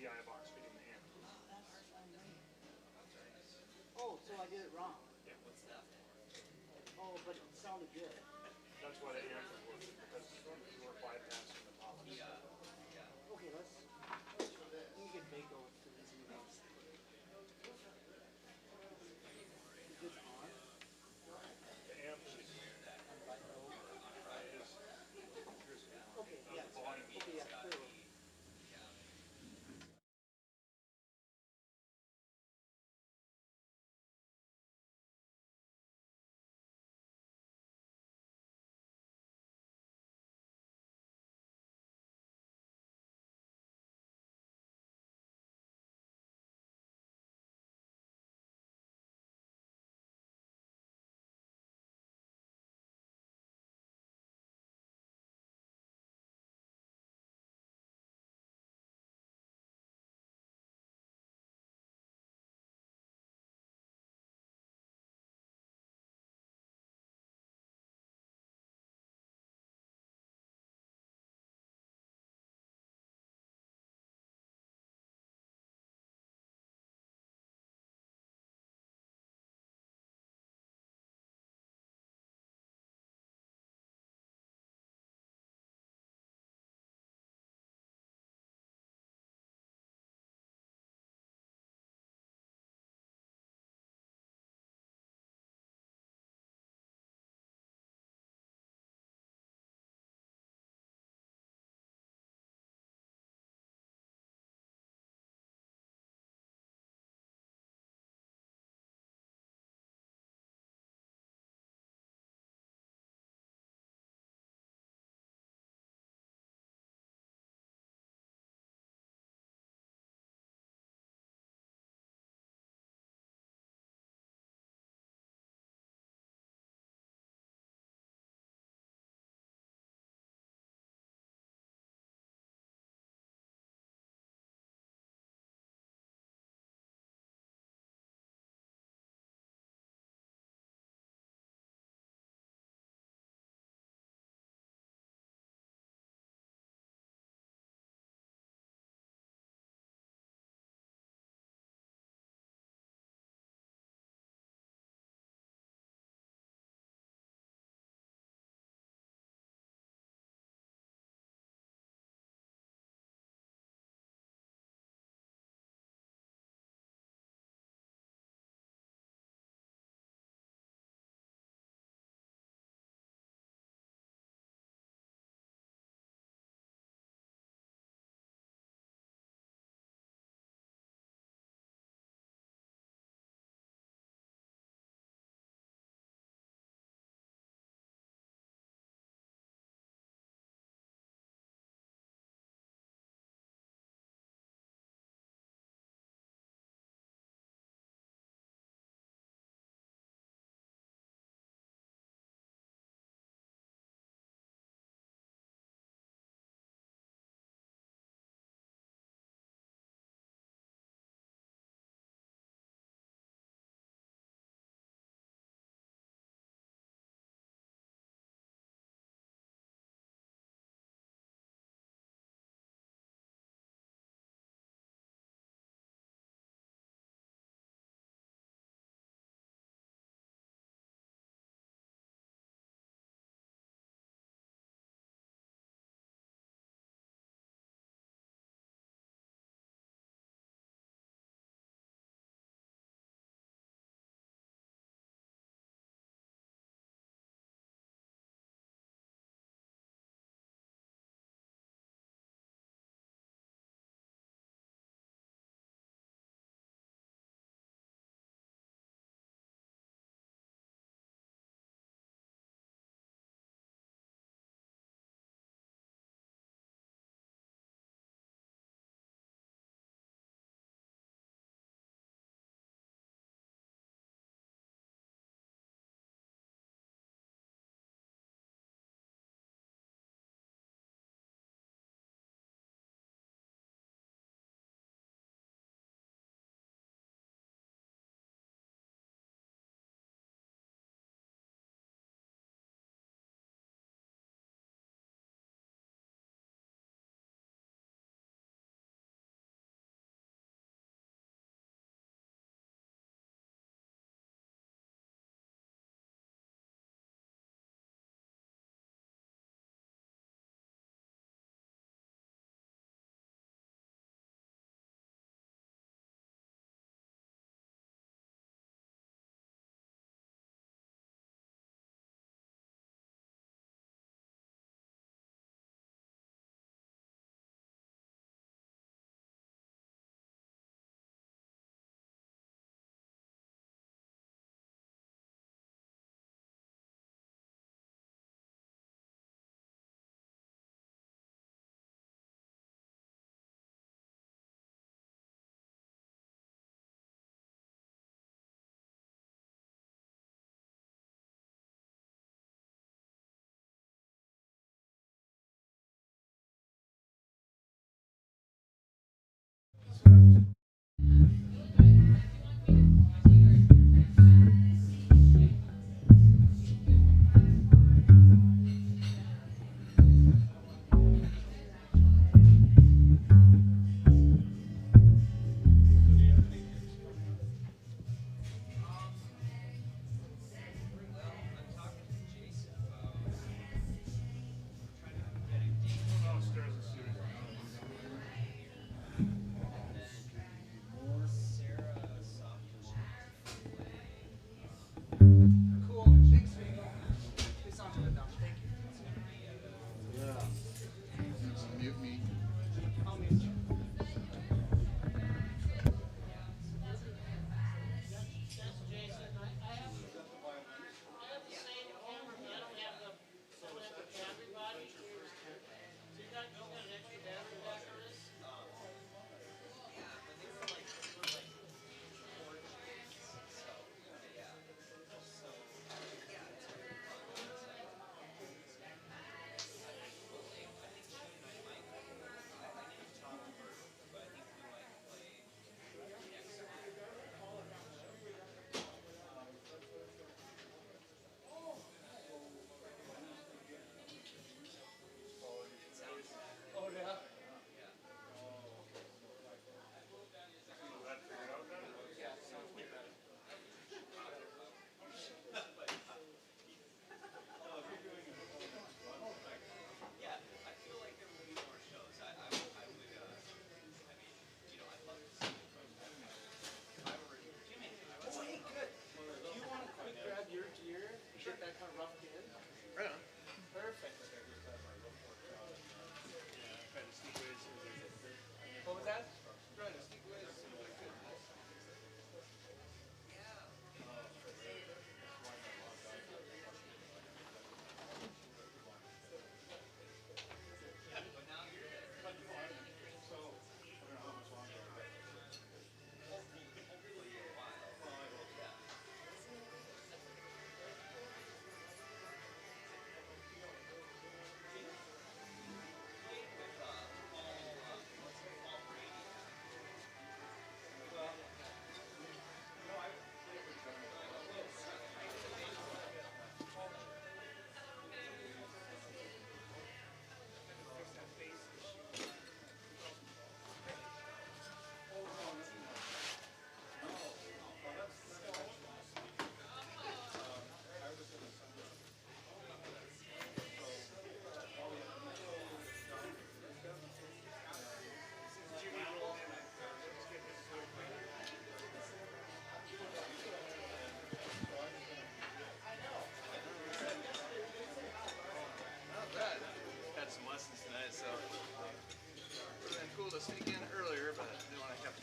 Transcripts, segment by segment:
DI box feeding the amp. Oh, so I did it wrong. Yeah. Oh, but it sounded good. That's why the amp was working, because you were bypassing the top of the stuff. Okay, let's let me get Baco to these emails. Is this on? The amp is, Okay, yeah. Okay, yeah, clear.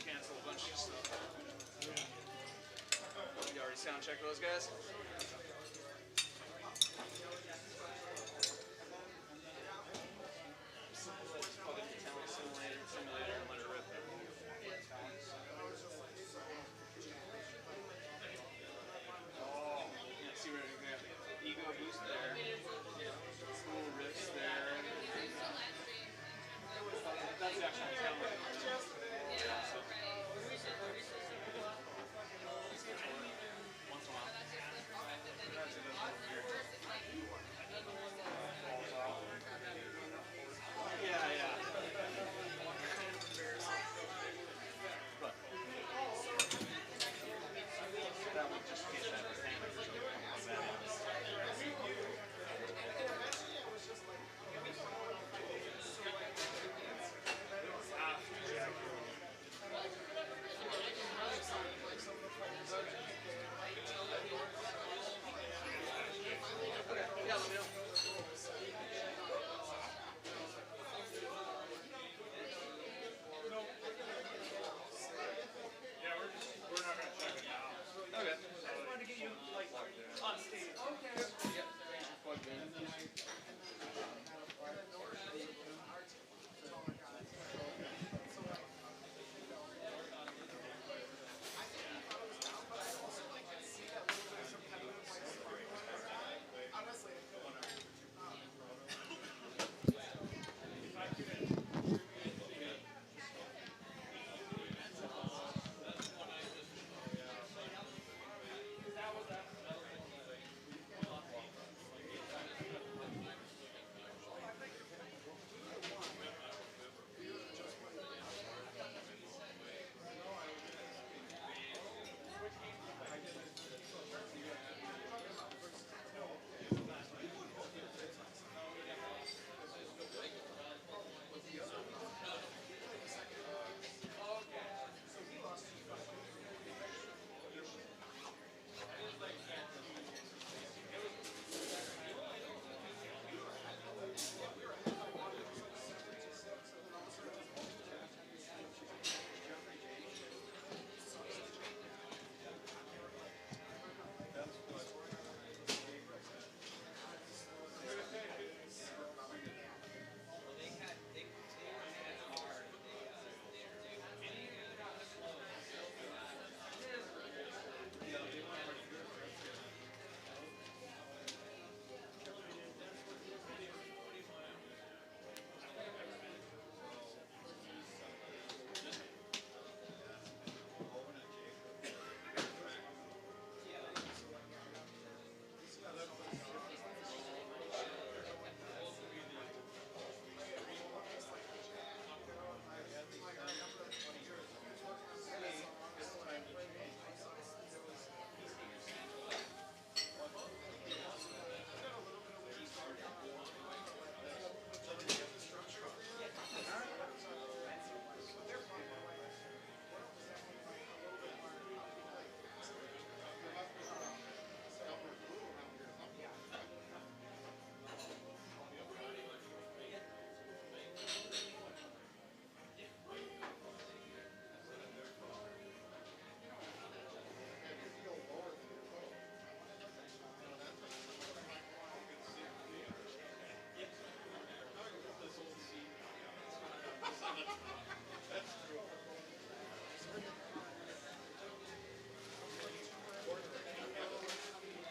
cancel a bunch of stuff. You already sound checked those guys? Just plug in the talent simulator and let it rip. Yeah, see where we got the ego boost there. Little riffs there. That's the actual talent. Once in a while. Yeah, yeah. But that one just can't have his hand or something like that. Yeah, let me know. Yeah, we're not gonna check it now. Okay. I just wanted to get you like on stage. Okay. Yep. Plugged in.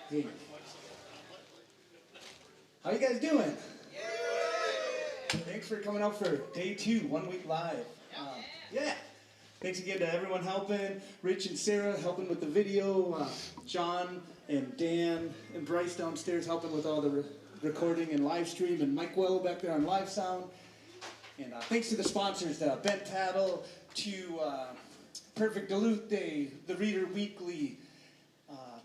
Hey. How you guys doing? Thanks for coming out for day 2, 1 week live. Yeah. Thanks again to everyone helping. Rich and Sarah helping with the video. John and Dan and Bryce downstairs helping with all the recording and live stream. And Mike Well back there on live sound. And thanks to the sponsors, Bent Tattle, to Perfect Duluth Day, the Reader Weekly,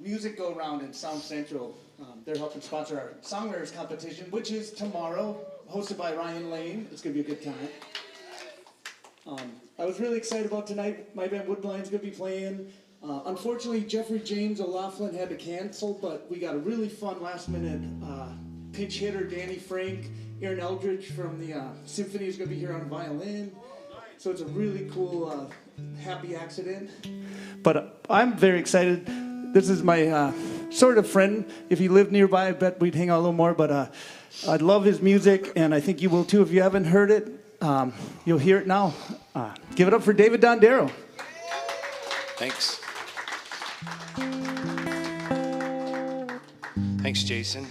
Music Go Round, and Sound Central. They're helping sponsor our Songwriters Competition, which is tomorrow, hosted by Ryan Lane. It's going to be a good time. I was really excited about tonight. My band Woodblind's going to be playing. Unfortunately, Jeffrey James O'Laughlin had to cancel, but we got a really fun last-minute pinch hitter, Danny Frank. Aaron Eldridge from the Symphony is going to be here on violin. So it's a really cool, happy accident. But I'm very excited. This is my sort of friend. If he lived nearby, I bet we'd hang out a little more. But I love his music, and I think you will too. If you haven't heard it, you'll hear it now. Give it up for David Dondero. Thanks. Thanks, Jason.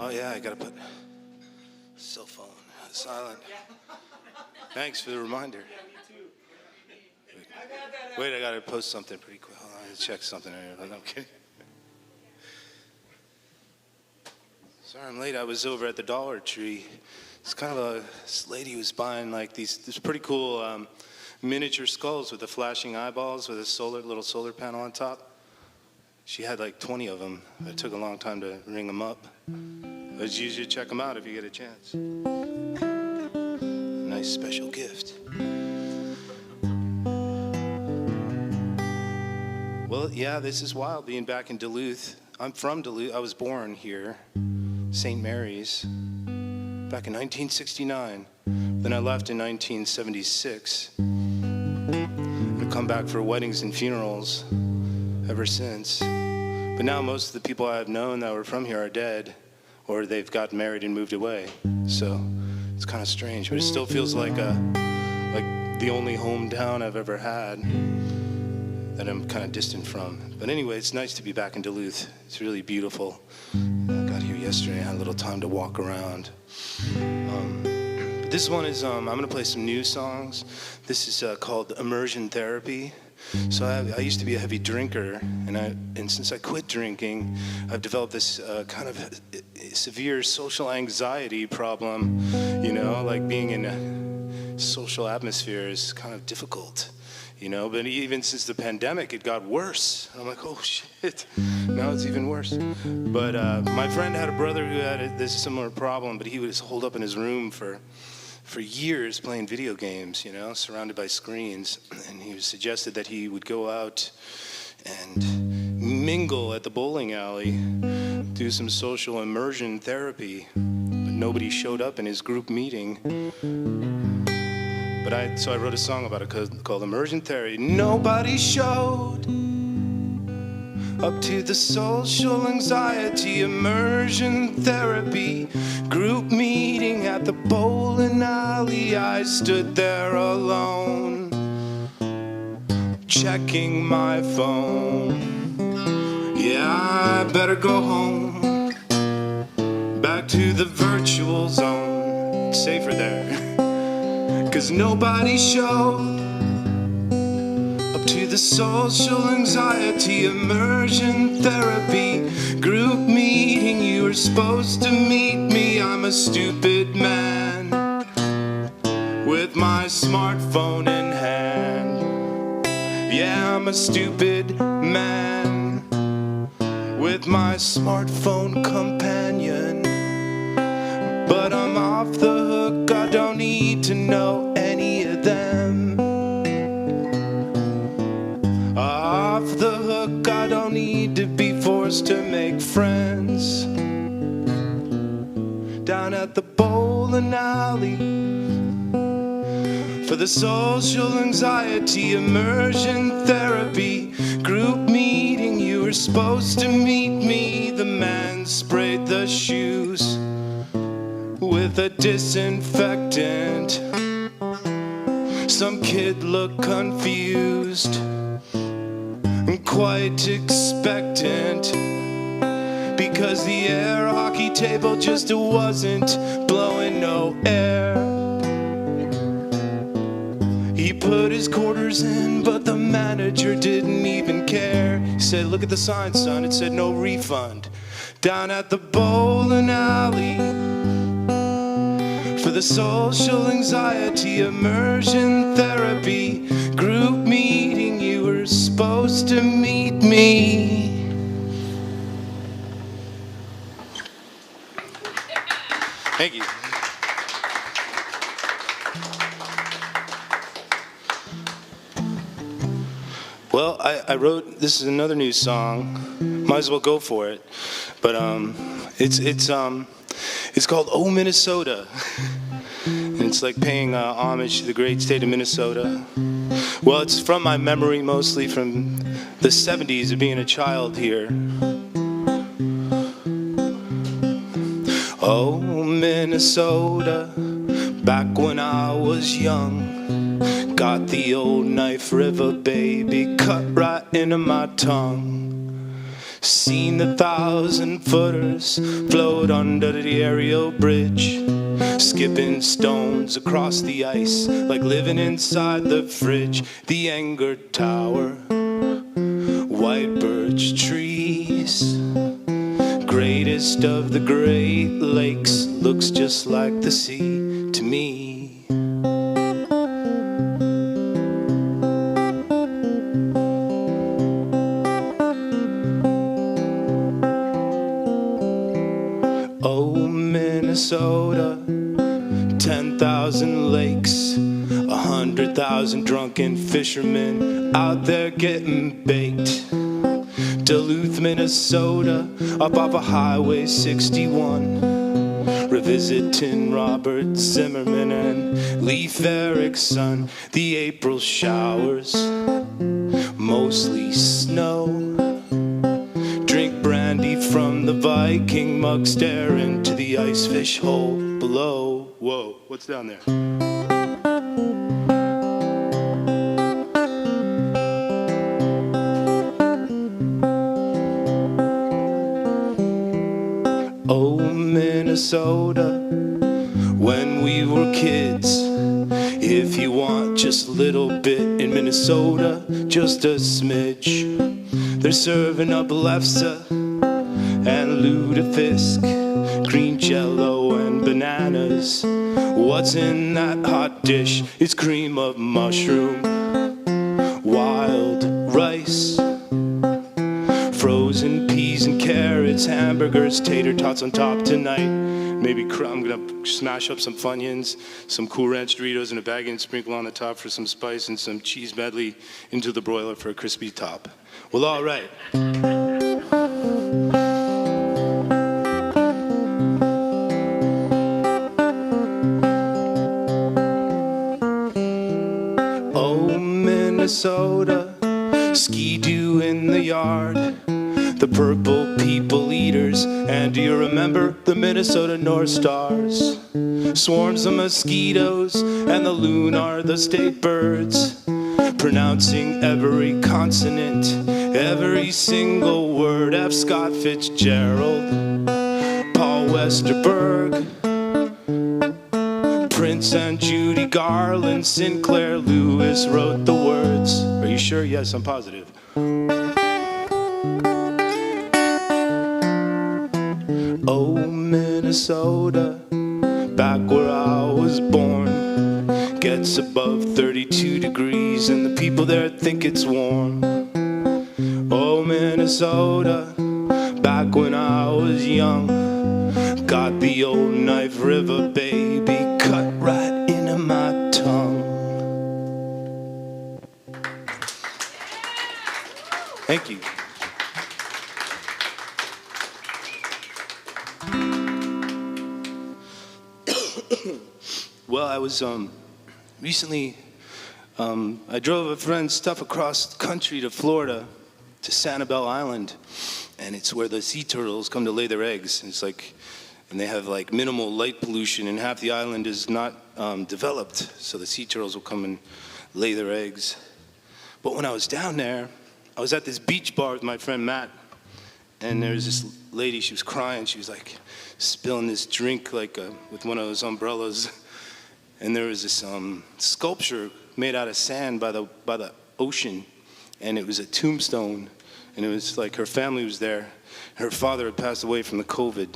Oh yeah, I gotta put cell phone silent. Thanks for the reminder. Wait, I gotta post something pretty quick. Hold on, let's check something. I'm kidding. Sorry I'm late. I was over at the Dollar Tree. It's kind of this lady was buying like these pretty cool miniature skulls with the flashing eyeballs with a little solar panel on top. She had like 20 of them. It took a long time to ring them up. But you should check them out if you get a chance. Nice special gift. Well, yeah, this is wild being back in Duluth. I'm from Duluth. I was born here, St. Mary's, back in 1969. Then I left in 1976. I've come back for weddings and funerals ever since. But now most of the people I've known that were from here are dead, or they've gotten married and moved away. So it's kind of strange, but it still feels like the only hometown I've ever had that I'm kind of distant from. But anyway, it's nice to be back in Duluth. It's really beautiful. I got here yesterday. I had a little time to walk around. But this one is, I'm going to play some new songs. This is called Immersion Theory. So I used to be a heavy drinker, and since I quit drinking, I've developed this kind of severe social anxiety problem. You know, like being in a social atmosphere is kind of difficult. You know, but even since the pandemic, it got worse. I'm like, oh shit, now it's even worse. But my friend had a brother who had this similar problem, but he was holed up in his room for years playing video games, you know, surrounded by screens. And he suggested that he would go out and mingle at the bowling alley, do some social immersion therapy. But nobody showed up in his group meeting. So I wrote a song about it called Immersion Theory. Nobody showed up to the social anxiety immersion therapy group meeting at the bowling alley. I stood there alone, checking my phone. Yeah, I better go home, back to the virtual zone. It's safer there. 'Cause nobody showed up to the social anxiety immersion therapy group meeting. You were supposed to meet me. I'm a stupid man with my smartphone in hand. Yeah, I'm a stupid man with my smartphone companion. But I'm off the hook, I don't need to know any of them. Off the hook, I don't need to be forced to make friends. Down at the bowling alley for the social anxiety immersion therapy group meeting. You were supposed to meet me. The man sprayed the shoes with a disinfectant. Some kid looked confused and quite expectant, because the air hockey table just wasn't blowing no air. He put his quarters in, but the manager didn't even care. He said, look at the sign, son. It said no refund. Down at the bowling alley for the social anxiety immersion therapy group meeting. You were supposed to meet me. Thank you. Well, I wrote, this is another new song. Might as well go for it. But It's called Oh Minnesota. And it's like paying homage to the great state of Minnesota. Well, it's from my memory, mostly from the 70s of being a child here. Oh, Minnesota, back when I was young, got the old knife river, baby, cut right into my tongue. Seen the 1,000-footers float under the aerial bridge, skipping stones across the ice like living inside the fridge. The Anger Tower, white birch trees, greatest of the Great Lakes, looks just like the sea to me. Oh, Minnesota, 10,000 lakes, 100,000 drunken fishermen out there getting baked. Duluth, Minnesota, up off of Highway 61, revisiting Robert Zimmerman and Leif Erikson. The April showers, mostly snow. Drink brandy from the Viking mug, stare into the ice fish hole below. Whoa, what's down there? Oh, Minnesota, when we were kids, if you want just a little bit in Minnesota, just a smidge, they're serving up lefse and lutefisk, green jello and bananas. What's in that hot dish? It's cream of mushroom, wild rice, frozen peas and carrots, hamburgers, tater tots on top tonight. Maybe I'm gonna smash up some Funyuns, some Cool Ranch Doritos in a bag and sprinkle on the top for some spice, and some cheese medley into the broiler for a crispy top. Well, all right. Oh, Minnesota, ski-doo in the yard, the purple people eaters, and do you remember the Minnesota North Stars? Swarms of mosquitoes, and the loon are the state birds, pronouncing every consonant, every single word. F. Scott Fitzgerald, Paul Westerberg, Prince and Judy Garland, Sinclair Lewis wrote the words. Are you sure? Yes, I'm positive. Oh, Minnesota, back where I was born, gets above 32 degrees and the people there think it's warm. Oh, Minnesota, back when I was young, got the old knife river, baby, cut right into my tongue. Thank you. Well, I was recently, I drove a friend's stuff across the country to Florida, to Sanibel Island, and it's where the sea turtles come to lay their eggs. It's like, and they have like minimal light pollution, and half the island is not developed, so the sea turtles will come and lay their eggs. But when I was down there, I was at this beach bar with my friend Matt, and there was this lady, she was crying, she was like spilling this drink like with one of those umbrellas, and there was this sculpture made out of sand by the ocean, and it was a tombstone, and it was like her family was there. Her father had passed away from the COVID,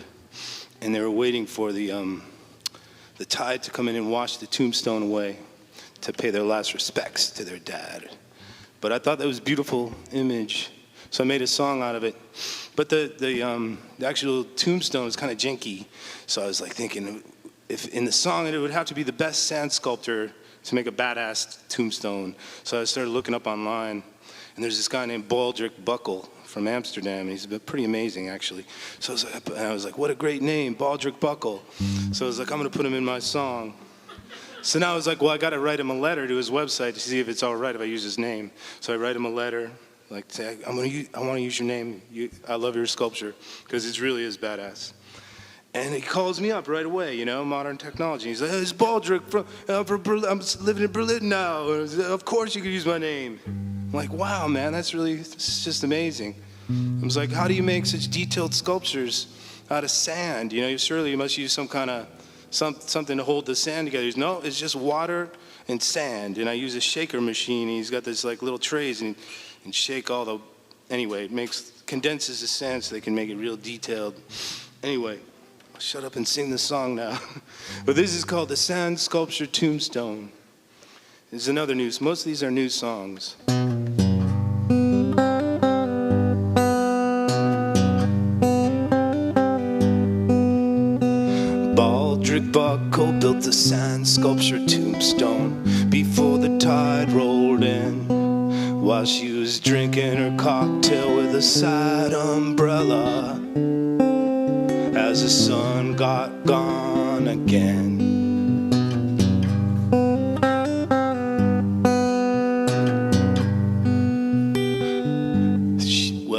and they were waiting for the tide to come in and wash the tombstone away to pay their last respects to their dad. But I thought that was a beautiful image, so I made a song out of it. But the actual tombstone is kind of janky, so I was like thinking, if in the song it would have to be the best sand sculptor to make a badass tombstone. So I started looking up online, and there's this guy named Baldrick Buckle from Amsterdam. He's pretty amazing, actually. So I was like, what a great name, Baldrick Buckle. So I was like, I'm going to put him in my song. So now I was like, well, I got to write him a letter to his website to see if it's all right if I use his name. So I write him a letter, like, say, I want to use your name. I love your sculpture, because it really is badass. And he calls me up right away, you know, modern technology. He's like, hey, it's Baldrick from Berlin. I'm living in Berlin now. Of course you could use my name. I'm like, wow, man, it's just amazing. I was like, how do you make such detailed sculptures out of sand? You know, surely you must use some kind of, something to hold the sand together. He's, no, it's just water and sand. And I use a shaker machine. He's got this like little trays and shake all the, anyway, it condenses the sand so they can make it real detailed. Anyway. I'll shut up and sing the song now. But this is called The Sand Sculpture Tombstone. This is another new, most of these are new songs. Baldrick Buckle built the sand sculpture tombstone before the tide rolled in, while she was drinking her cocktail with a side umbrella. As the sun got gone again.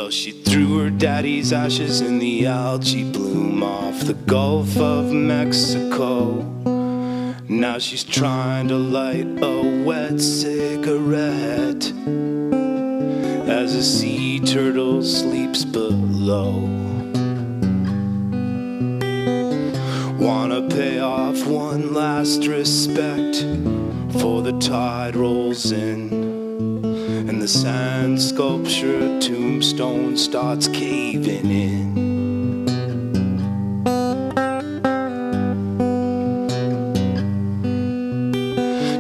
She threw her daddy's ashes in the algae bloom off the Gulf of Mexico. Now she's trying to light a wet cigarette as a sea turtle sleeps below. Wanna pay off one last respect before the tide rolls in and the sand sculpture tombstone starts caving in.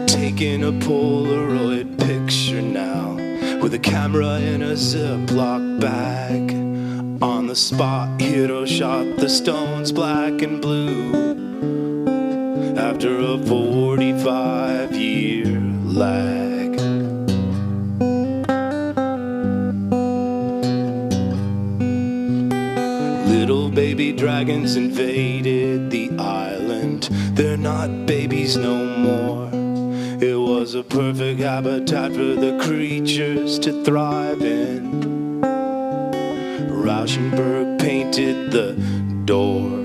Taking a Polaroid picture now with a camera in a Ziploc bag. On the spot, hero shot the stones black and blue after a 45-year lag. Little baby dragons invaded the island. They're not babies no more. It was a perfect habitat for the creatures to thrive in. Rauschenberg painted the door.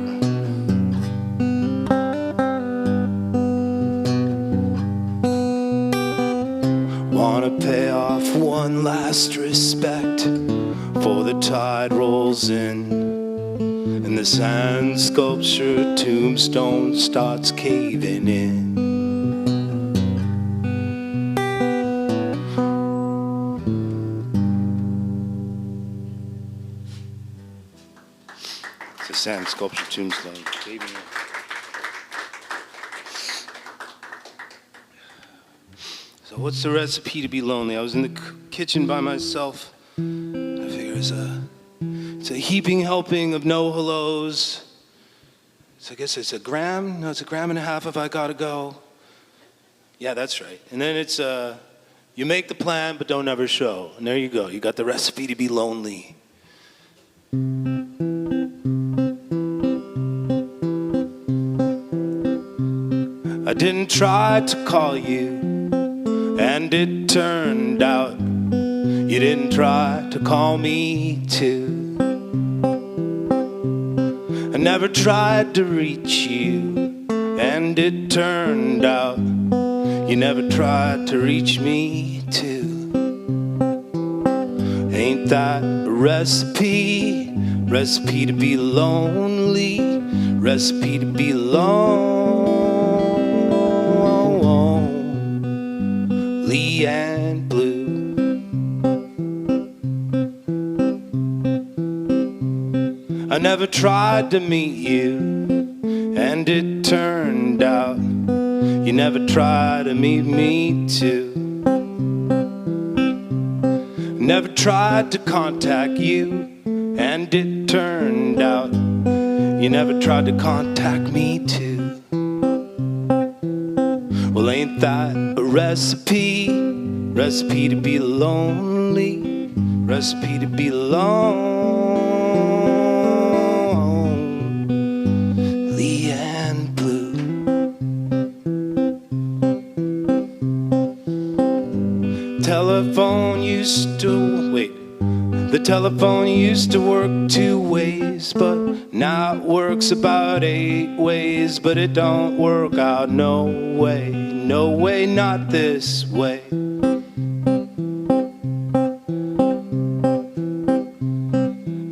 Wanna pay off one last respect before the tide rolls in and the sand sculpture tombstone starts caving in. Sand sculpture tombstone. So what's the recipe to be lonely? I was in the kitchen by myself. I figure it's a heaping helping of no hellos. So I guess it's a gram. No, it's a gram and a half if I gotta go. Yeah, that's right. And then it's you make the plan but don't ever show. And there you go. You got the recipe to be lonely. I didn't try to call you, and it turned out you didn't try to call me too. I never tried to reach you, and it turned out you never tried to reach me too. Ain't that a recipe? Recipe to be lonely, recipe to be lonely and blue. I never tried to meet you, and it turned out you never tried to meet me too. Never tried to contact you, and it turned out you never tried to contact me too. Well, ain't that a recipe? Recipe to be lonely, recipe to be lonely and blue. Telephone used to, wait, the telephone used to work 2 ways, but now it works about 8 ways, but it don't work out no way, not this way.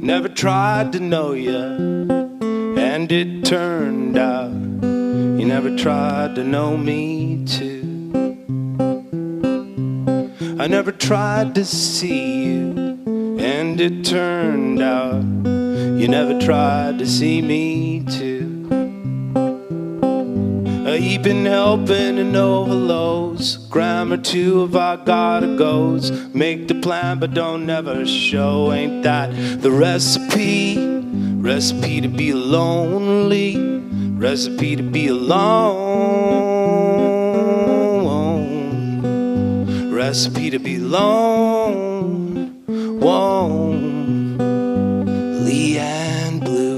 Never tried to know you, and it turned out you never tried to know me too. I never tried to see you, and it turned out you never tried to see me too. You've been helping to know hellos, grammar 2 of I gotta goes. Make the plan but don't never show. Ain't that the recipe? Recipe to be lonely, recipe to be alone, recipe to be lonely and blue.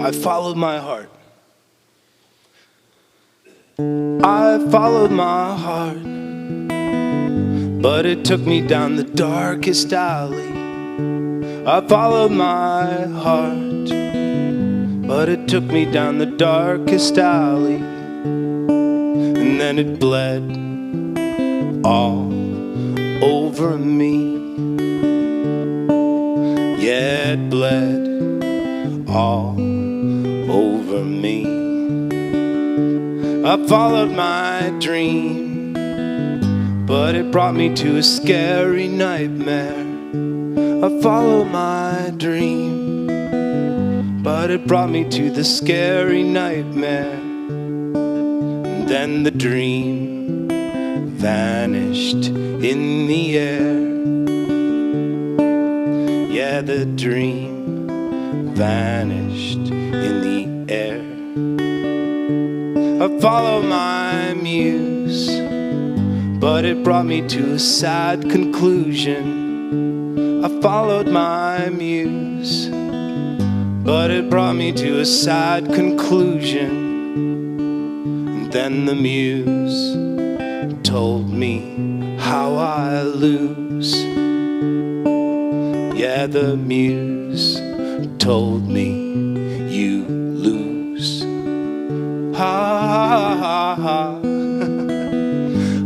I followed my heart. I followed my heart, but it took me down the darkest alley. I followed my heart, but it took me down the darkest alley. And then it bled all over me. Yeah, it bled all over me. I followed my dream, but it brought me to a scary nightmare. I followed my dream, but it brought me to the scary nightmare. And then the dream vanished in the air. Yeah, the dream vanished in the air. I followed my muse, but it brought me to a sad conclusion. I followed my muse, but it brought me to a sad conclusion. And then the muse told me how I lose. Yeah, the muse told me you lose. Ha ha ha ha.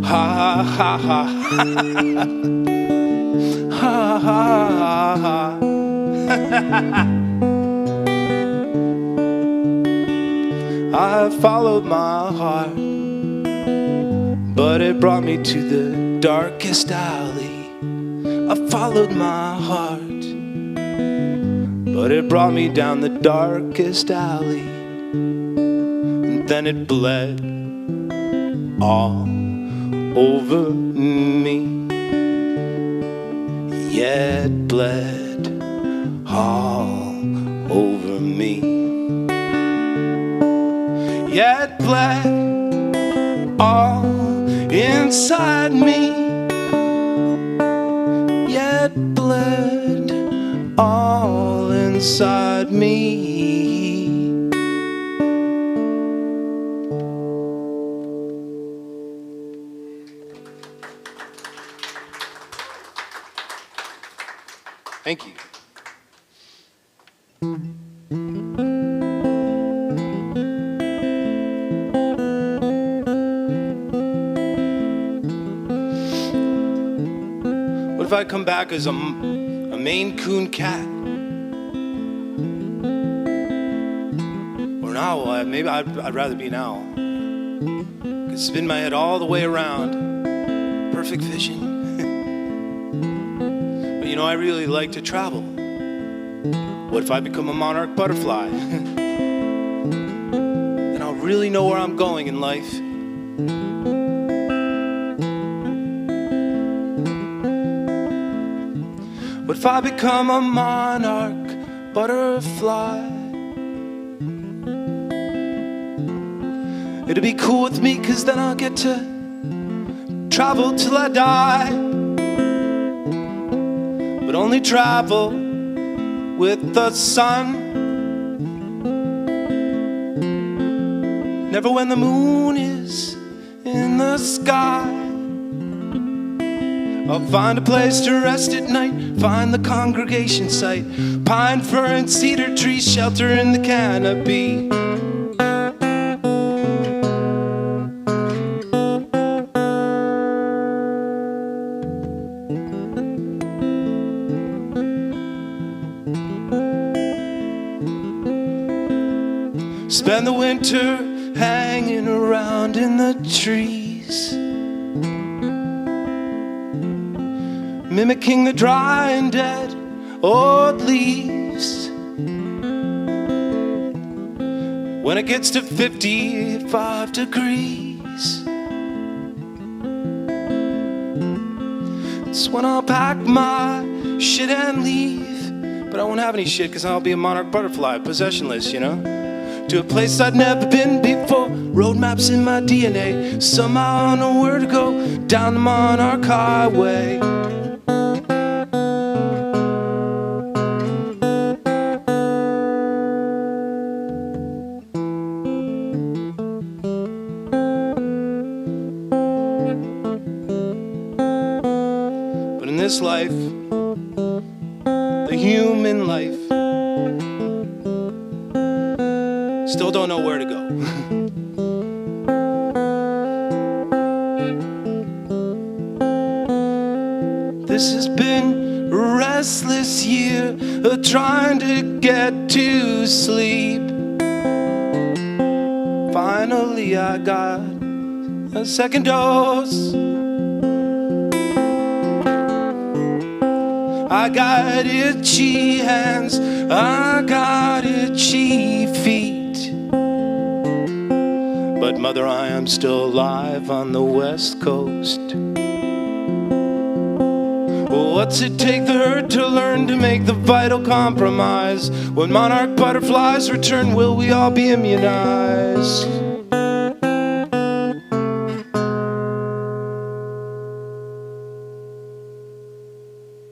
Ha ha ha ha. Ha ha ha. I followed my heart, but it brought me to the darkest alley. I followed my heart, but it brought me down the darkest alley. And then it bled all over me. Yeah, it bled all over me. Yeah, it bled all inside me. Yeah, it bled all inside me. Thank you. What if I come back as a Maine Coon cat? Or an owl? Maybe I'd rather be an owl. Could spin my head all the way around. Perfect vision. But you know, I really like to travel. What if I become a monarch butterfly? Then I'll really know where I'm going in life. What if I become a monarch butterfly? It'll be cool with me, 'cause then I'll get to travel till I die. But only travel with the sun. Never when the moon is in the sky. I'll find a place to rest at night, find the congregation site, pine, fir, and cedar trees, shelter in the canopy. Spend the winter hanging around in the trees, mimicking the dry and dead old leaves. When it gets to 55 degrees, it's when I'll pack my shit and leave. But I won't have any shit, 'cause I'll be a monarch butterfly, possessionless, you know? To a place I'd never been before, road maps in my DNA. Somehow I know where to go, down the monarch highway. But in this life, the human life, still don't know where to go. This has been a restless year of trying to get to sleep. Finally I got a second dose. I got itchy hands, I got itchy feet. But mother, I am still alive on the West Coast. Well, what's it take the herd to learn to make the vital compromise? When monarch butterflies return, will we all be immunized?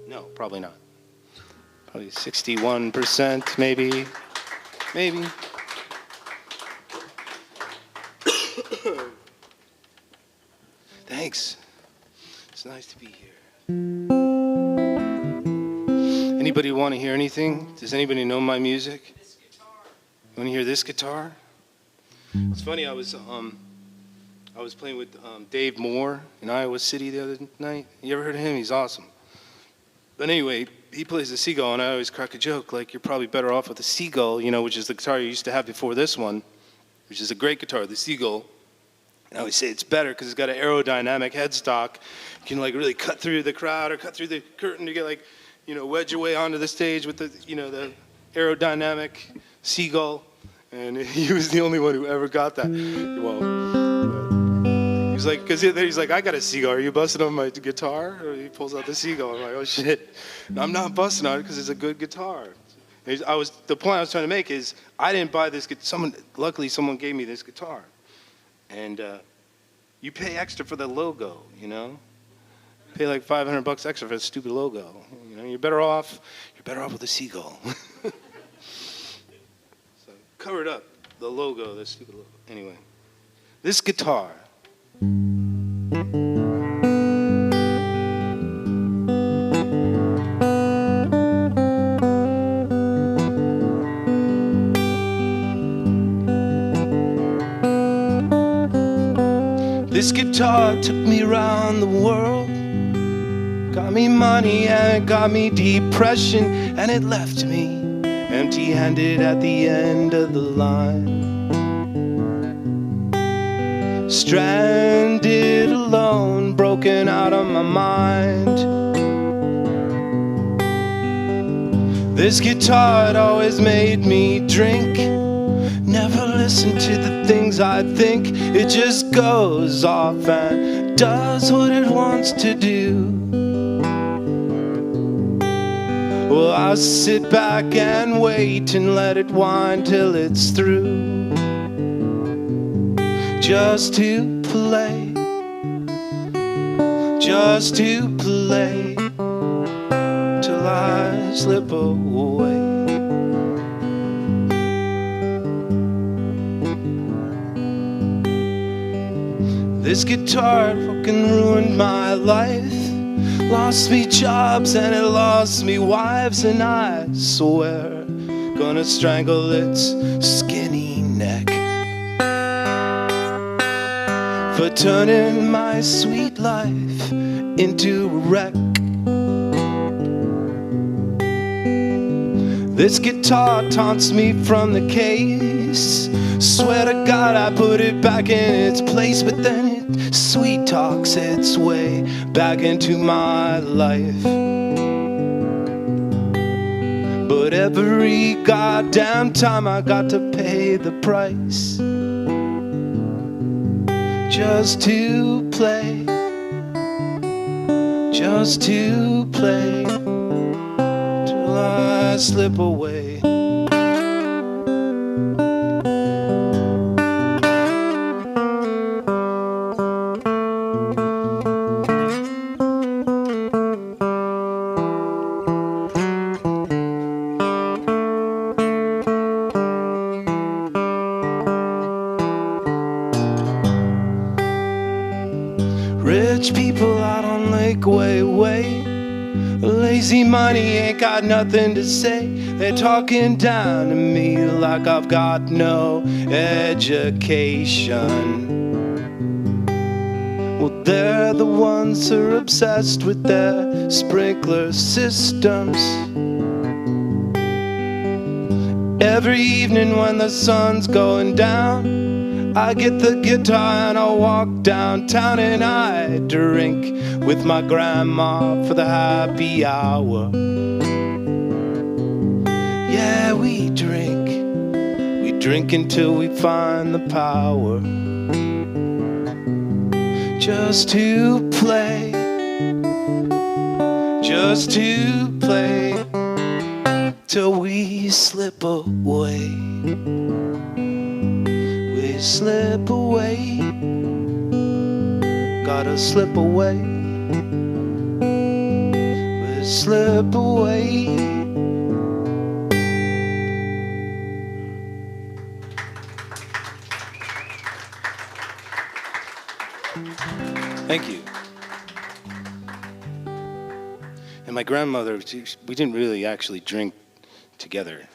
No, probably not. Probably 61%, maybe. Maybe. Thanks. It's nice to be here. Anybody want to hear anything? Does anybody know my music? You want to hear this guitar? It's funny, I was playing with Dave Moore in Iowa City the other night. You ever heard of him? He's awesome. But anyway, he plays the Seagull, and I always crack a joke, like, you're probably better off with the Seagull, you know, which is the guitar you used to have before this one, which is a great guitar, the Seagull. And I always say it's better because it's got an aerodynamic headstock. You can, like, really cut through the crowd or cut through the curtain to get, like, you know, wedge your way onto the stage with the, you know, the aerodynamic Seagull. And he was the only one who ever got that. Well, he's like, because he's like, I got a Seagull. Are you busting on my guitar? Or he pulls out the Seagull. I'm like, oh shit. No, I'm not busting on it because it's a good guitar. The point I was trying to make is I didn't buy this. Luckily, someone gave me this guitar. And you pay extra for the logo, you know. Pay like $500 extra for a stupid logo. You know, you're better off with a Seagull. So covered up the logo, the stupid logo. Anyway, this guitar. This guitar took me around the world. Got me money and it got me depression, and it left me empty-handed at the end of the line. Stranded alone, broken out of my mind. This guitar had always made me drink. Never listen to the things I think. It just goes off and does what it wants to do. Well, I sit back and wait and let it whine till it's through. just to play, just to play, till I slip away. This guitar fucking ruined my life. Lost me jobs and it lost me wives, and I swear gonna strangle its skinny neck for turning my sweet life into a wreck. This guitar taunts me from the case. Swear to God I put it back in its place, but then it sweet talks its way back into my life. But every goddamn time I got to pay the price just to play, just to play, till I slip away. Rich people out on Lake Way. Lazy money ain't got nothing to say. They're talking down to me like I've got no education. Well, they're the ones who are obsessed with their sprinkler systems. Every evening when the sun's going down, I get the guitar and I walk downtown and I drink with my grandma for the happy hour. Yeah, we drink until we find the power. Just to play, just to play, till we slip away. We slip away, gotta slip away. We slip away. Thank you. And my grandmother, we didn't really actually drink together.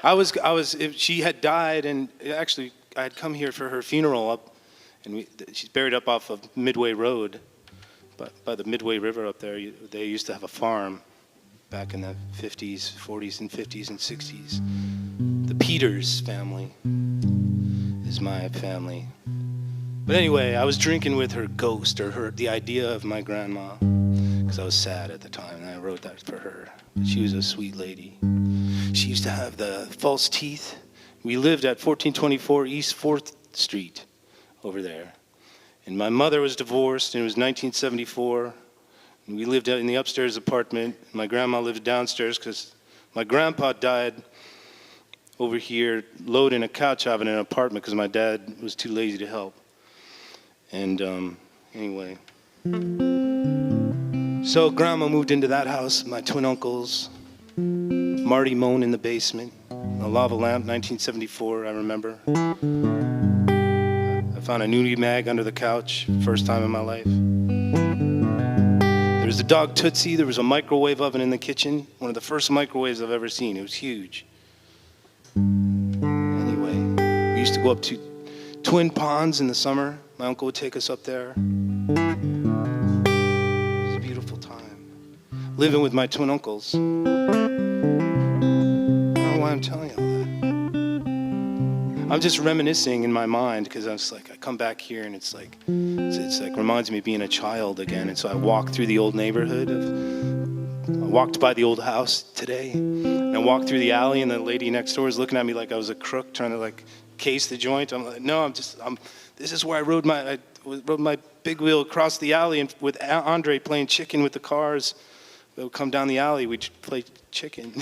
If she had died, and actually I had come here for her funeral up, and she's buried up off of Midway Road, by the Midway River up there. They used to have a farm back in the 50s, 40s and 50s and 60s. The Peters family is my family. But anyway, I was drinking with her ghost, or the idea of my grandma, because I was sad at the time, and I wrote that for her. She was a sweet lady. She used to have the false teeth. We lived at 1424 East 4th Street over there. And my mother was divorced, and it was 1974. And we lived in the upstairs apartment. My grandma lived downstairs because my grandpa died over here loading a couch oven in an apartment because my dad was too lazy to help. And anyway. So grandma moved into that house, my twin uncles. Marty moaned in the basement. A lava lamp, 1974, I remember. I found a nudie mag under the couch, first time in my life. There was a dog Tootsie. There was a microwave oven in the kitchen. One of the first microwaves I've ever seen. It was huge. Anyway, we used to go up to Twin Ponds in the summer. My uncle would take us up there. It was a beautiful time. Living with my twin uncles. I'm telling you all that. I'm just reminiscing in my mind because I was like, I come back here and it's like reminds me of being a child again. And so I walked through the old neighborhood. I walked by the old house today, and I walked through the alley, and the lady next door was looking at me like I was a crook trying to like case the joint. I'm like, no, this is where I rode my big wheel across the alley, and with Andre playing chicken with the cars. They would come down the alley, we'd play chicken.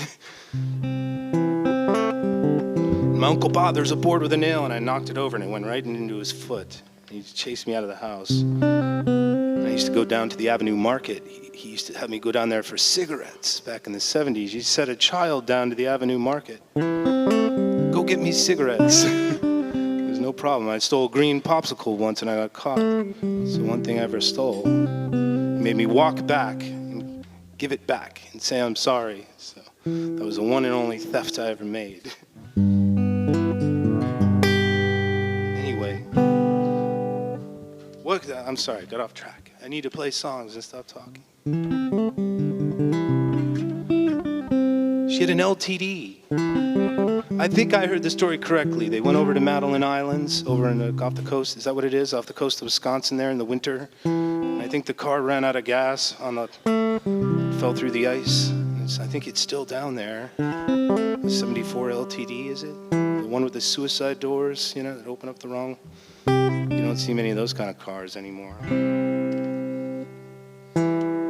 My Uncle Bob, there's a board with a nail, and I knocked it over, and it went right into his foot. He chased me out of the house. And I used to go down to the Avenue Market. He used to have me go down there for cigarettes back in the 70s. He sent a child down to the Avenue Market. Go get me cigarettes. There's no problem. I stole a green popsicle once, and I got caught. It's the one thing I ever stole. He made me walk back and give it back and say I'm sorry. So that was the one and only theft I ever made. Anyway, I'm sorry, I got off track. I need to play songs and stop talking. She had an LTD. I think I heard the story correctly. They went over to Madeline Islands, over off the coast. Is that what it is? Off the coast of Wisconsin there in the winter. And I think the car ran out of gas fell through the ice. I think it's still down there. The 74 LTD, is it? The one with the suicide doors, that open up the wrong. You don't see many of those kind of cars anymore.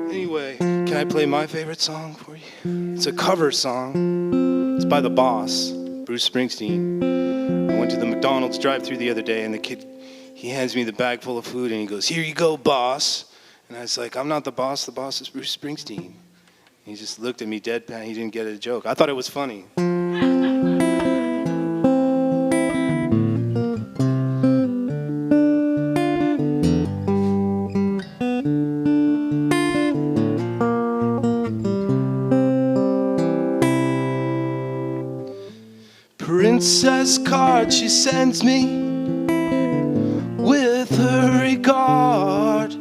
Anyway, can I play my favorite song for you? It's a cover song. It's by the boss, Bruce Springsteen. I went to the McDonald's drive-thru the other day, and the kid, he hands me the bag full of food, and he goes, "Here you go, boss." And I was like, "I'm not the boss is Bruce Springsteen." He just looked at me deadpan. He didn't get a joke. I thought it was funny. Princess card she sends me with her regard.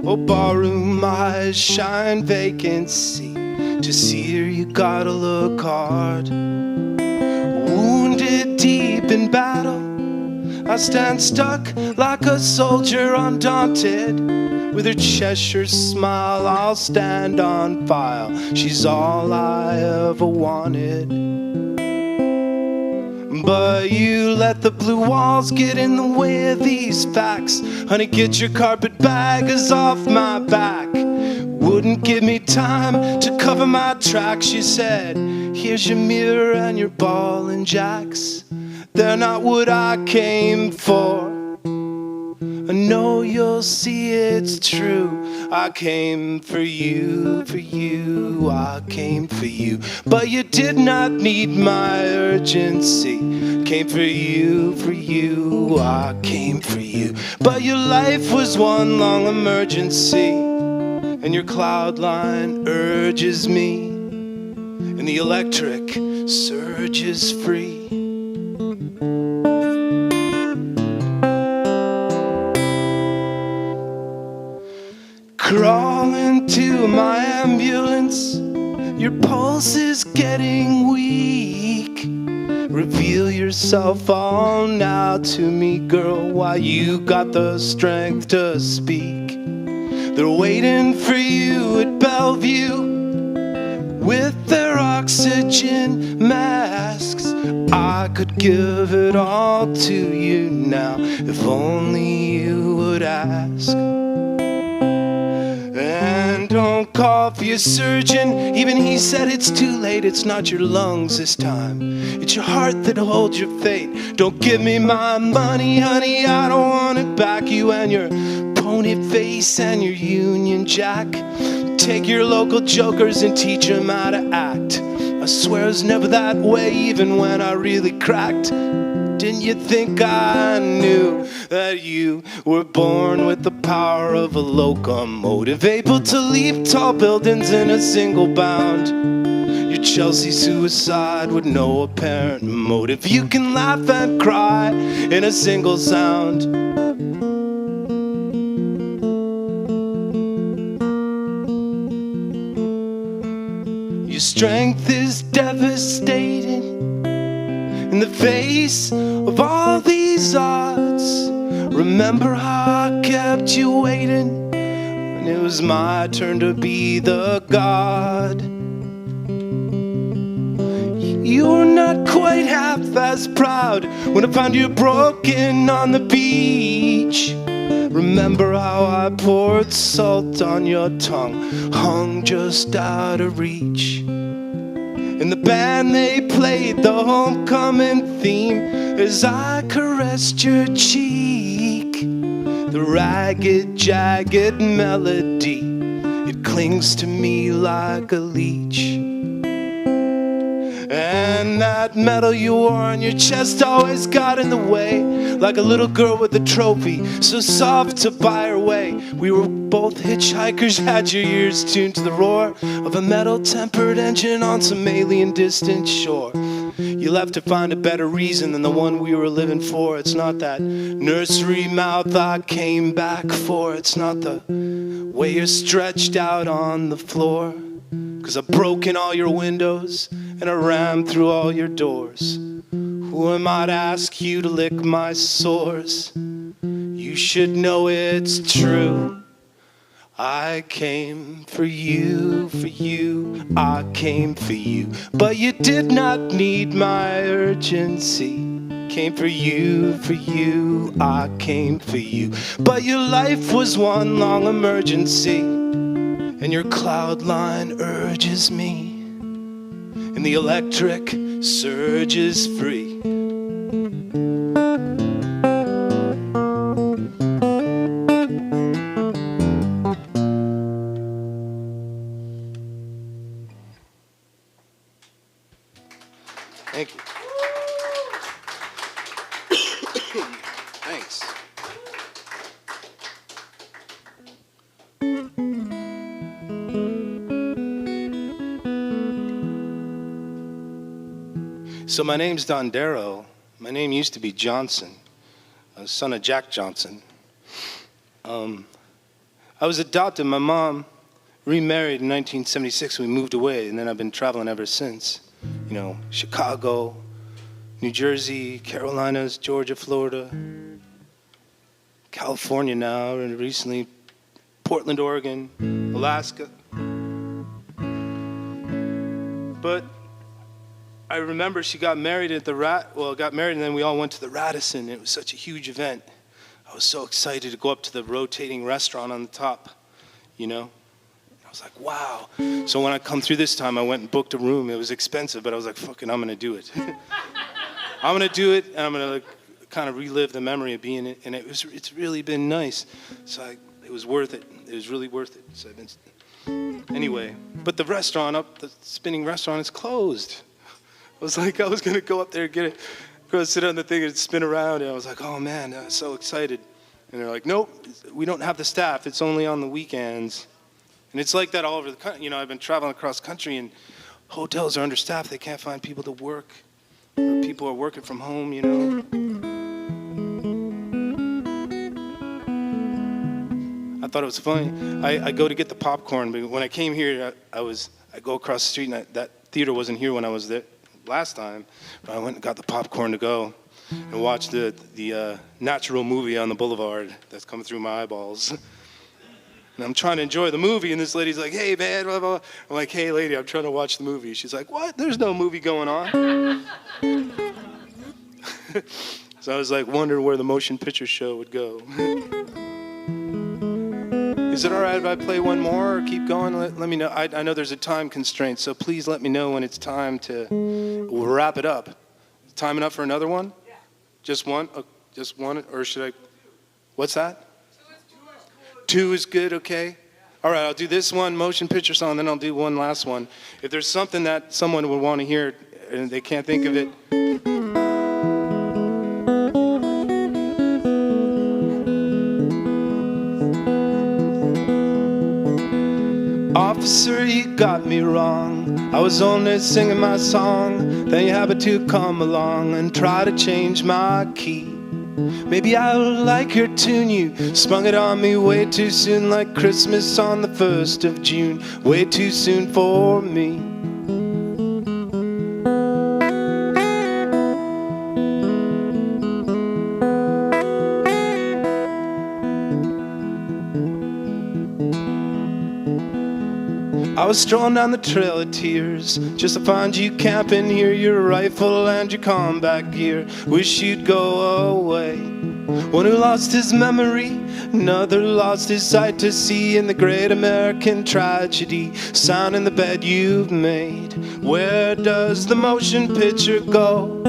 Oh, barroom eyes shine vacancy. To see her you gotta look hard. Wounded deep in battle, I stand stuck like a soldier undaunted. With her Cheshire smile I'll stand on file. She's all I ever wanted. But you let the blue walls get in the way of these facts. Honey, get your carpetbaggers off my back. Wouldn't give me time to cover my tracks. She said, "Here's your mirror and your ball and jacks. They're not what I came for. I know you'll see it's true. I came for you, I came for you. But you did not need my urgency. Came for you, I came for you. But your life was one long emergency. And your cloud line urges me. And the electric surges free. Crawl into my ambulance. Your pulse is getting weak. Reveal yourself all now to me, girl, while you got the strength to speak. They're waiting for you at Bellevue with their oxygen masks. I could give it all to you now if only you would ask. And don't call for your surgeon. Even he said it's too late. It's not your lungs this time. It's your heart that holds your fate. Don't give me my money, honey. I don't want it back. You and your pony face and your Union Jack. Take your local jokers and teach them how to act. I swear it was never that way, even when I really cracked. Didn't you think I knew that you were born with the power of a locomotive, able to leap tall buildings in a single bound? Your Chelsea suicide with no apparent motive. You can laugh and cry in a single sound. Your strength is devastating. In the face of all these odds, remember how I kept you waiting when it was my turn to be the god. You were not quite half as proud when I found you broken on the beach. Remember how I poured salt on your tongue, hung just out of reach. And the band, they played the homecoming theme as I caressed your cheek. The ragged, jagged melody, it clings to me like a leech. And that medal you wore on your chest always got in the way, like a little girl with a trophy, so soft to buy her way. We were both hitchhikers, had your ears tuned to the roar of a metal-tempered engine on some alien distant shore. You left to find a better reason than the one we were living for. It's not that nursery mouth I came back for. It's not the way you're stretched out on the floor. 'Cause I've broken all your windows and I rammed through all your doors. Who am I to ask you to lick my sores? You should know it's true. I came for you, I came for you. But you did not need my urgency. Came for you, I came for you. But your life was one long emergency, and your cloud line urges me, and the electric surge is free. Thank you. Thanks. So my name's Dondero. My name used to be Johnson, son of Jack Johnson. I was adopted. My mom remarried in 1976. We moved away, and then I've been traveling ever since. You know, Chicago, New Jersey, Carolinas, Georgia, Florida, California now, and recently Portland, Oregon, Alaska. But I remember she got married at the got married and then we all went to the Radisson. It was such a huge event. I was so excited to go up to the rotating restaurant on the top, you know. I was like, wow. So when I come through this time, I went and booked a room. It was expensive, but I was like, fucking, I'm gonna do it. I'm gonna do it, and I'm gonna kind of relive the memory of being it. And it's really been nice. So it was worth it. It was really worth it. So I've been, anyway, but the restaurant the spinning restaurant is closed. I was like, I was gonna go up there and get it, go sit on the thing and spin around, and I was like, oh man, I was so excited. And they're like, nope, we don't have the staff. It's only on the weekends. And it's like that all over the country. You know, I've been traveling across country, and hotels are understaffed. They can't find people to work, or people are working from home, you know. I thought it was funny. I go to get the popcorn, but when I came here, I go across the street, and that theater wasn't here when I was there last time. But I went and got the popcorn to go and watch the natural movie on the boulevard that's coming through my eyeballs. And I'm trying to enjoy the movie, and this lady's like, hey, man, blah, blah. I'm like, hey, lady, I'm trying to watch the movie. She's like, what? There's no movie going on. So I was like wondering where the motion picture show would go. Is it all right if I play one more or keep going? Let me know. I know there's a time constraint, so please let me know when it's time to wrap it up. Time enough for another one? Yeah. Just one? Just one? Or should I? What's that? Two is good, okay? All right, I'll do this one motion picture song, then I'll do one last one. If there's something that someone would want to hear and they can't think of it. Officer, you got me wrong. I was only singing my song. Then you happened to come along and try to change my key. Maybe I like your tune, you sprung it on me way too soon, like Christmas on the 1st of June, way too soon for me. I was strolling down the trail of tears just to find you camping here, your rifle and your combat gear. Wish you'd go away. One who lost his memory, another lost his sight to see in the great American tragedy. Sound in the bed you've made. Where does the motion picture go?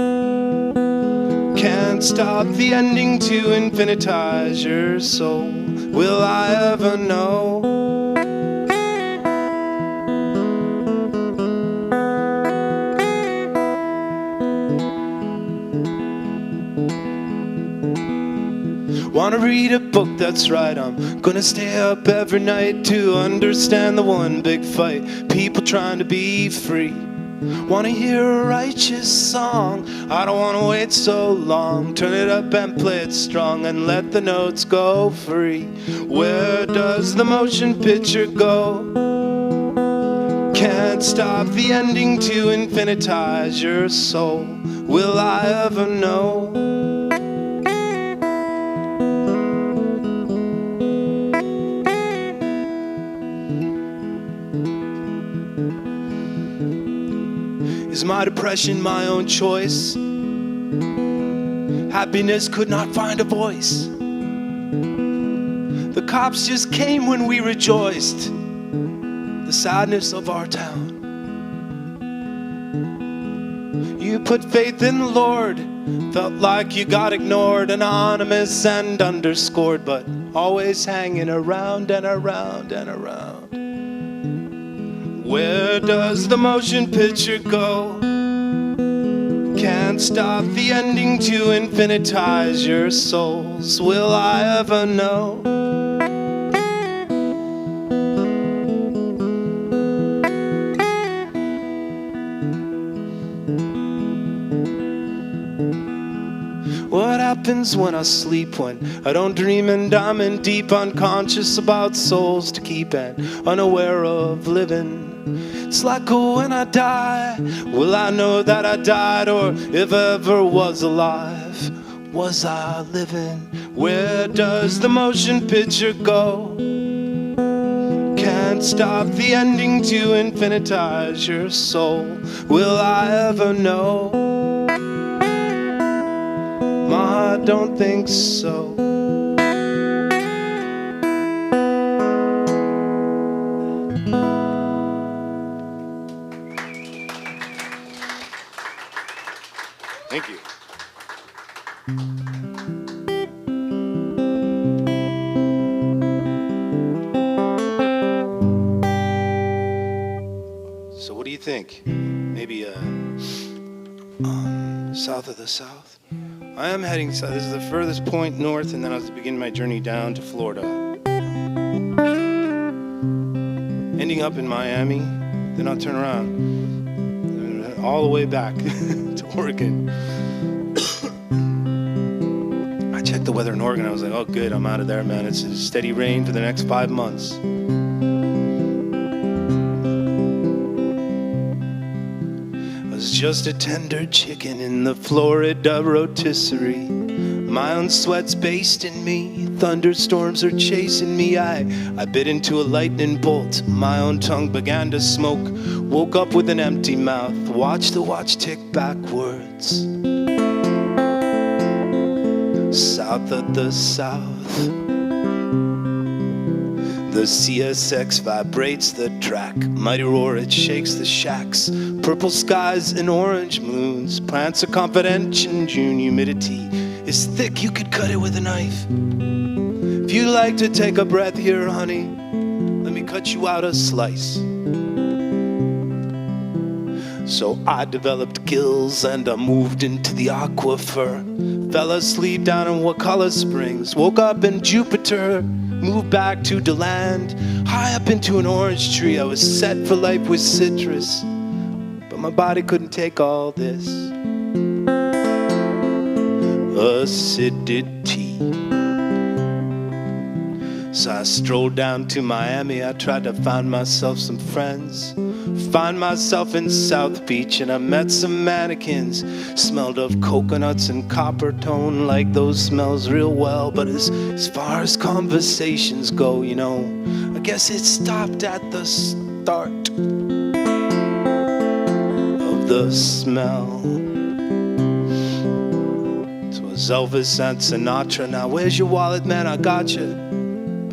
Can't stop the ending to infinitize your soul. Will I ever know? Wanna read a book that's right, I'm gonna stay up every night to understand the one big fight. People trying to be free. Wanna hear a righteous song, I don't wanna wait so long. Turn it up and play it strong and let the notes go free. Where does the motion picture go? Can't stop the ending to infinitize your soul. Will I ever know? Is my depression my own choice? Happiness could not find a voice. The cops just came when we rejoiced. The sadness of our town. You put faith in the Lord, felt like you got ignored, anonymous and underscored, but always hanging around and around and around. Where does the motion picture go? Can't stop the ending to infinitize your souls. Will I ever know? What happens when I sleep, when I don't dream and I'm in deep unconscious about souls to keep and unaware of living? It's like when I die, will I know that I died? Or if I ever was alive, was I living? Where does the motion picture go? Can't stop the ending to infinitize your soul. Will I ever know? I don't think so. Thank you. So what do you think? Maybe south of the South? I am heading south. This is the furthest point north, and then I was beginning my journey down to Florida. Ending up in Miami, then I'll turn around all the way back to Oregon. I checked the weather in Oregon. I was like, oh, good, I'm out of there, man. It's a steady rain for the next 5 months. I was just a tender chicken in the Florida rotisserie. My own sweat's basting me. Thunderstorms are chasing me. I bit into a lightning bolt. My own tongue began to smoke. Woke up with an empty mouth. Watched the watch tick backwards. South of the South. The CSX vibrates the track. Mighty roar, it shakes the shacks. Purple skies and orange moons. Plants are confidential in June. Humidity is thick, you could cut it with a knife. If you like to take a breath here, honey, let me cut you out a slice. So I developed gills and I moved into the aquifer. Fell asleep down in Wakala Springs. Woke up in Jupiter. Moved back to DeLand. High up into an orange tree. I was set for life with citrus. But my body couldn't take all this acidity. So I strolled down to Miami. I tried to find myself some friends. Find myself in South Beach, and I met some mannequins. Smelled of coconuts and copper tone, like those smells real well. But as far as conversations go, you know, I guess it stopped at the start of the smell. was Elvis and Sinatra. Now where's your wallet, man? I got you.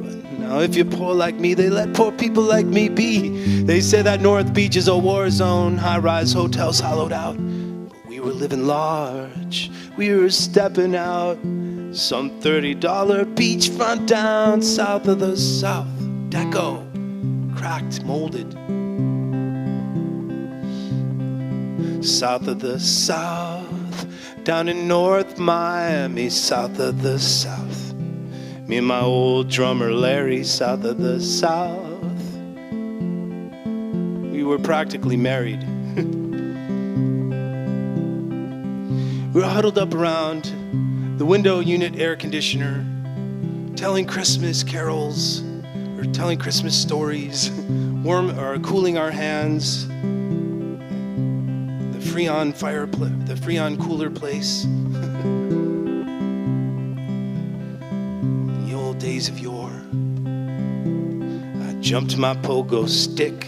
But now if you're poor like me, they let poor people like me be. They say that North Beach is a war zone, high-rise hotels hollowed out. But we were living large, we were stepping out. Some $30 beachfront down south of the South. Deco, cracked, molded. South of the South, down in North Miami, south of the South. Me and my old drummer Larry, south of the South. We were practically married. We were huddled up around the window unit air conditioner, telling Christmas carols, or telling Christmas stories, cooling our hands. The Freon cooler place. The old days of yore. I jumped my pogo stick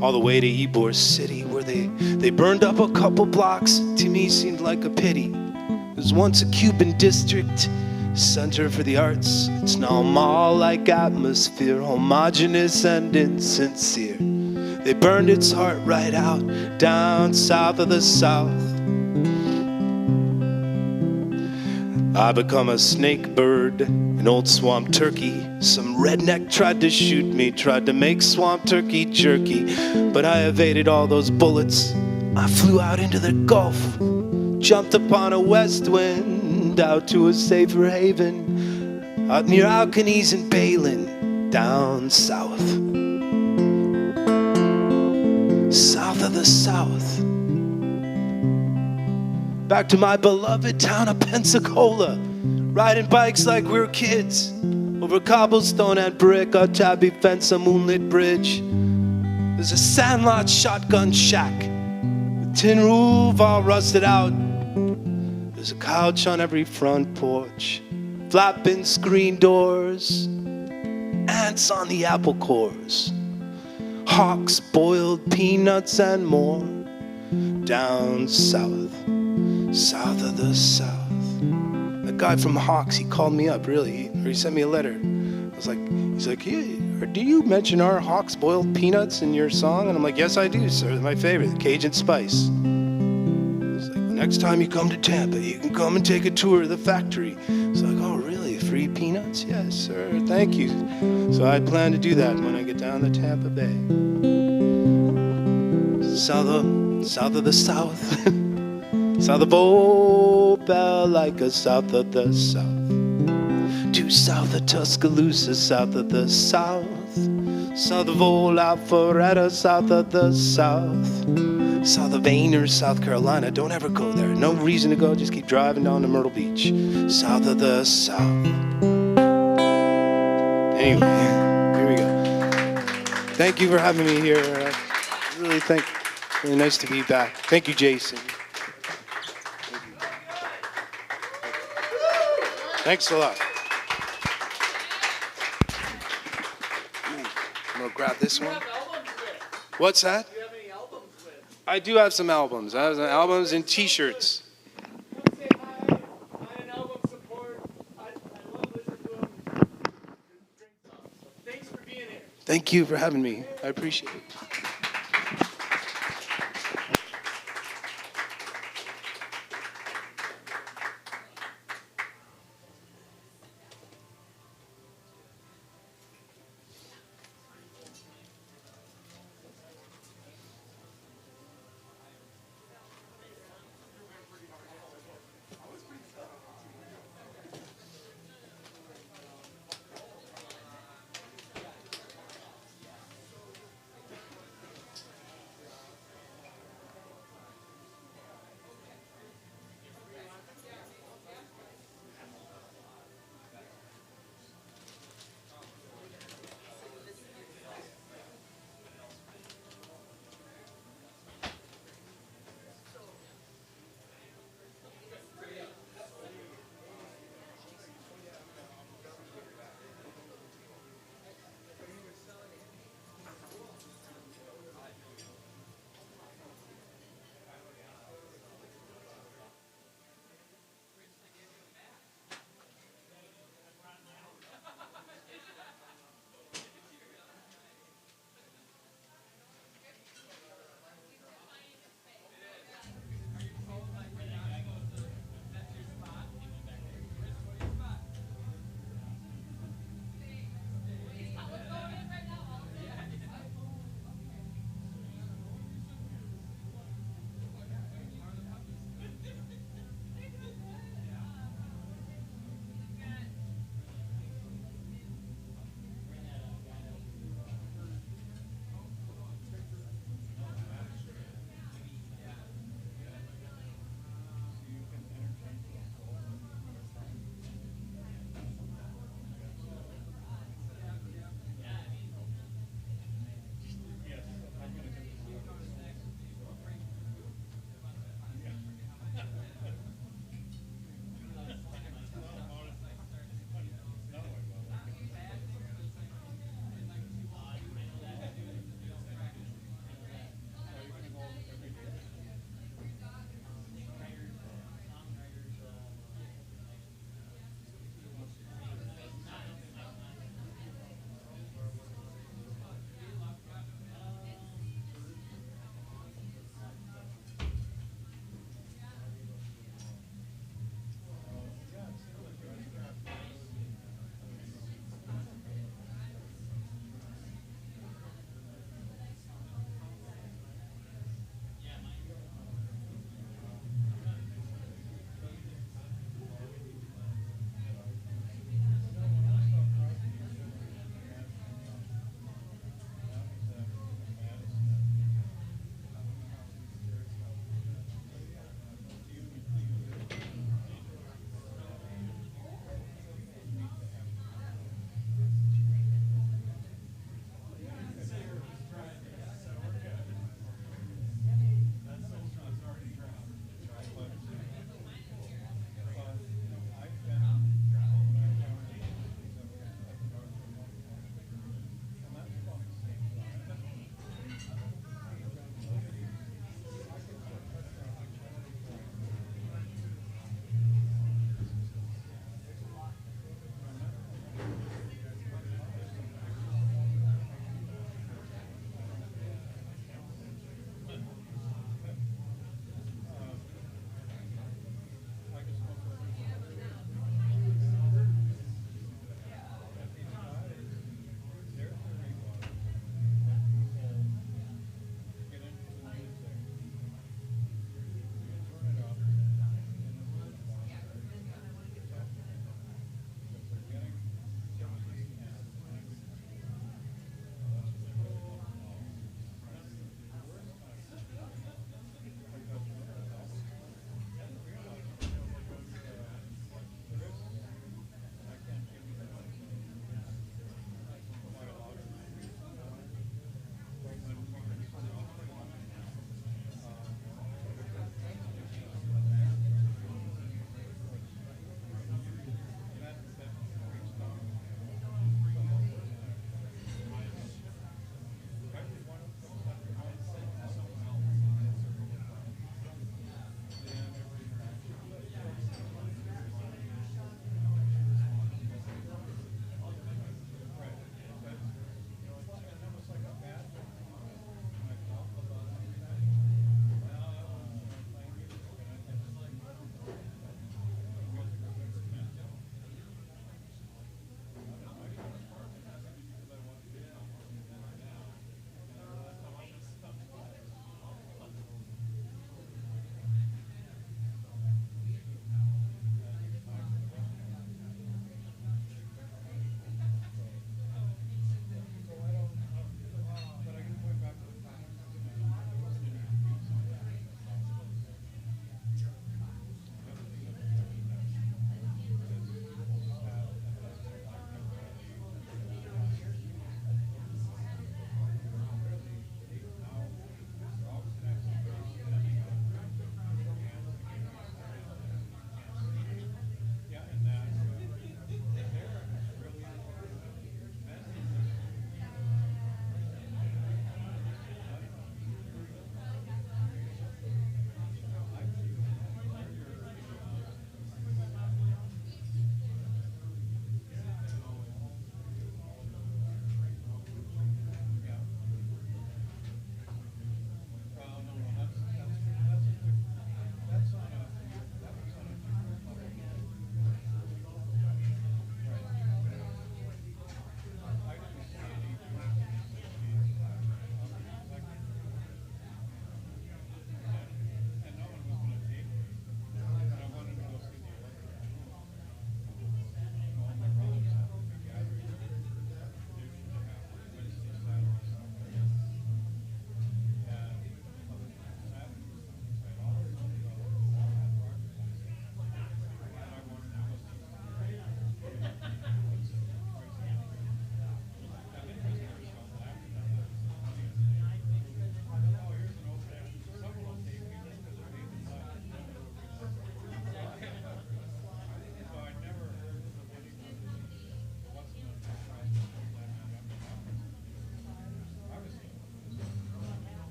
all the way to Ybor City, where they burned up a couple blocks. To me seemed like a pity. It was once a Cuban district, center for the arts. It's now a mall-like atmosphere, homogeneous and insincere. They burned its heart right out, down south of the South. I become a snake bird, an old swamp turkey. Some redneck tried to shoot me, tried to make swamp turkey jerky, but I evaded all those bullets. I flew out into the Gulf, jumped upon a west wind, out to a safer haven, out near Alkanese and Palin, down south. South of the South. Back to my beloved town of Pensacola, riding bikes like we were kids, over cobblestone and brick, a tabby fence, a moonlit bridge. There's a sandlot shotgun shack, with tin roof all rusted out. There's a couch on every front porch, flapping screen doors, ants on the apple cores, hawks, boiled peanuts and more, down south, south of the South. The guy from Hawks, he called me up, really, or he sent me a letter. He's like, yeah, do you mention our Hawks boiled peanuts in your song? And I'm like, yes, I do, sir. They're my favorite, the Cajun Spice. He's like, next time you come to Tampa, you can come and take a tour of the factory. It's like, oh, really? Free peanuts? Yes, sir. Thank you. So I plan to do that when I get down to Tampa Bay. South of the South. South of Opelika, south of the South. Due south of Tuscaloosa, south of the South. South of Old Alpharetta, south of the South. South of Ainer, South Carolina. Don't ever go there. No reason to go. Just keep driving down to Myrtle Beach. South of the South. Anyway, here we go. Thank you for having me here. Really nice to be back. Thank you, Jason. Thanks a lot. I'm gonna grab this one. What's that? Do you have any albums with? I do have some albums. I have some albums and T-shirts. Say hi. An album support. I love listening to them. Drink some. So thanks for being here. Thank you for having me. I appreciate it.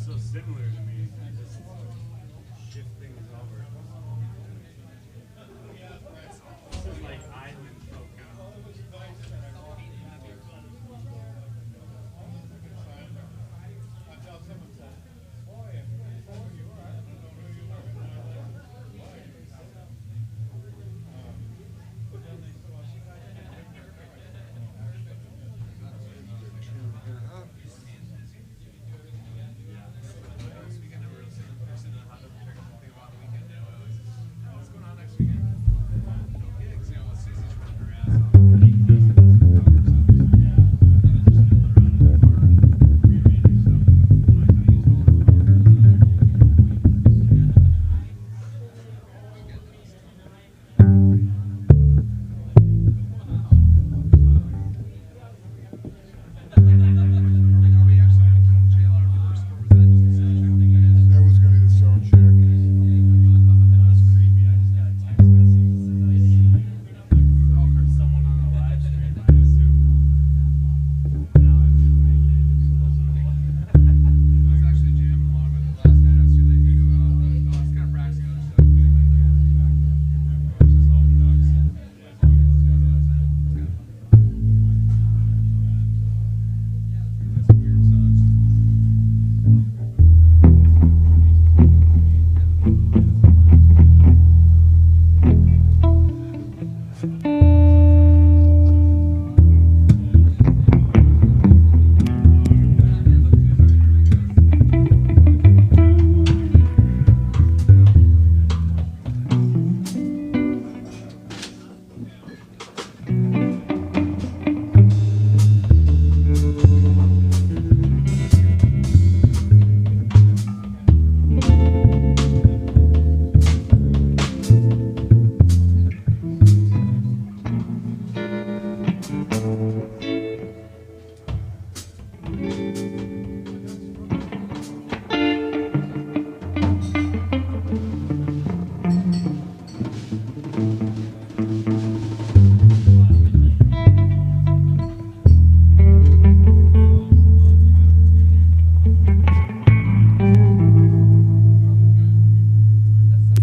so similar to me. I just shift things over. This is like island folk. That was gonna be the sound check.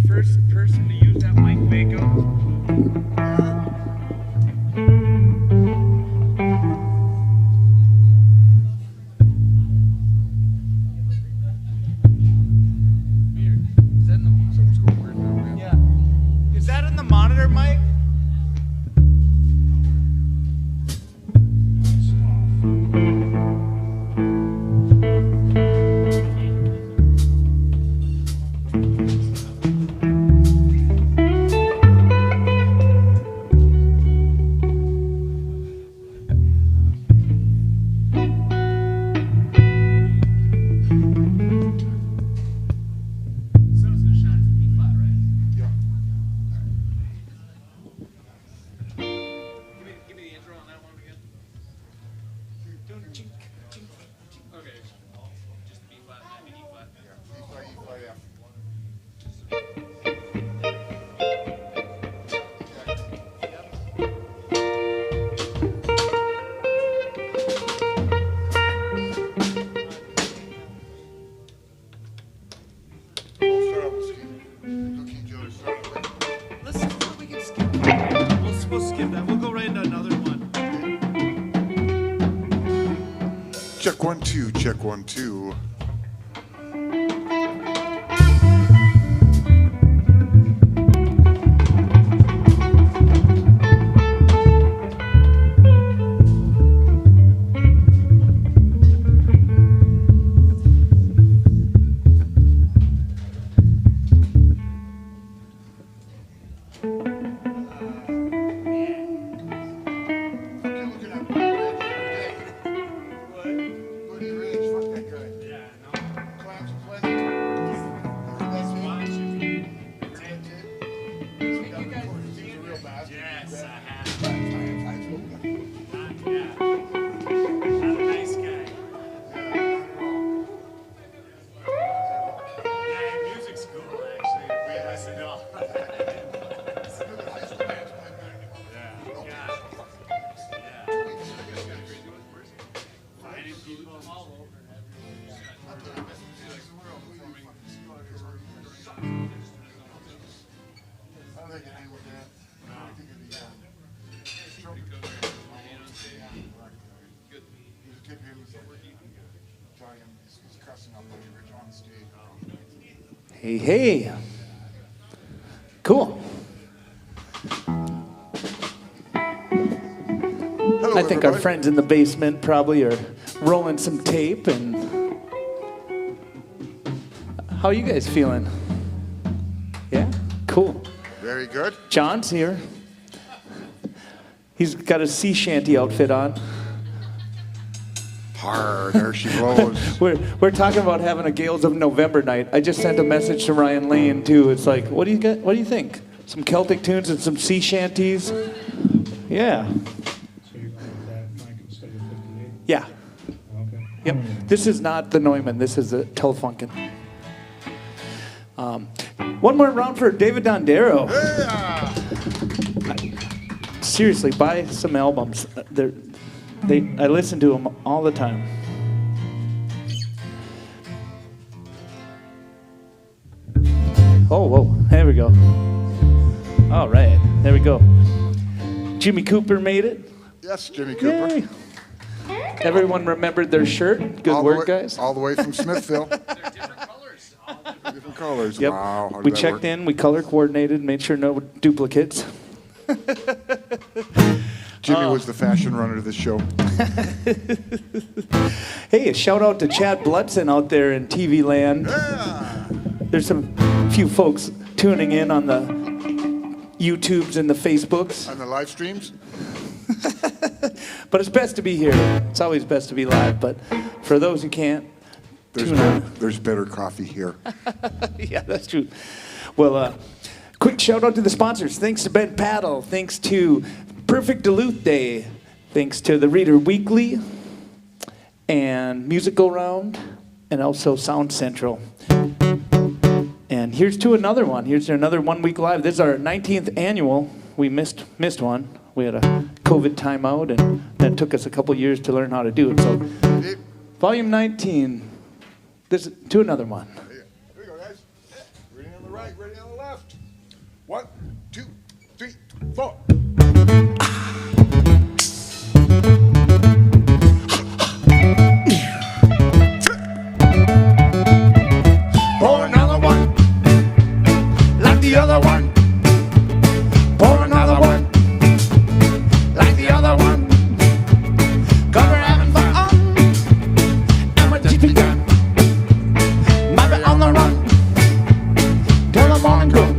First person to use that mic makeup. Something's going weird now, man. Yeah. Is that in the monitor mic? Sun's gonna shine at B flat, right? Yeah. Give me the intro on that one again. Okay. Just B flat, maybe E flat. E-flat, F. We'll start out with Steve. Look each other, start with. Let's we can skip. We'll skip that. We'll go right into another one. Check 1 2, check 1 2. Buddy Rich, fuck that guy. He's cussing up Buddy Rich on stage. Hey, hey. Cool. Hello, I think our everybody. friends in the basement probably are rolling some tape. And how are you guys feeling? Yeah? Cool. Very good. John's here. He's got a sea shanty outfit on. Hard, there she blows. We're talking about having a Gales of November night. I just sent a message to Ryan Lane too. It's like, what do you think? Some Celtic tunes and some sea shanties? Yeah. So you're going with that mic instead of 58? Yeah. Okay. Yep. This is not the Neumann. This is the Telefunken. One more round for David Dondero. Yeah. Seriously, buy some albums. I listen to them all the time. Oh, whoa. There we go. All right. There we go. Jimmy Cooper made it. Yes, Jimmy Cooper. Yay. Everyone remembered their shirt. Good All the work, way- guys. All the way from Smithville. Different colors. Different colors. Yep. Wow. How did We that checked work? in. We color coordinated. Made sure no duplicates. Jimmy was the fashion runner of the show. Hey, a shout out to Chad Bludson out there in TV land. Yeah. There's some few folks tuning in on the YouTubes and the Facebooks. On the live streams? But it's best to be here. It's always best to be live. But for those who can't, tune in. There's better coffee here. Yeah, that's true. Well, quick shout out to the sponsors. Thanks to Ben Paddle. Thanks to Perfect Duluth Day. Thanks to the Reader Weekly and Musical Round and also Sound Central. And here's to another one. Here's to another 1 week live. This is our 19th annual. We missed one. We had a COVID timeout, and that took us a couple years to learn how to do it. So, volume 19. This is to another one. Here we go, guys. Ready on the right, ready on the left. 1, 2, 3, 4. Pour another one, like the other one. Pour another one, like the other one. 'Cause we're having fun, and we're just begun. Might be on the run till the morning comes.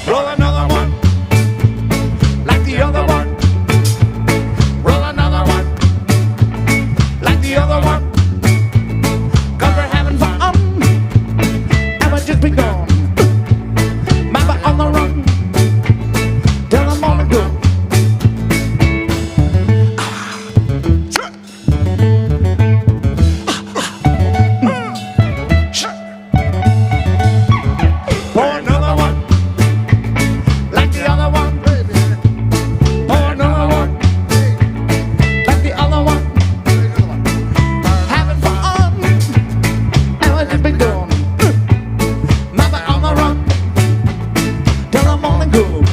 Roll another one, like the other one. Roll another one, like the other one. 'Cause we're having fun, and we're just begun. Might be on the run till the morning comes. Pour another one, like the other one. Pour another one, like the other one. Having fun, and we're just begun. Might be on the run till the morning comes.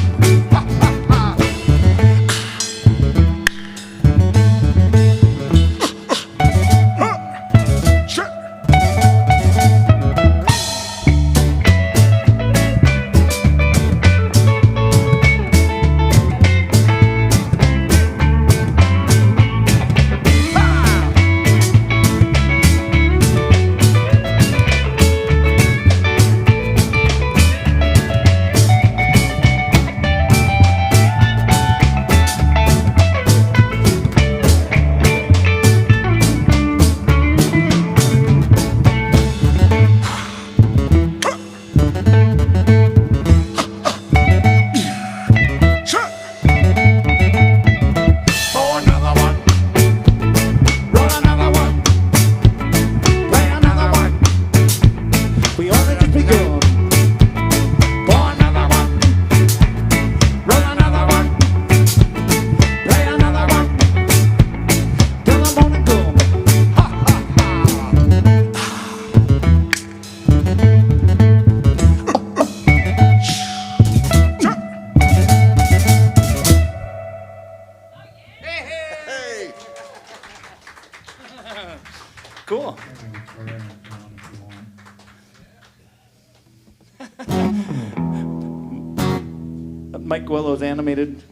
Mike Guello's animated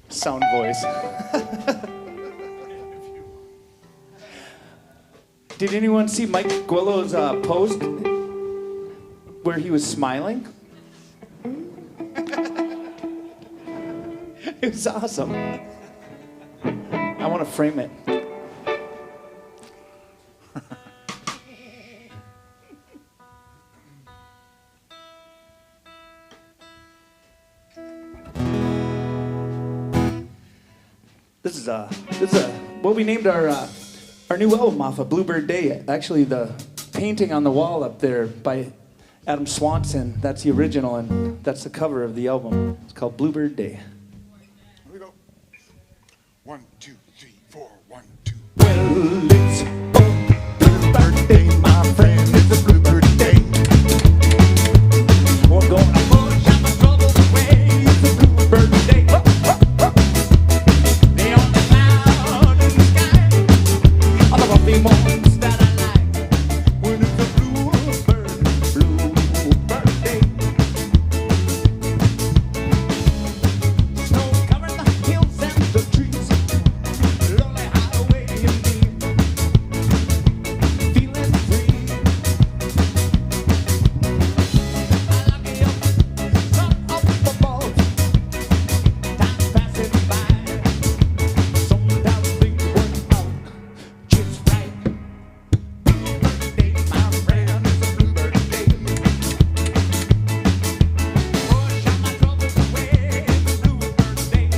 sound voice. Did anyone see Mike Guello's post where he was smiling? It was awesome. I want to frame it. This is what we named our new album off of Bluebird Day. Actually, the painting on the wall up there by Adam Swanson, that's the original, and that's the cover of the album. It's called Bluebird Day. Here we go. 1, 2, 3, 4, 1, 2. Well, it's Bluebird Day, my friend. It's a bluebird day. we're gonna push all my troubles away. It's a Bluebird Day. They on the cloud in the sky, all the bumpy ones that I like. When it's a Bluebird Day. Snow covered the hills and the trees, lonely highway in me, feeling free. I lock it up, some up above, time passing by. Sometimes things work out just right. Bluebird Day, my friend, it's a bluebird day. Push all my troubles away, it's a bluebird day.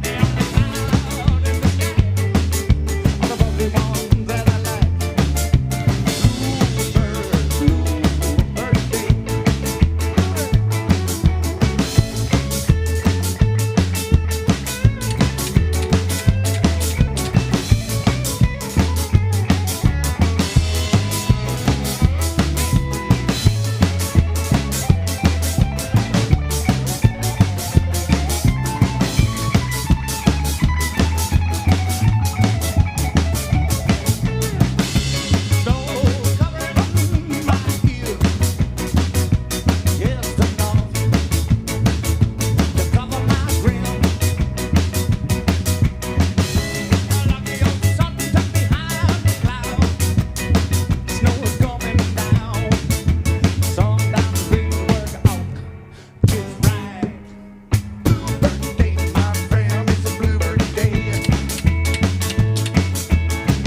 They're on the cloud in the sky, all the bumpy ones that I like. Bluebird Day. Snow covered my ears, just enough to cover my grin. Lucky old sun tucked behind the clouds, snow is coming down. Sometimes things work out just right. Bluebird Day, my friend. It's a bluebird day.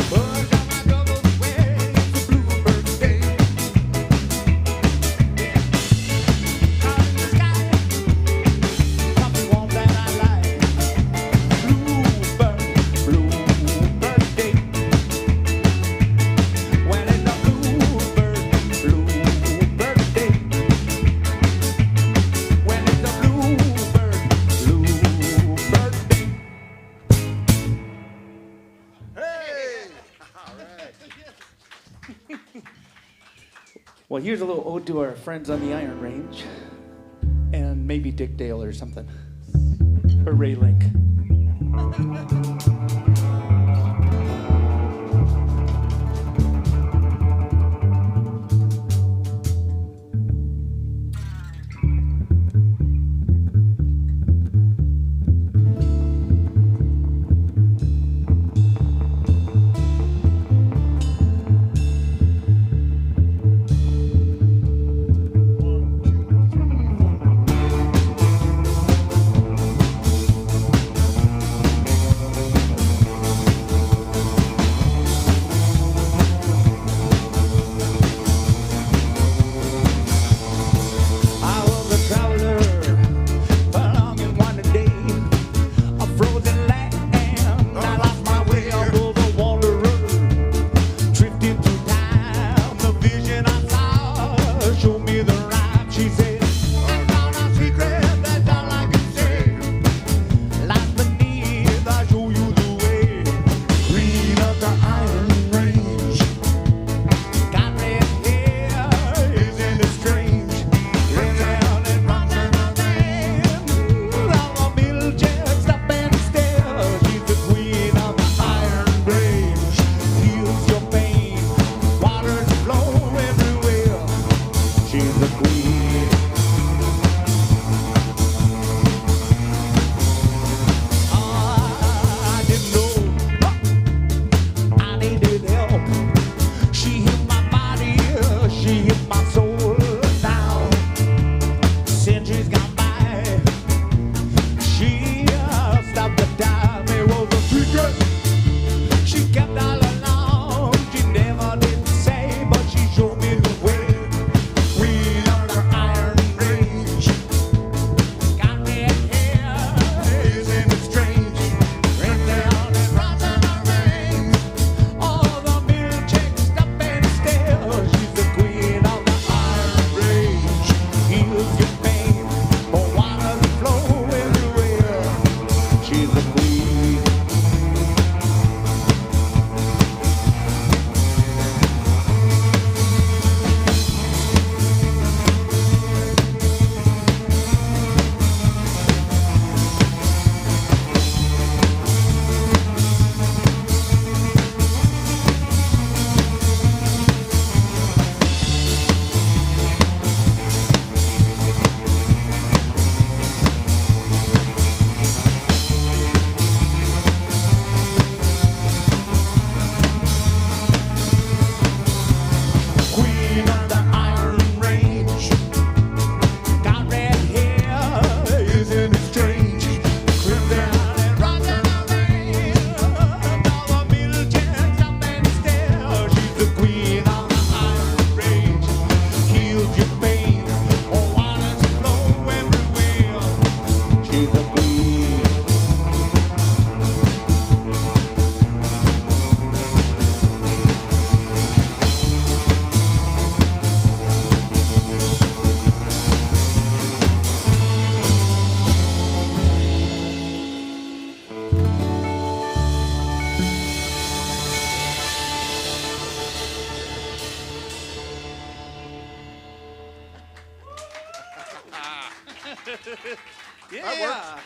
Push all my troubles away, it's a Bluebird Day. Out in the sky, something warm that I like. Bluebird Day. When it's a Bluebird Day. When it's a Bluebird Day. Hey! All right. Well, here's a little ode to our friends on the Iron Range, and maybe Dick Dale or something, or Ray Link. Yeah.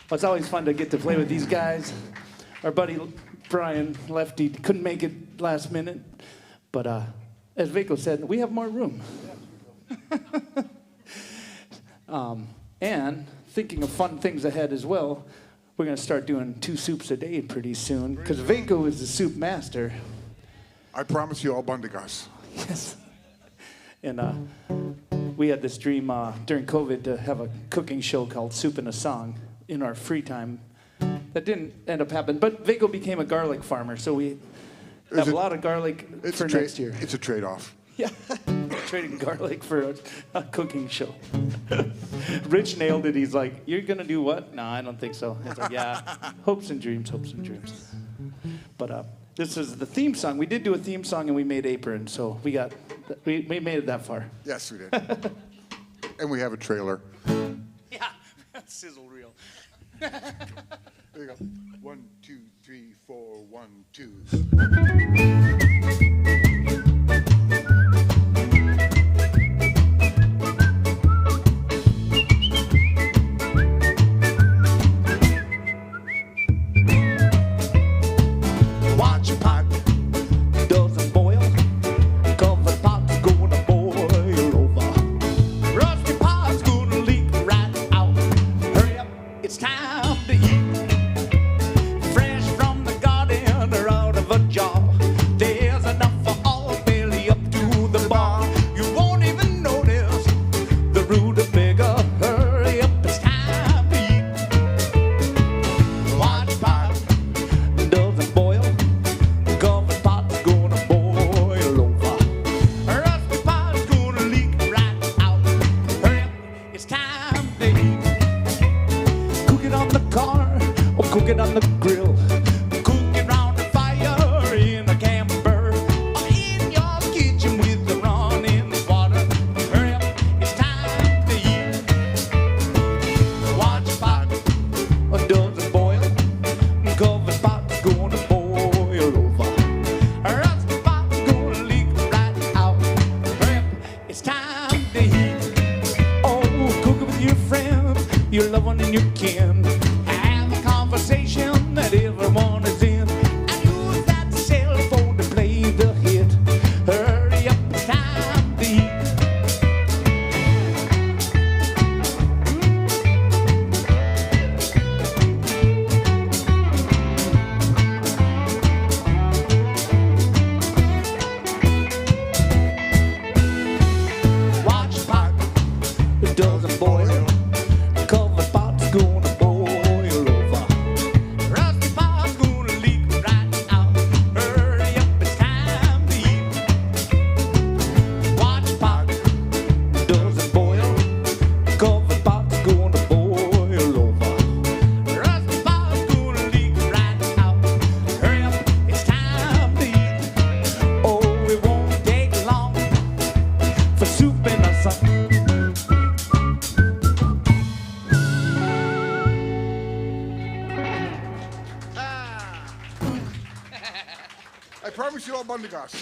Well, it's always fun to get to play with these guys. Our buddy Brian Lefty couldn't make it last minute, but as Vico said, we have more room. And thinking of fun things ahead as well, we're going to start doing 2 soups a day pretty soon, because Vico is the soup master. I promise you all bundigas. Yes. And we had this dream during COVID to have a cooking show called Soup and a Song in our free time. That didn't end up happening, but Vico became a garlic farmer, so we have a lot of garlic for next year. It's a trade-off. Yeah, trading garlic for a cooking show. Rich nailed it. He's like, "You're gonna do what?" No, I don't think so. It's like, yeah, hopes and dreams. But this is the theme song. We did do a theme song, and we made Apron, so we made it that far. Yes, we did. And we have a trailer. Yeah, sizzle reel. There you go. 1, 2, 3, 4, 1, 2. Watch your pot doesn't boil, covered pot's gonna boil over. Rusty pot's gonna leak right out. Hurry up, it's time to eat. Fresh from the garden or out of a jar. There's enough for all, belly up to the bar. You won't even notice the rutabaga. Hurry up, it's time to eat. Watch pot doesn't boil. Covered pot's gonna boil over. Rusty pot's gonna leak right out. Hurry up, it's time to eat. Cook it on the car or cook it on the grill. Cook it round the fire in a camper or in your kitchen with the running water. Hurry up, it's time to eat. Watch pot doesn't boil. Covered pot's gonna boil over. Rusty pot's gonna leak right out. Hurry up, it's time to eat. Oh, cook it with your friends, your loved one and your kin. Have a conversation that everyone is in. And use that cell phone to play the hit. Hurry up, it's time to eat. Watch pot, it doesn't boil. Covered pot's gonna boil over. Rusty pot's gonna leak right out. Hurry up, it's time to eat. Watch pot, doesn't boil. Covered pot's gonna boil over. Rusty pot's gonna leak right out. Hurry up, it's time to eat. Oh, it won't take long for soup and a song. I promise you all bundigas.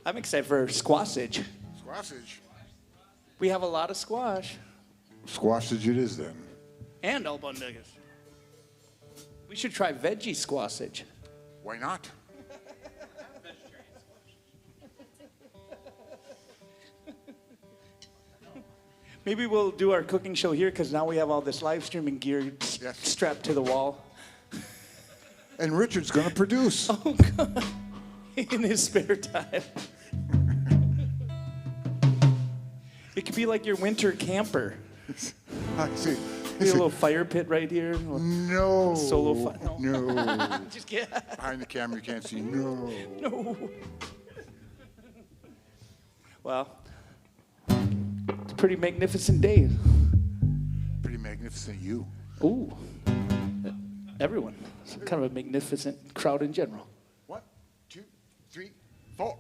I'm excited for squashage. Squashage. We have a lot of squash Squashage it is then. and albondigas. We should try veggie squashage. Why not? Maybe we'll do our cooking show here because now we have all this live streaming gear Yes. strapped to the wall. And Richard's going to produce. Oh, God. In his spare time. It could be like your winter camper. I see. Maybe a little fire pit right here. No. Solo fun. No. Just kidding. Behind the camera, you can't see. No. No. Well, it's a pretty magnificent day. Pretty magnificent you. Ooh. Everyone. It's kind of a magnificent crowd in general. 1, 2, 3, 4.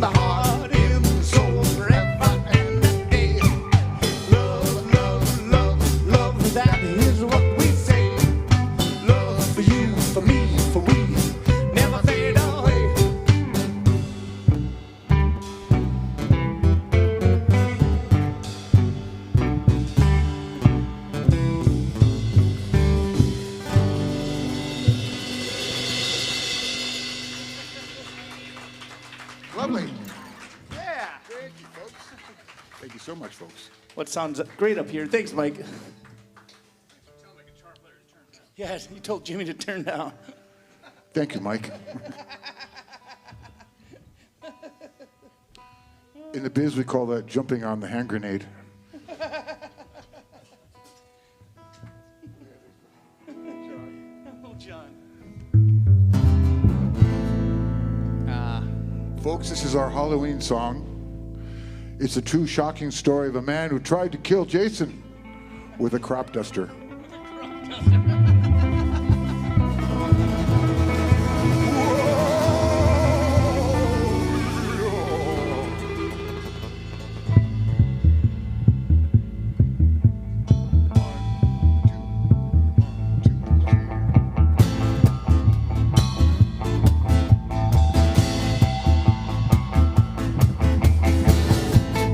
the heart, in the soul, forever and a day. Love, love, love, love, that is what we say. Love for you, for me, for we, never fade away. Lovely. Yeah. Thank you, folks. Thank you so much, folks. What sounds great up here. Thanks, Mike. Yeah, he told Jimmy to turn down. Thank you, Mike. In the biz, we call that jumping on the hand grenade. Oh, John. Folks, this is our Halloween song. It's a true shocking story of a man who tried to kill Jason with a crop duster.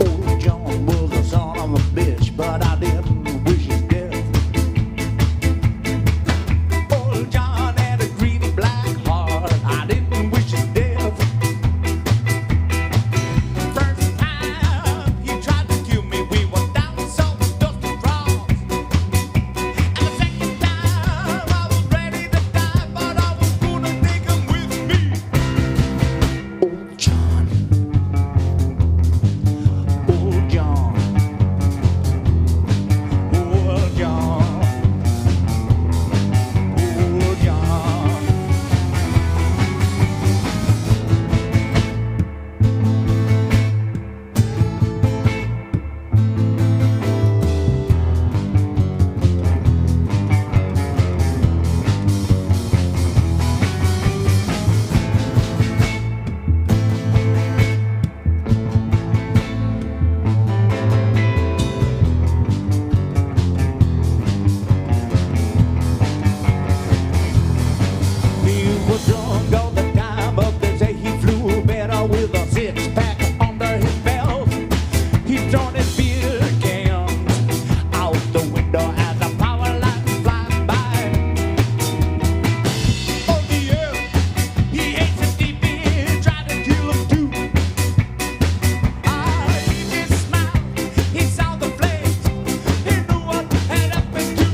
Old John was the son of a bitch, but I didn't wish his death. Old John had a greedy black heart, I didn't wish his death. First time he tried to kill me, we were down so dusty cross. And the second time I was ready to die, but I was gonna take him with me. Old John. Old John, old John, old John. He was drunk all the time, but they say he flew better with a six-pack under his belt. He thrown his beer cans out the window as the power lines fly by. Oh yeah, he ate some deep beer, tried to kill him too. He just smiled, he saw the flames, he knew what had happened to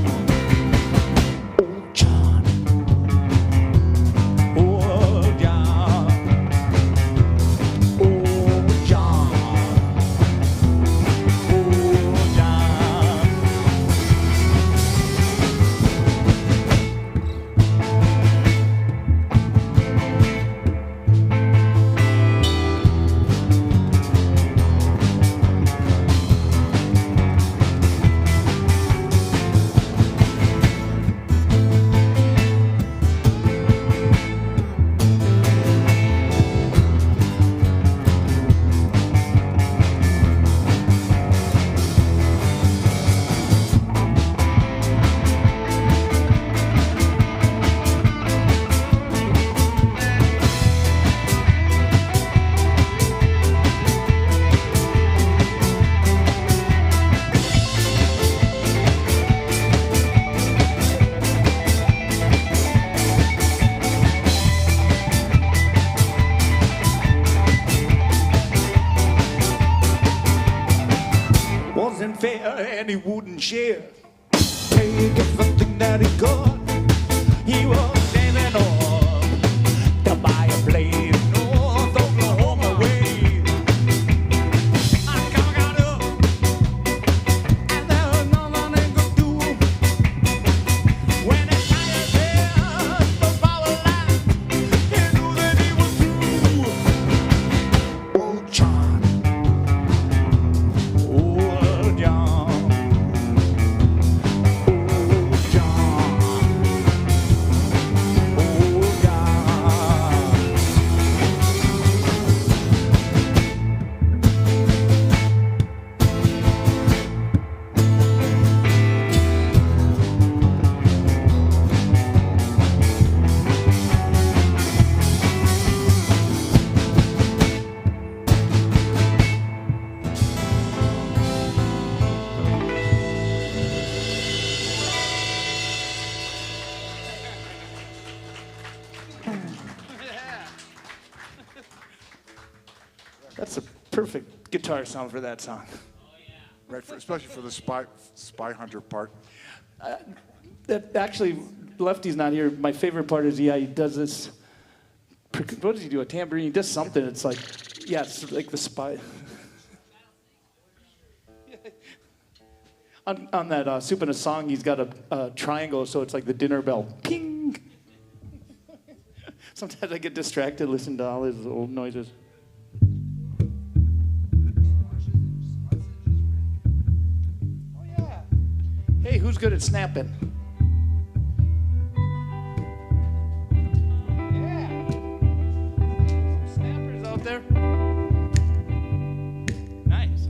Old John. Old John, old John, old John. Wasn't fair and he wouldn't share. Take everything that he got. He was saving up to buy a place north Oklahoma way. I'm coming up, and there was nothing he could do. When his tires hit the power line, he knew that he was through. Old John. Old John, old John. perfect guitar sound for that song. Right, especially for the spy hunter part. That actually, Lefty's not here. My favorite part is, he does this. What does he do? A tambourine? He does something. It's like, it's like the spy. on that Soup in a Song, he's got a triangle, so it's like the dinner bell. Ping! Sometimes I get distracted listening to all his old noises. Oh, yeah. Hey, who's good at snapping? Yeah. Some snappers out there. Nice.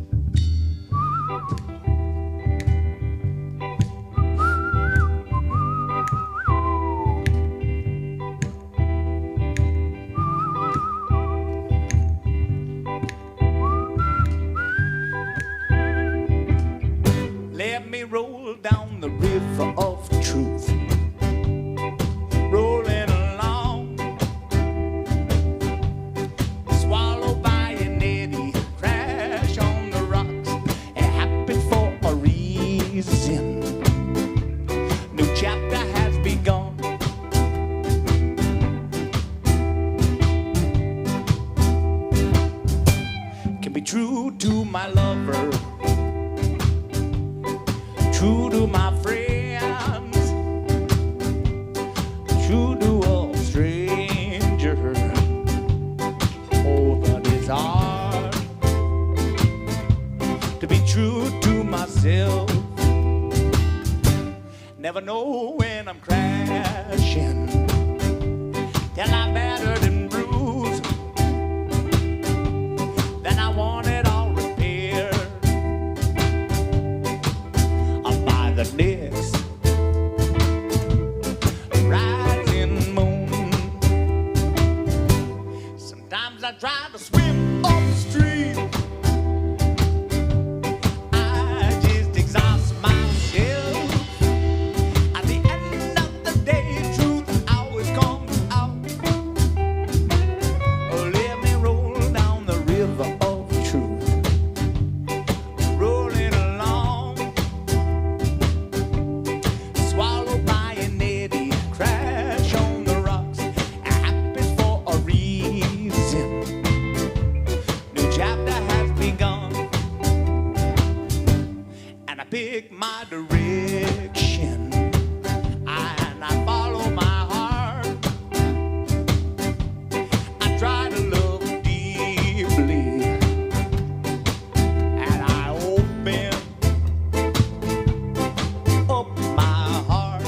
Let me roll down the river of truth, rolling along, swallowed by an eddy, crash on the rocks. It happened for a reason. New chapter has begun. Can be true to my lover, true to my friends, true to a stranger. Oh, but it's hard to be true to myself. Never know when I'm crashing till I'm battered and bruised. Then I want it all repaired by the next rising moon. Sometimes I try to swim upstream. I just exhaust myself. At the end of the day, truth always comes out. Oh, let me roll down the river of truth, rolling along, swallowed by an eddy, crash on the rocks. It happens for a reason. New chapter has begun, and I pick my direction, and I follow my heart. I try to love deeply, and I open up my heart.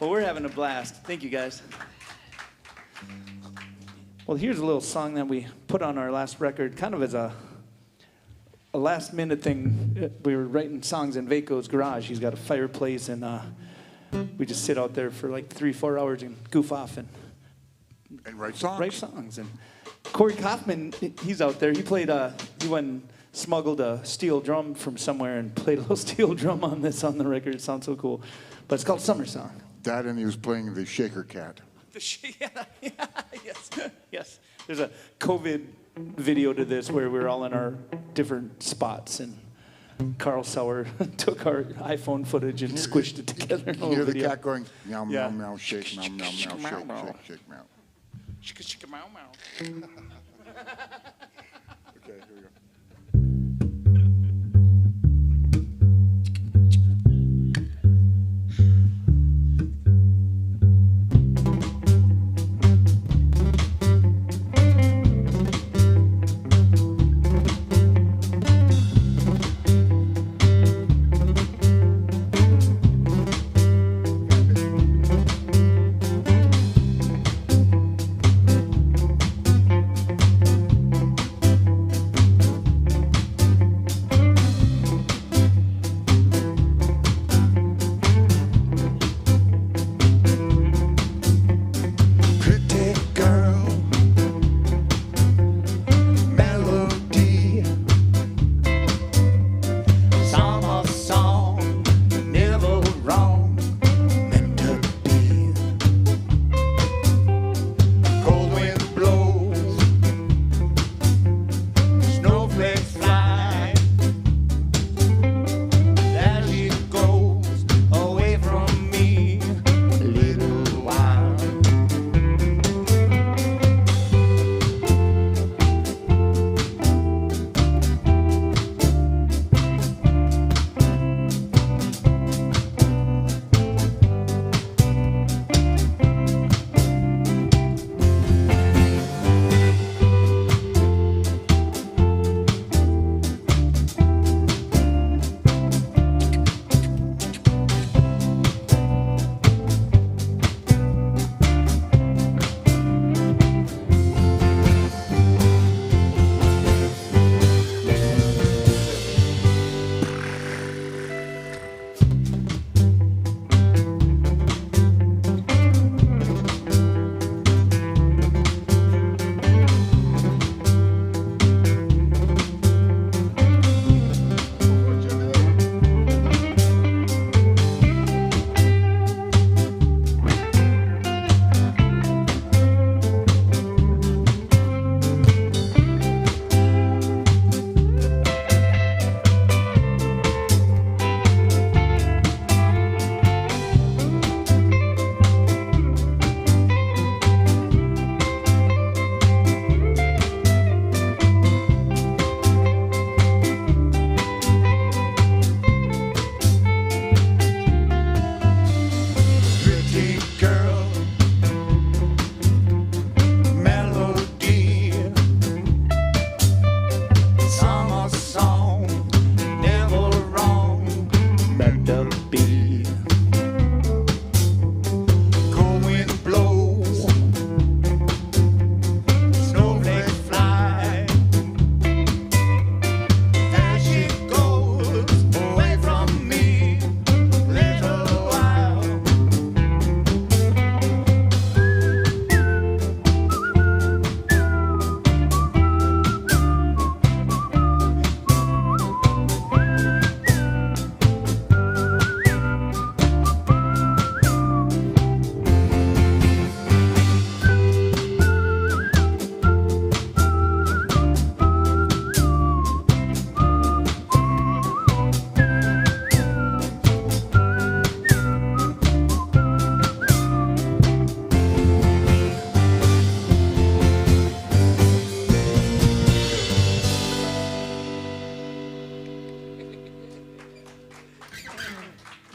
Well, we're having a blast. Thank you, guys. Well, here's a little song that we put on our last record, kind of as a last-minute thing. We were writing songs in Vaco's garage. He's got a fireplace, and we just sit out there for like 3-4 hours and goof off and write songs. Write songs. And Corey Kaufman, he's out there. He played. He went and smuggled a steel drum from somewhere and played a little steel drum on the record. It sounds so cool. But it's called Summer Song. That, and he was playing the Shaker Cat. Yes. There's a COVID video to this where we're all in our different spots, and Carl Sauer took our iPhone footage and squished it together. You hear the cat going, meow, Yeah. meow, meow, shake, meow, meow, meow, shake, shake, meow. Shika shika meow meow. Okay, here we go. Pretty girl, melody, summer song, never wrong, meant to be. Cold wind blows, snowflakes fly. There she goes, away from me, a little while. Pretty girl, melody, summer song, never wrong, meant to be. Cold wind blows, snowflakes fly. There she goes, away from me, little while.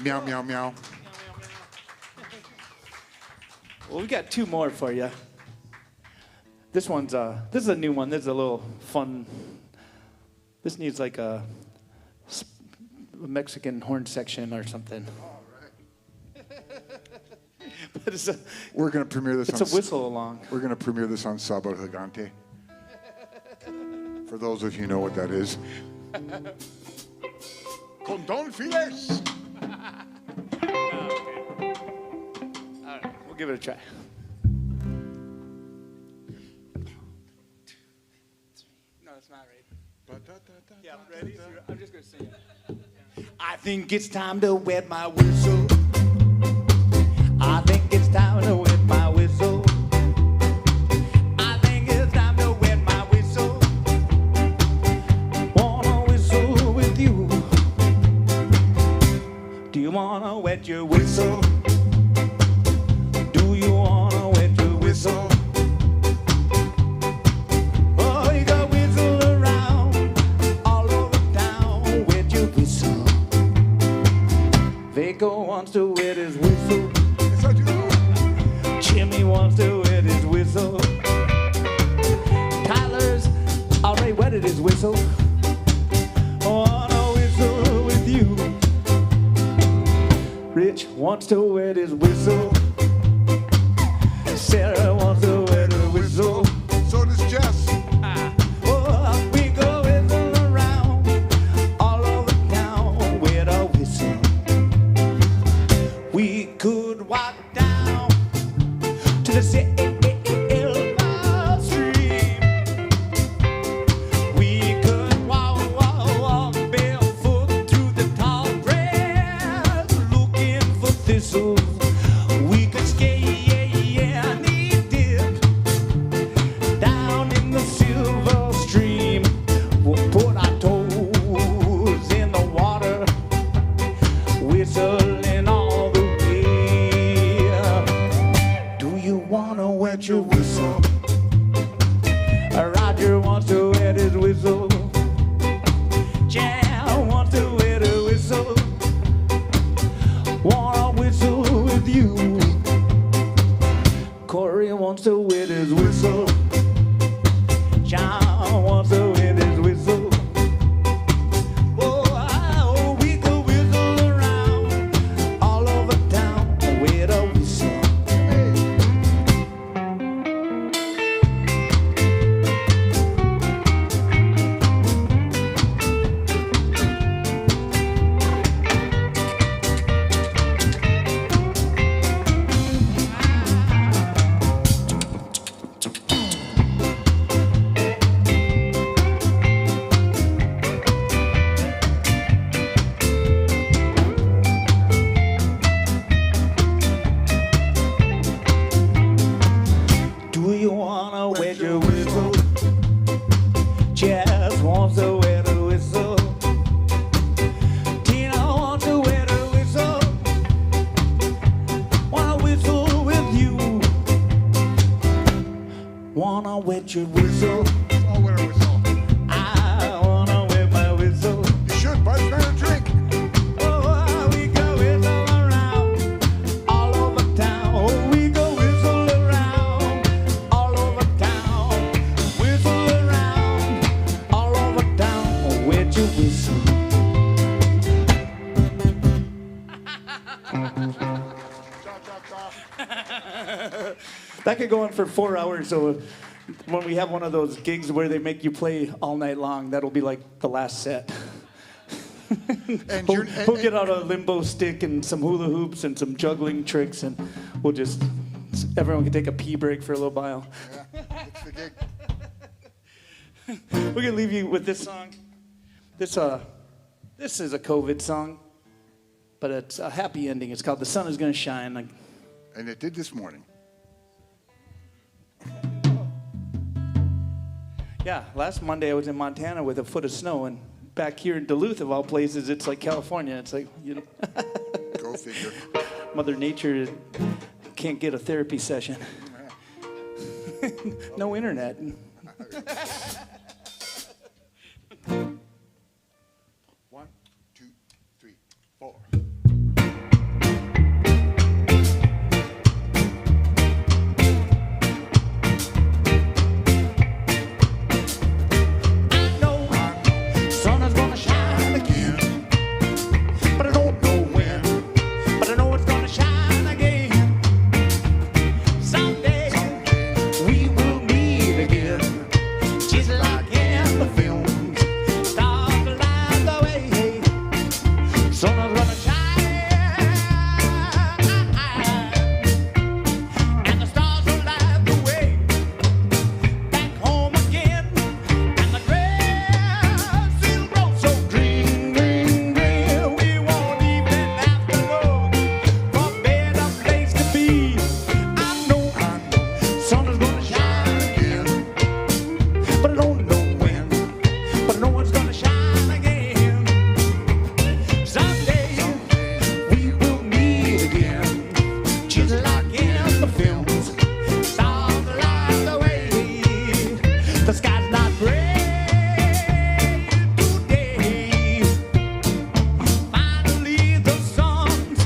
Meow, meow, meow. Well, we got 2 more for you. This is a new one. This is a little fun. This needs like a Mexican horn section or something. But it's a We're going to premiere this it's a whistle along. We're going to premiere this on Sábado Gigante. For those of you who know what that is. Con Don Files. All right, we'll give it a try. No, that's not right. Yeah, ready? I'm just gonna sing it. I think it's time to wet my whistle. I think it's time to wet my whistle. I think it's time to wet my whistle. Wanna whistle with you? Do you wanna wet your whistle? Do you wanna wet your whistle? Oh, you got whistle around all over town. Wet your whistle. Vaco wants to wet his whistle. Jimmy wants to wet his whistle. Tyler's already wetted his whistle. Wanna whistle with you. Rich wants to wet his whistle. Sarah wants to wet her whistle. So does Jess. Oh, we go whistle around all over town with a whistle. We could walk down to the silver stream. We could walk barefoot through the tall grass, looking for thistles. We could skate knee dip down in the silver stream. We'll put our toes in the water, whistling all the way. Do you wanna wet your whistle? Roger wants to wet his whistle. Jan wants to wet her whistle. Wanna whistle with you? Corey wants to wet his whistle. John wants to wet his whistle. Oh, we go whistle around all over town with a whistle. Do you wanna wet your whistle? Jess wants to wet her whistle. Tina wants to wet her whistle. Wanna whistle with you? Wanna wet your whistle? I'll wear a whistle. I wanna wet my whistle. You should, bud. It's better drink. Oh, we go whistle around all over town. Oh, we go whistle around all over town. Whistle around all over town. Wet your whistle. That could go on for 4 hours. So when we have one of those gigs where they make you play all night long, that'll be like the last set. And We'll get out a limbo stick and some hula hoops and some juggling tricks, and we'll just, everyone can take a pee break for a little while. Yeah, it's the gig. We're gonna leave you with this song. This is a COVID song, but it's a happy ending. It's called "The Sun Is Gonna Shine." And it did this morning. Yeah, last Monday I was in Montana with a foot of snow, and back here in Duluth, of all places, it's like California. It's like, you know, Go figure. Mother Nature can't get a therapy session. No internet. One, two, three, four. I know sun is gonna shine again, but I don't know when. But I know it's gonna shine again. the films. Stars light the way. The sky's not gray today. Finally the sun's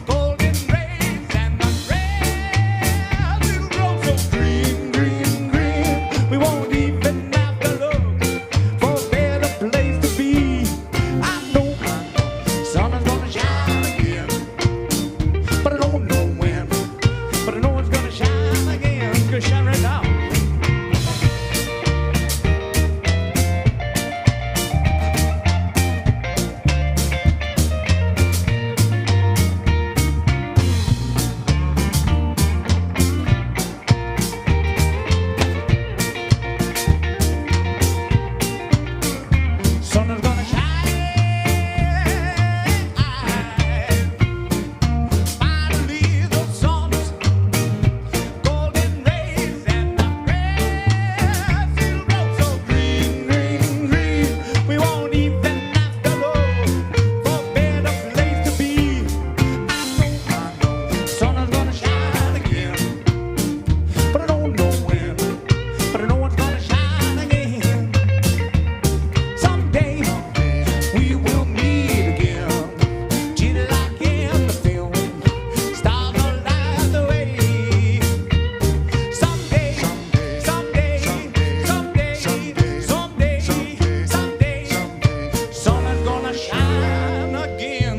golden rays and the grass will grow so green, green, green. We won't even have to look for a better place to be. I know sun is gonna shine again, but I don't know when. But I know it's gonna shine again. It's gonna shine right now. Sun is gonna shine. Finally the sun's golden rays and the grass will grow so green, green, green. We won't even have to look for a better place to be. I know sun is gonna shine again, but I don't know when. But I know it's gonna shine again. Someday we will meet again, just like in the film. Stars will light the way. Someday, someday, someday, someday, someday, sun is gonna shine again.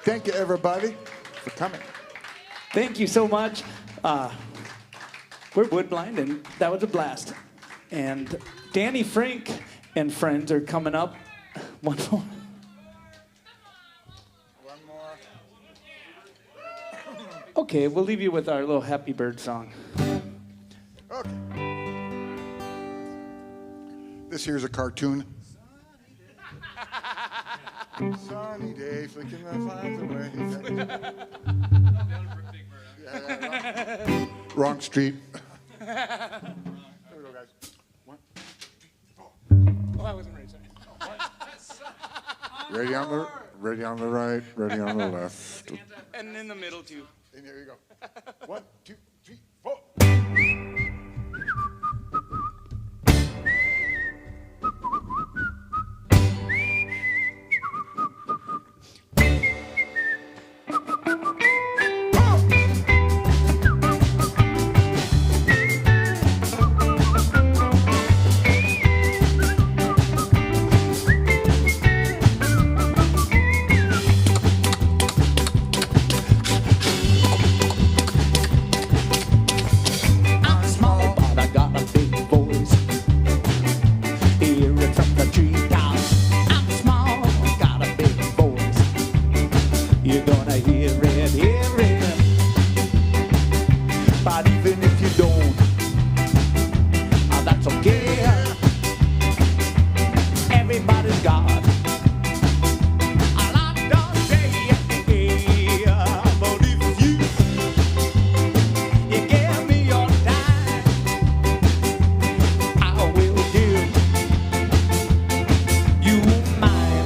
Thank you, everybody, for coming. Thank you so much. We're Woodblind, and that was a blast. And Danny Frank and friends are coming up. One more. One more. Okay, we'll leave you with our little Happy Bird song. Okay. This here's a cartoon. Sunny day, flicking my flies away. Yeah. Wrong street. Here we go, guys. One. Oh, I wasn't ready, sorry. Ready on the right, ready on the left. And in the middle, too. And there you go. 1, 2, 3, 4. I'm small, but I got a big voice. Hear it from the treetops. I'm small, got a big voice. You're gonna hear it, hear it. But even if you don't, that's okay. Everybody's got a lot to say. But if you give me your time, I will give you mine.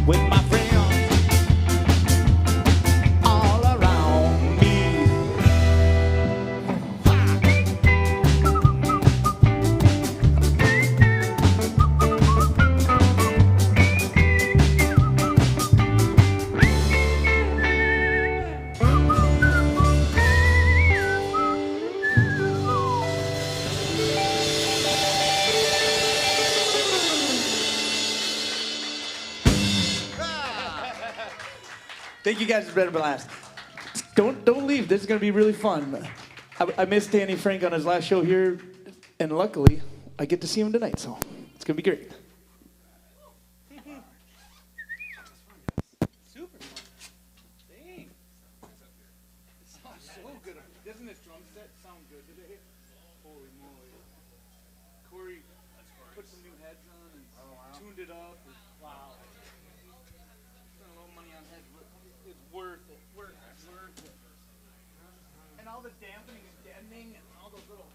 with my friends all around me. Thank you guys for better blast. Don't leave. This is gonna be really fun. I missed Danny Frank on his last show here, and luckily I get to see him tonight, so it's gonna be great. Super fun. Dang. It sounds so good. Doesn't this drum set sound good today? Holy moly. Corey put some new heads on and tuned it up. Wow. Spent a little money on heads, but it's worth it. Worth it. And all the dampening and deadening and all those little.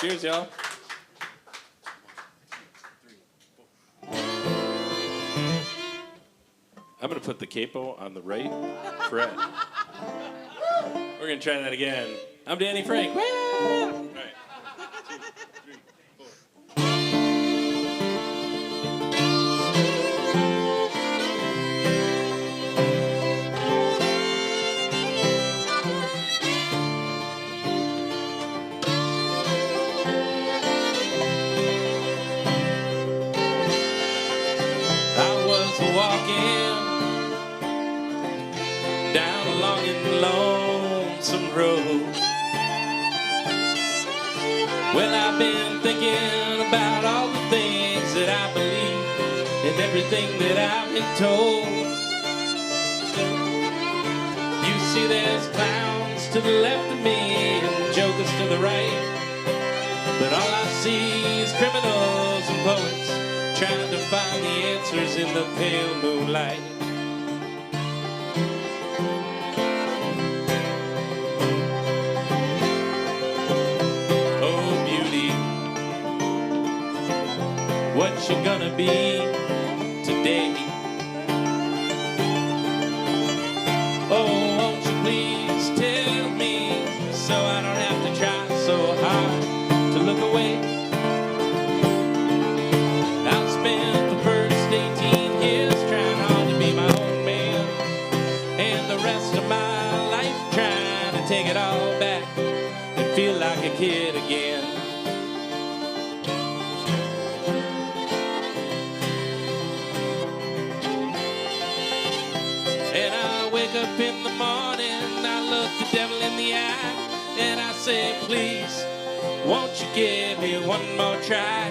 Cheers, y'all. I'm going to put the capo on the right fret. We're going to try that again. I'm Danny Frank. Woo! All right. 1, 2, 3, 4. I was walking down a long and lonesome road. Well, I've been thinking about all the things that I believe and everything that I've been told. You see, there's clowns to the left of me and jokers to the right, but all I see is criminals and poets trying to find the answers in the pale moonlight. What you gonna be today? Oh, won't you please tell me so I don't have to try so hard to look away? I've spent the first 18 years trying hard to be my own man, and the rest of my life trying to take it all back and feel like a kid again. Up in the morning, I look the devil in the eye and I say, please, won't you give me one more try?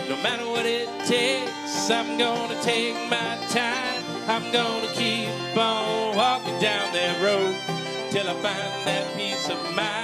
No matter what it takes, I'm gonna take my time. I'm gonna keep on walking down that road till I find that peace of mind.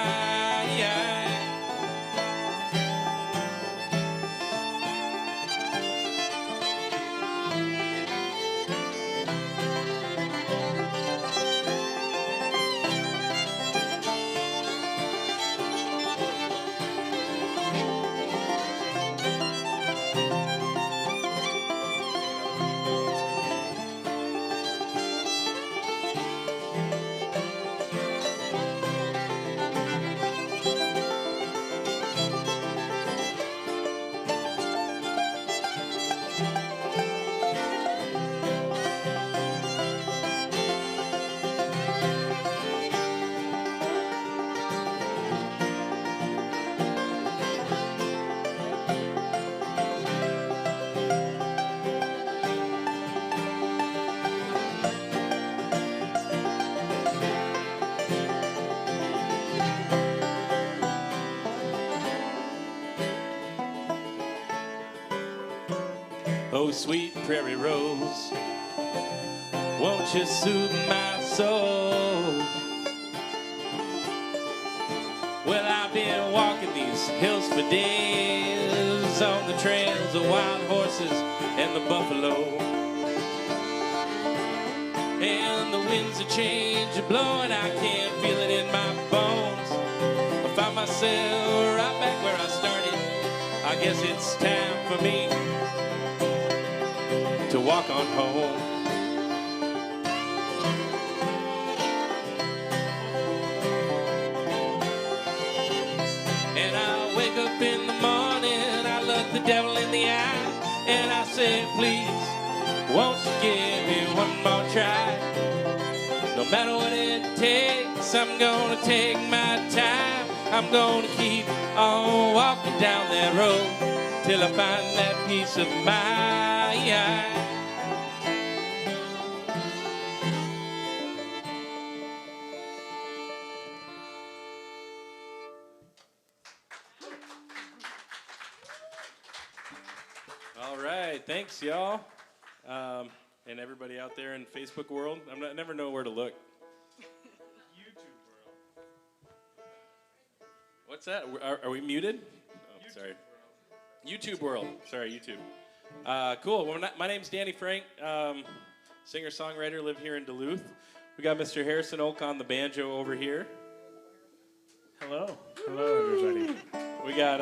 Oh, sweet prairie rose, won't you soothe my soul? Well, I've been walking these hills for days on the trails of wild horses and the buffalo. And the winds of change are blowing, I can't feel it in my bones. I find myself right back where I started. I guess it's time for me to walk on home. And I wake up in the morning, I look the devil in the eye, and I say, please, won't you give me one more try? No matter what it takes, I'm gonna take my time. I'm gonna keep on walking down that road till I find that peace of mind. All right, thanks, y'all, and everybody out there in Facebook world. I never know where to look. YouTube world. What's that? Are we muted? Oh, sorry. YouTube world. Sorry, YouTube. Cool. Well, my name's Danny Frank, singer-songwriter, live here in Duluth. We got Mr. Harrison Oak on the banjo over here. Hello. Hello, everybody. We got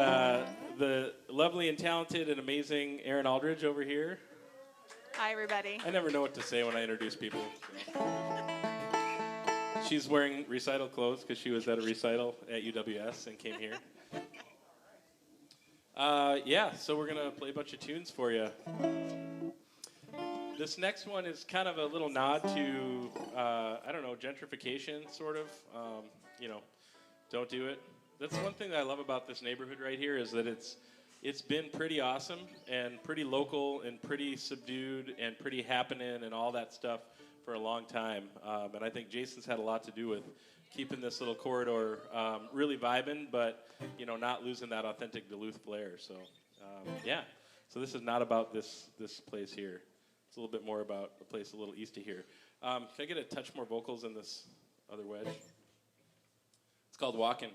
the lovely and talented and amazing Erin Aldridge over here. Hi, everybody. I never know what to say when I introduce people. So. She's wearing recital clothes because she was at a recital at UWS and came here. Yeah, so we're going to play a bunch of tunes for you. This next one is kind of a little nod to, I don't know, gentrification, sort of. You know, don't do it. That's one thing that I love about this neighborhood right here is that it's been pretty awesome and pretty local and pretty subdued and pretty happening and all that stuff for a long time. And I think Jason's had a lot to do with keeping this little corridor really vibing, but, you know, not losing that authentic Duluth flair. So, yeah. So this is not about this place here. It's a little bit more about a place a little east of here. Can I get a touch more vocals in this other wedge? It's called Walkin'.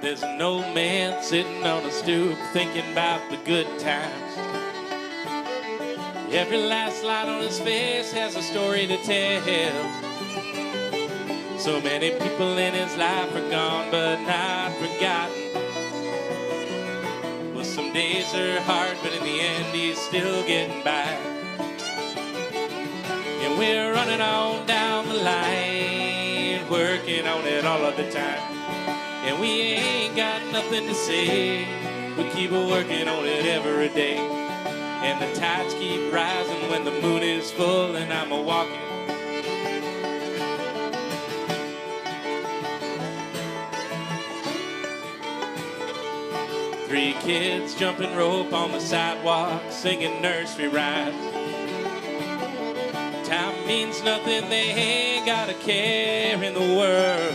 There's an old man sitting on a stoop thinking about the good times. Every last light on his face has a story to tell. So many people in his life are gone but not forgotten. Well, some days are hard, but in the end he's still getting by. And we're running on down the line, working on it all of the time. And we ain't got nothing to say, we keep working on it every day. And the tides keep rising when the moon is full and I'm a-walking. Three kids jumping rope on the sidewalk, singing nursery rhymes. Time means nothing, they ain't got a care in the world.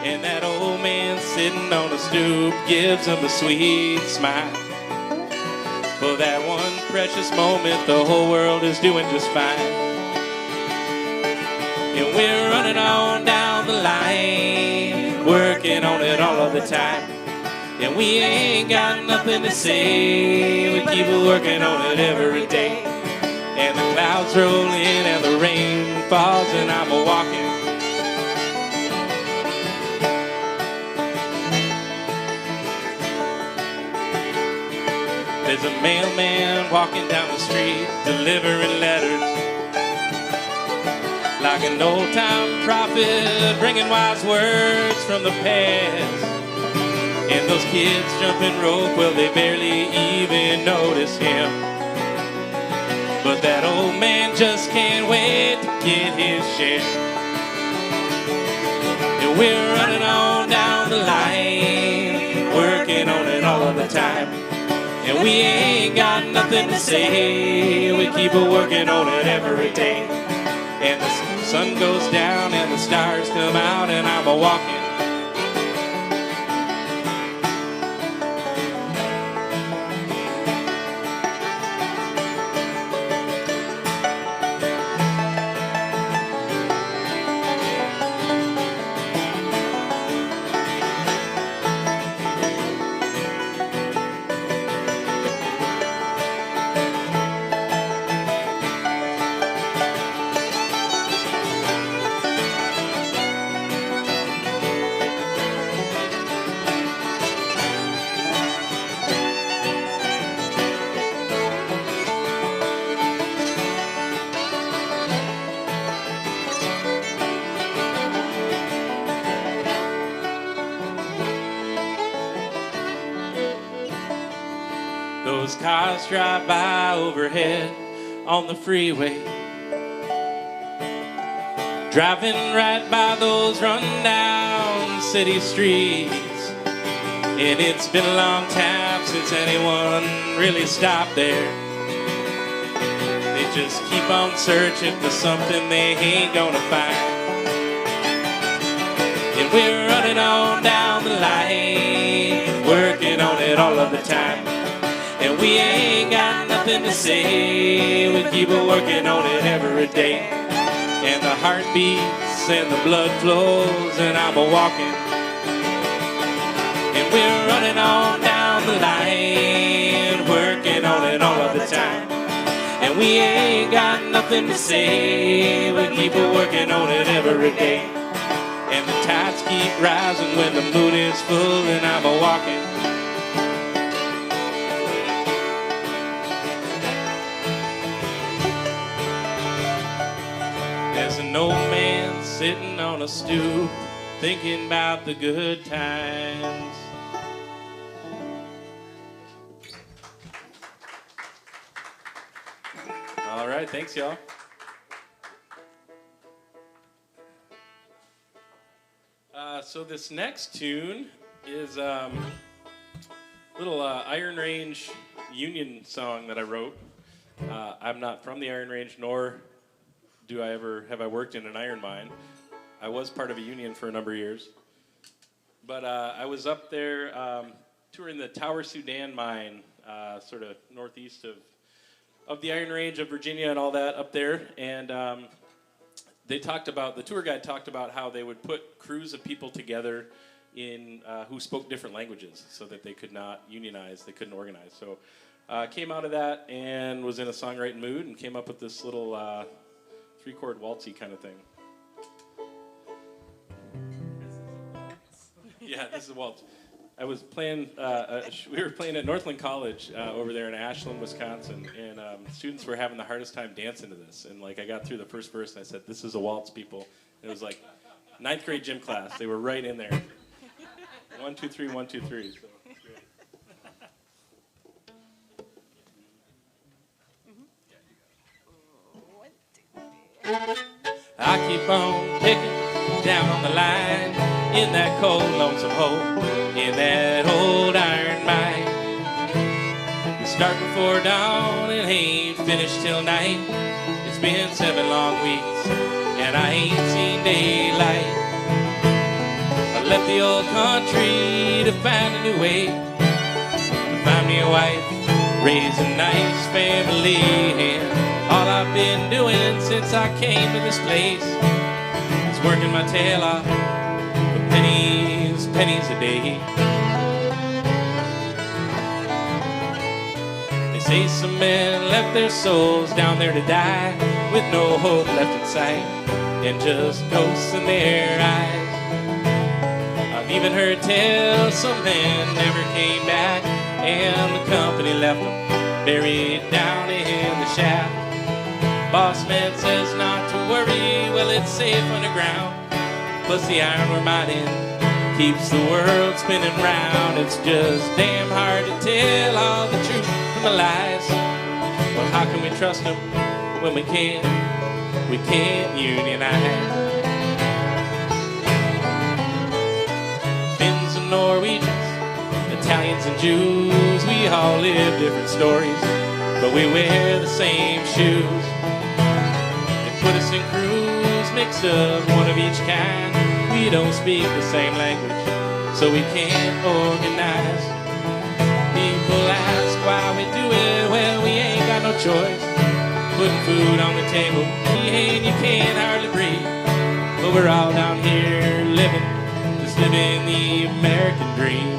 And that old man sitting on a stoop gives him a sweet smile. For that one precious moment, the whole world is doing just fine. And we're running on down the line, working on it all of the time. And we ain't got nothing to say, we keep working on it every day. And the clouds roll in and the rain falls and I'm a-walking. There's a mailman walking down the street, delivering letters. Like an old-time prophet, bringing wise words from the past. And those kids jumping rope, well, they barely even notice him. But that old man just can't wait to get his share. And we're running on down the line, working on it all of the time. And we ain't got nothing to say, we keep working on it every day. And the sun goes down and the stars come out and I'm a-walking. Those cars drive by overhead on the freeway, driving right by those run-down city streets. And it's been a long time since anyone really stopped there. They just keep on searching for something they ain't gonna find. And we're running on down the line, working on it all of the time. And we ain't got nothing to say, we keep working on it every day. and the heart beats and the blood flows, and I'm a-walking. And we're running on down the line, working on it all of the time. And we ain't got nothing to say, we keep working on it every day. And the tides keep rising when the moon is full, and I'm a-walking. There's an old man sitting on a stoop, thinking about the good times. All right, thanks, y'all. So this next tune is a little Iron Range Union song that I wrote. I'm not from the Iron Range, nor have I worked in an iron mine. I was part of a union for a number of years. But I was up there touring the Tower Sudan mine, sort of northeast of the Iron Range of Virginia and all that up there. And the tour guide talked about how they would put crews of people together who spoke different languages so that they could not unionize, they couldn't organize. So came out of that and was in a songwriting mood and came up with this little 3-chord waltzy kind of thing. Yeah, this is a waltz. I was playing, we were playing at Northland College over there in Ashland, Wisconsin, and students were having the hardest time dancing to this. And like I got through the first verse and I said, "This is a waltz, people." And it was like 9th grade gym class. They were right in there. 1, 2, 3, 1, 2, 3. So it's great. I keep on picking down on the line in that cold, lonesome hole, in that old iron mine. We start before dawn and ain't finished till night. It's been 7 long weeks and I ain't seen daylight. I left the old country to find a new way, to find me a wife, raise a nice family. And all I've been doing since I came to this place is working my tail off for pennies a day. They say some men left their souls down there to die with no hope left in sight and just ghosts in their eyes. I've even heard tell some men never came back and the company left them buried down in the shaft. Boss man says not to worry, well it's safe underground. Plus the iron we're mining keeps the world spinning round. It's just damn hard to tell all the truth from the lies. Well, how can we trust them when we can't unionize? Finns and Norwegians, Italians and Jews, we all live different stories, but we wear the same shoes. Put us in crews, mix up one of each kind. We don't speak the same language, so we can't organize. People ask why we do it, well we ain't got no choice. Putting food on the table, and you can't hardly breathe. But we're all down here living, just living the American dream.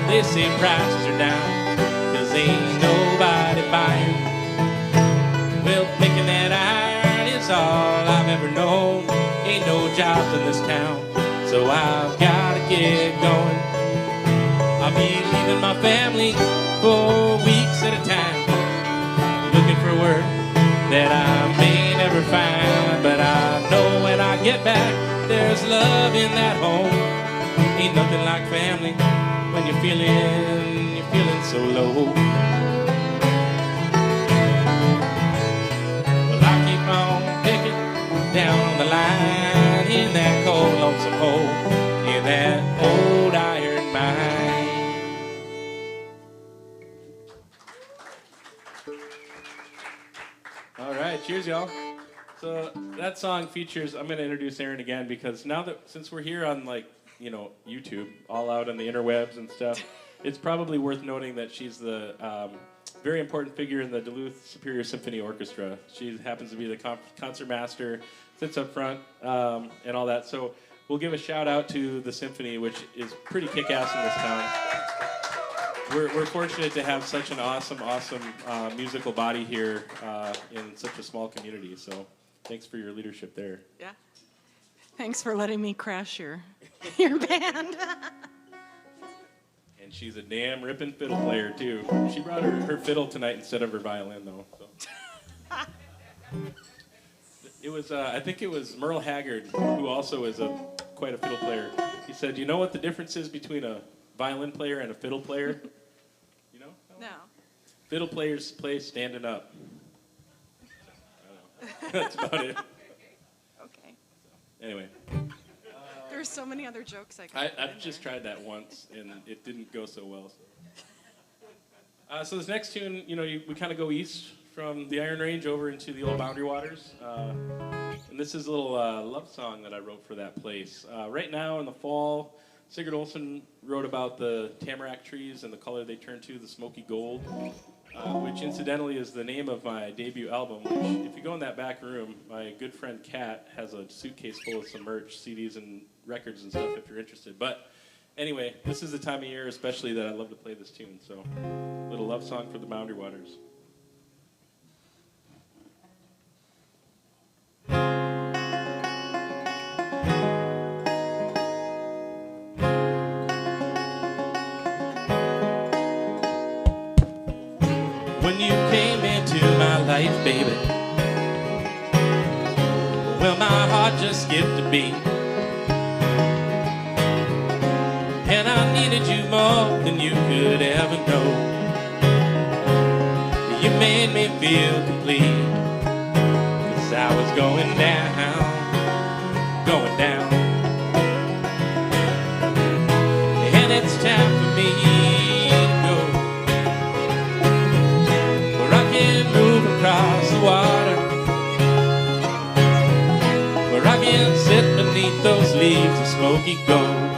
They say prices are down, 'cause ain't nobody buying. Well, picking that iron is all I've ever known. Ain't no jobs in this town, so I've gotta get going. I'll be leaving my family for weeks at a time, looking for work love in that home. Ain't nothing like family when you're feeling so low. Well, I keep on picking down on the line in that cold, lonesome hole, in that old iron mine. All right, cheers, y'all. So that song features, I'm going to introduce Erin again because now that, since we're here on YouTube, all out on the interwebs and stuff, it's probably worth noting that she's the very important figure in the Duluth Superior Symphony Orchestra. She happens to be the concert master, sits up front, and all that. So we'll give a shout out to the symphony, which is pretty kick-ass in this town. We're fortunate to have such an awesome musical body here in such a small community. So thanks for your leadership there. Yeah. Thanks for letting me crash your band. And she's a damn ripping fiddle player too. She brought her fiddle tonight instead of her violin though. So. It was I think it was Merle Haggard, who also is quite a fiddle player. He said, "You know what the difference is between a violin player and a fiddle player?" You know? No. Fiddle players play standing up. I don't know. That's about it. Okay. Anyway. There's so many other jokes I could I've just tried that once, and it didn't go so well. So this next tune, we kind of go east from the Iron Range over into the old Boundary Waters. And this is a little love song that I wrote for that place. Right now in the fall, Sigurd Olson wrote about the tamarack trees and the color they turn to, the smoky gold, which incidentally is the name of my debut album, which if you go in that back room, my good friend Kat has a suitcase full of some merch, CDs and records and stuff if you're interested. But anyway, this is the time of year especially that I love to play this tune. So a little love song for the Boundary Waters. When you came into my life, baby, well, my heart just skipped a beat. And I needed you more than you could ever know. You made me feel complete, 'cause I was going down, going down. And it's time for me to go, where I can move across the water, where I can sit beneath those leaves of smoky gold.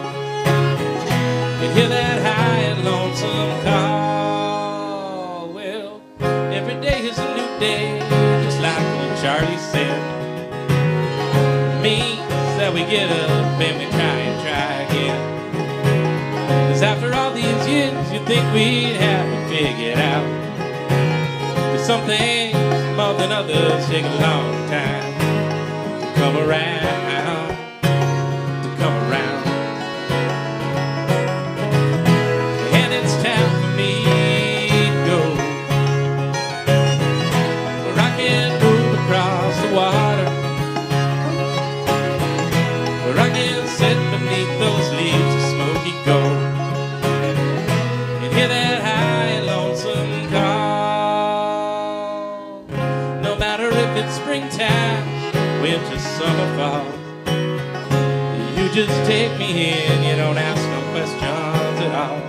Hear that high and lonesome call. Well, every day is a new day, just like little Charlie said. Means that we get up and we try again. 'Cause after all these years, you'd think we'd have it figured out. But some things more than others take a long time to come around, to come around. Water, where I can sit beneath those leaves of smoky gold and hear that high and lonesome call. No matter if it's springtime, winter, summer, fall, you just take me in, you don't ask no questions at all.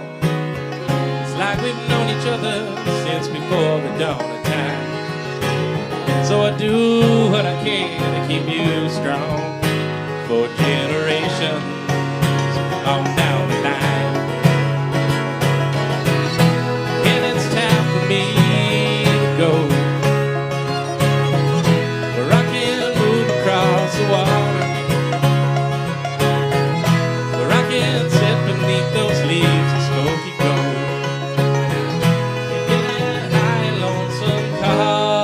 It's like we've known each other since before the dawn of time. So I do what I can to keep you strong for generations on down the line. And it's time for me to go, where I can move across the water, where I can sit beneath those leaves of smoky gold and hear that high and lonesome call.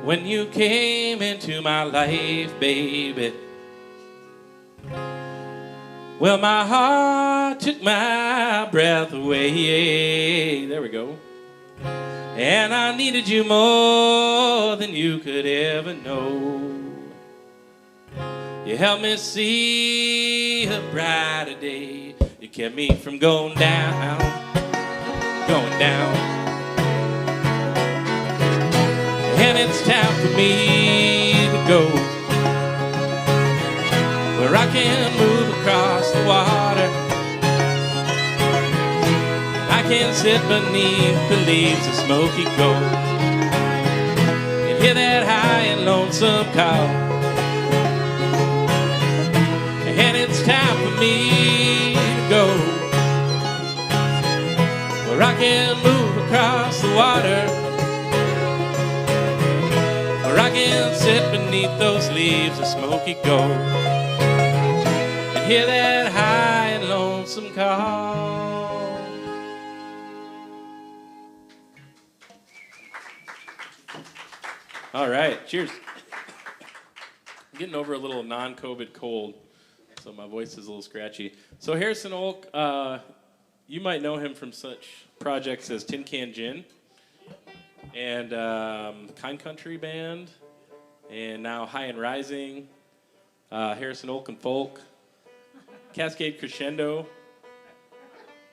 when you came into my life, baby. Well, my heart took my breath away. There we go. And I needed you more than you could ever know. You helped me see a brighter day. You kept me from going down, going down. And it's time for me to go, where I can move across the water. I can sit beneath the leaves of smoky gold and hear that high and lonesome call. And it's time for me to go, where I can move across the water, where I can sit beneath those leaves of smoky gold and hear that high and lonesome call. All right, cheers. I'm getting over a little non-COVID cold, so my voice is a little scratchy. So Harrison Oak, you might know him from such projects as Tin Can Gin and Kind Country Band, and now High and Rising, Harrison Oak and Folk, Cascade Crescendo,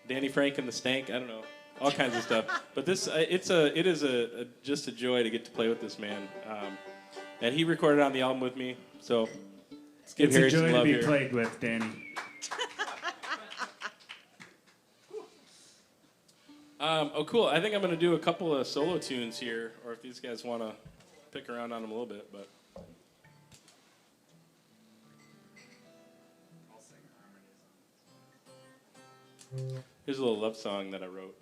Danny Frank and the Stank, I don't know, all kinds of stuff. But this, it is just a joy to get to play with this man. And he recorded on the album with me, so let's give Harry some love here. It's a joy to be played with, Danny. Oh, cool. I think I'm going to do a couple of solo tunes here, or if these guys want to pick around on them a little bit. But here's a little love song that I wrote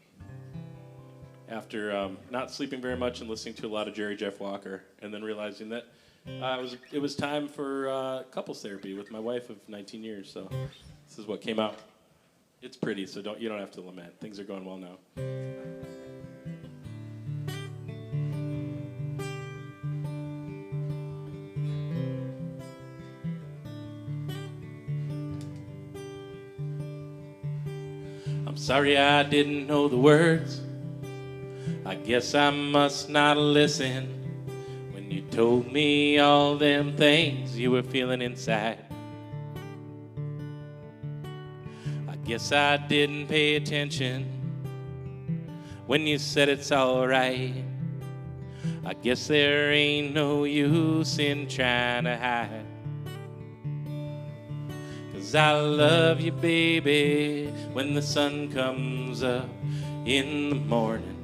after not sleeping very much and listening to a lot of Jerry Jeff Walker, and then realizing that it was time for couples therapy with my wife of 19 years. So this is what came out. It's pretty, so you don't have to lament. Things are going well now. I'm sorry I didn't know the words. I guess I must not listen when you told me all them things you were feeling inside. I guess I didn't pay attention when you said it's all right. I guess there ain't no use in trying to hide. 'Cause I love you, baby, when the sun comes up in the morning.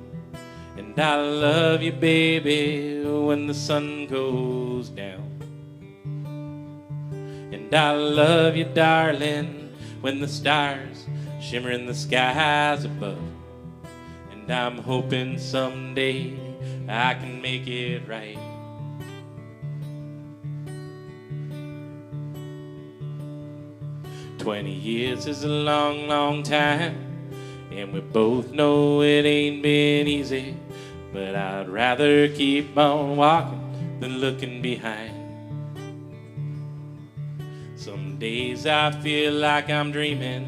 And I love you, baby, when the sun goes down. And I love you, darling, when the stars shimmer in the skies above. And I'm hoping someday I can make it right. "20 years is a long, long time, and we both know it ain't been easy. But I'd rather keep on walking than looking behind. Some days I feel like I'm dreaming,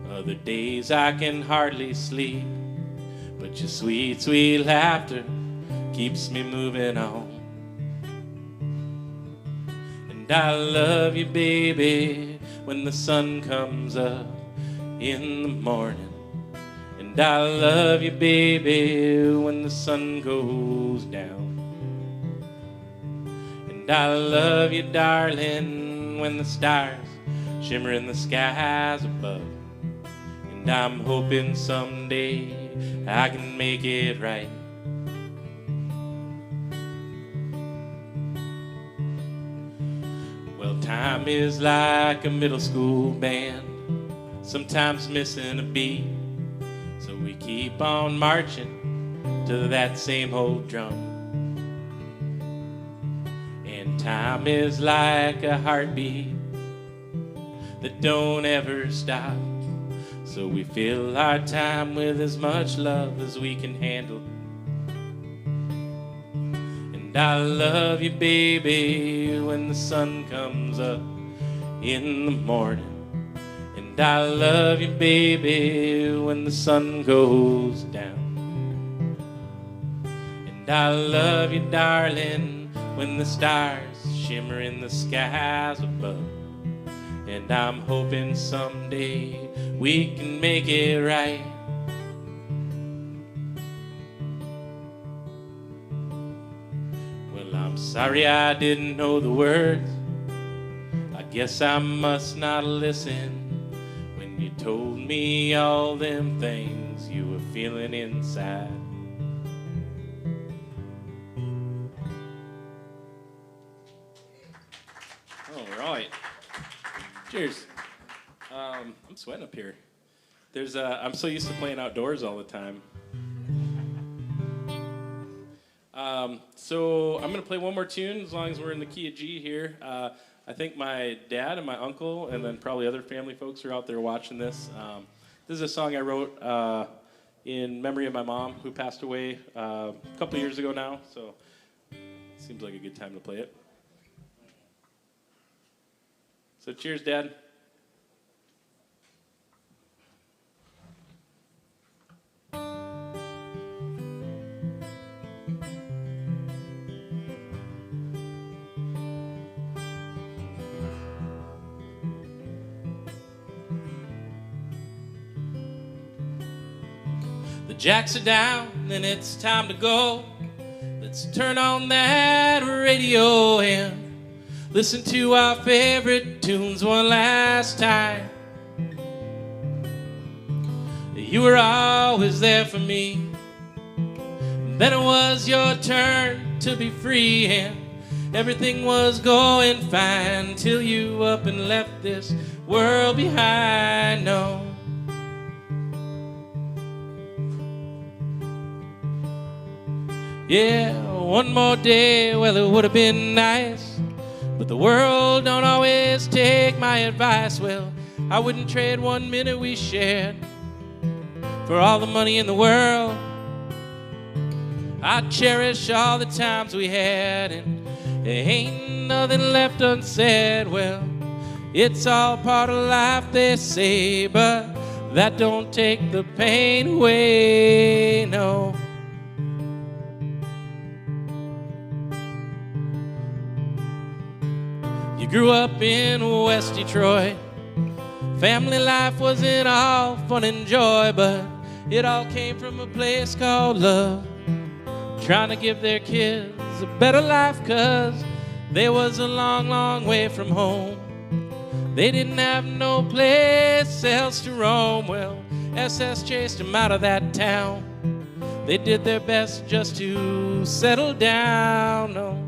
other days I can hardly sleep. But your sweet, sweet laughter keeps me moving on. And I love you, baby, when the sun comes up in the morning. And I love you, baby, when the sun goes down. And I love you, darling, when the stars shimmer in the skies above. And I'm hoping someday I can make it right. Well, time is like a middle school band, sometimes missing a beat. So we keep on marching to that same old drum. And time is like a heartbeat that don't ever stop. So we fill our time with as much love as we can handle. And I love you, baby, when the sun comes up in the morning. And I love you, baby, when the sun goes down. And I love you, darling, when the stars shimmer in the skies above. And I'm hoping someday we can make it right. Well, I'm sorry I didn't know the words. I guess I must not listen when you told me all them things you were feeling inside. All right. Cheers. I'm sweating up here. I'm so used to playing outdoors all the time. So I'm going to play one more tune as long as we're in the key of G here. I think my dad and my uncle and then probably other family folks are out there watching this. This is a song I wrote in memory of my mom who passed away a couple years ago now. So it seems like a good time to play it. So cheers, Dad. The jacks are down and it's time to go. Let's turn on that radio and listen to our favorite tunes one last time. You were always there for me. Then it was your turn to be free, and everything was going fine till you up and left this world behind. No. Yeah, one more day, well, it would have been nice. But the world don't always take my advice. Well, I wouldn't trade 1 minute we shared for all the money in the world. I cherish all the times we had, and there ain't nothing left unsaid. Well, it's all part of life, they say, but that don't take the pain away, no. You grew up in West Detroit. Family life wasn't all fun and joy, but it all came from a place called love, trying to give their kids a better life, 'cause they was a long, long way from home. They didn't have no place else to roam. Well, SS chased them out of that town. They did their best just to settle down. No.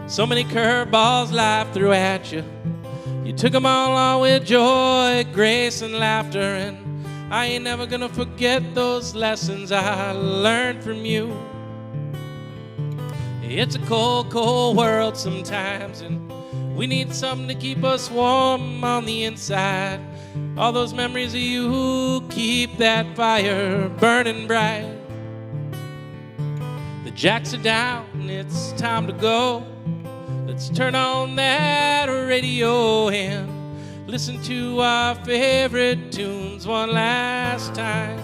So many curveballs life threw at you. You took them all on with joy, grace, and laughter. And I ain't never gonna forget those lessons I learned from you. It's a cold, cold world sometimes, and we need something to keep us warm on the inside. All those memories of you keep that fire burning bright. The jacks are down, it's time to go. Let's turn on that radio and listen to our favorite tunes one last time.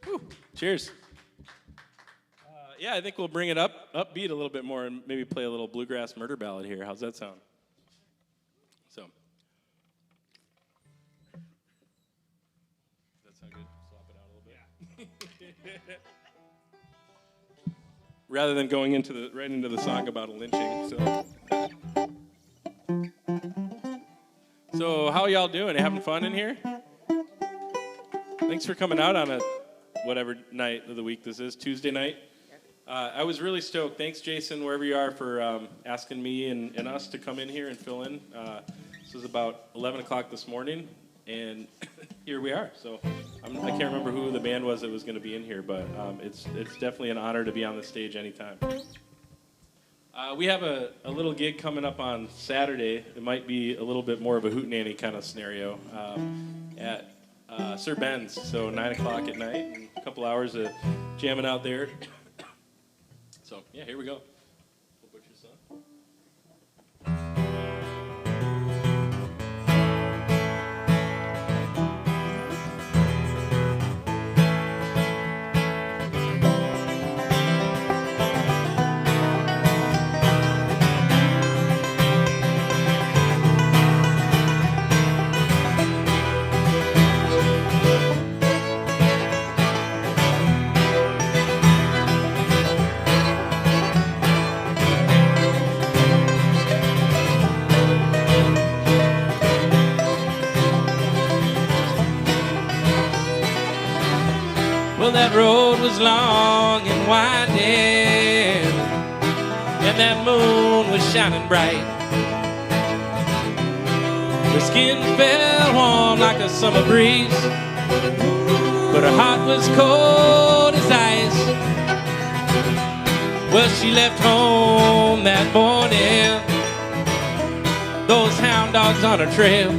Whew. Cheers. Yeah, I think we'll bring it upbeat a little bit more and maybe play a little bluegrass murder ballad here. How's that sound? So. Rather than going right into the song about a lynching. So how y'all doing? Having fun in here? Thanks for coming out on a whatever night of the week this is, Tuesday night. I was really stoked. Thanks, Jason, wherever you are, for asking me and us to come in here and fill in. This was about 11 o'clock this morning, and here we are. So I can't remember who the band was that was going to be in here, but it's definitely an honor to be on the stage anytime. We have a little gig coming up on Saturday. It might be a little bit more of a hootenanny kind of scenario at Sir Ben's. So 9 o'clock at night, and a couple hours of jamming out there. So yeah, here we go. Well, that road was long and winding, and that moon was shining bright. Her skin felt warm like a summer breeze, but her heart was cold as ice. Well, she left home that morning, those hound dogs on her trail.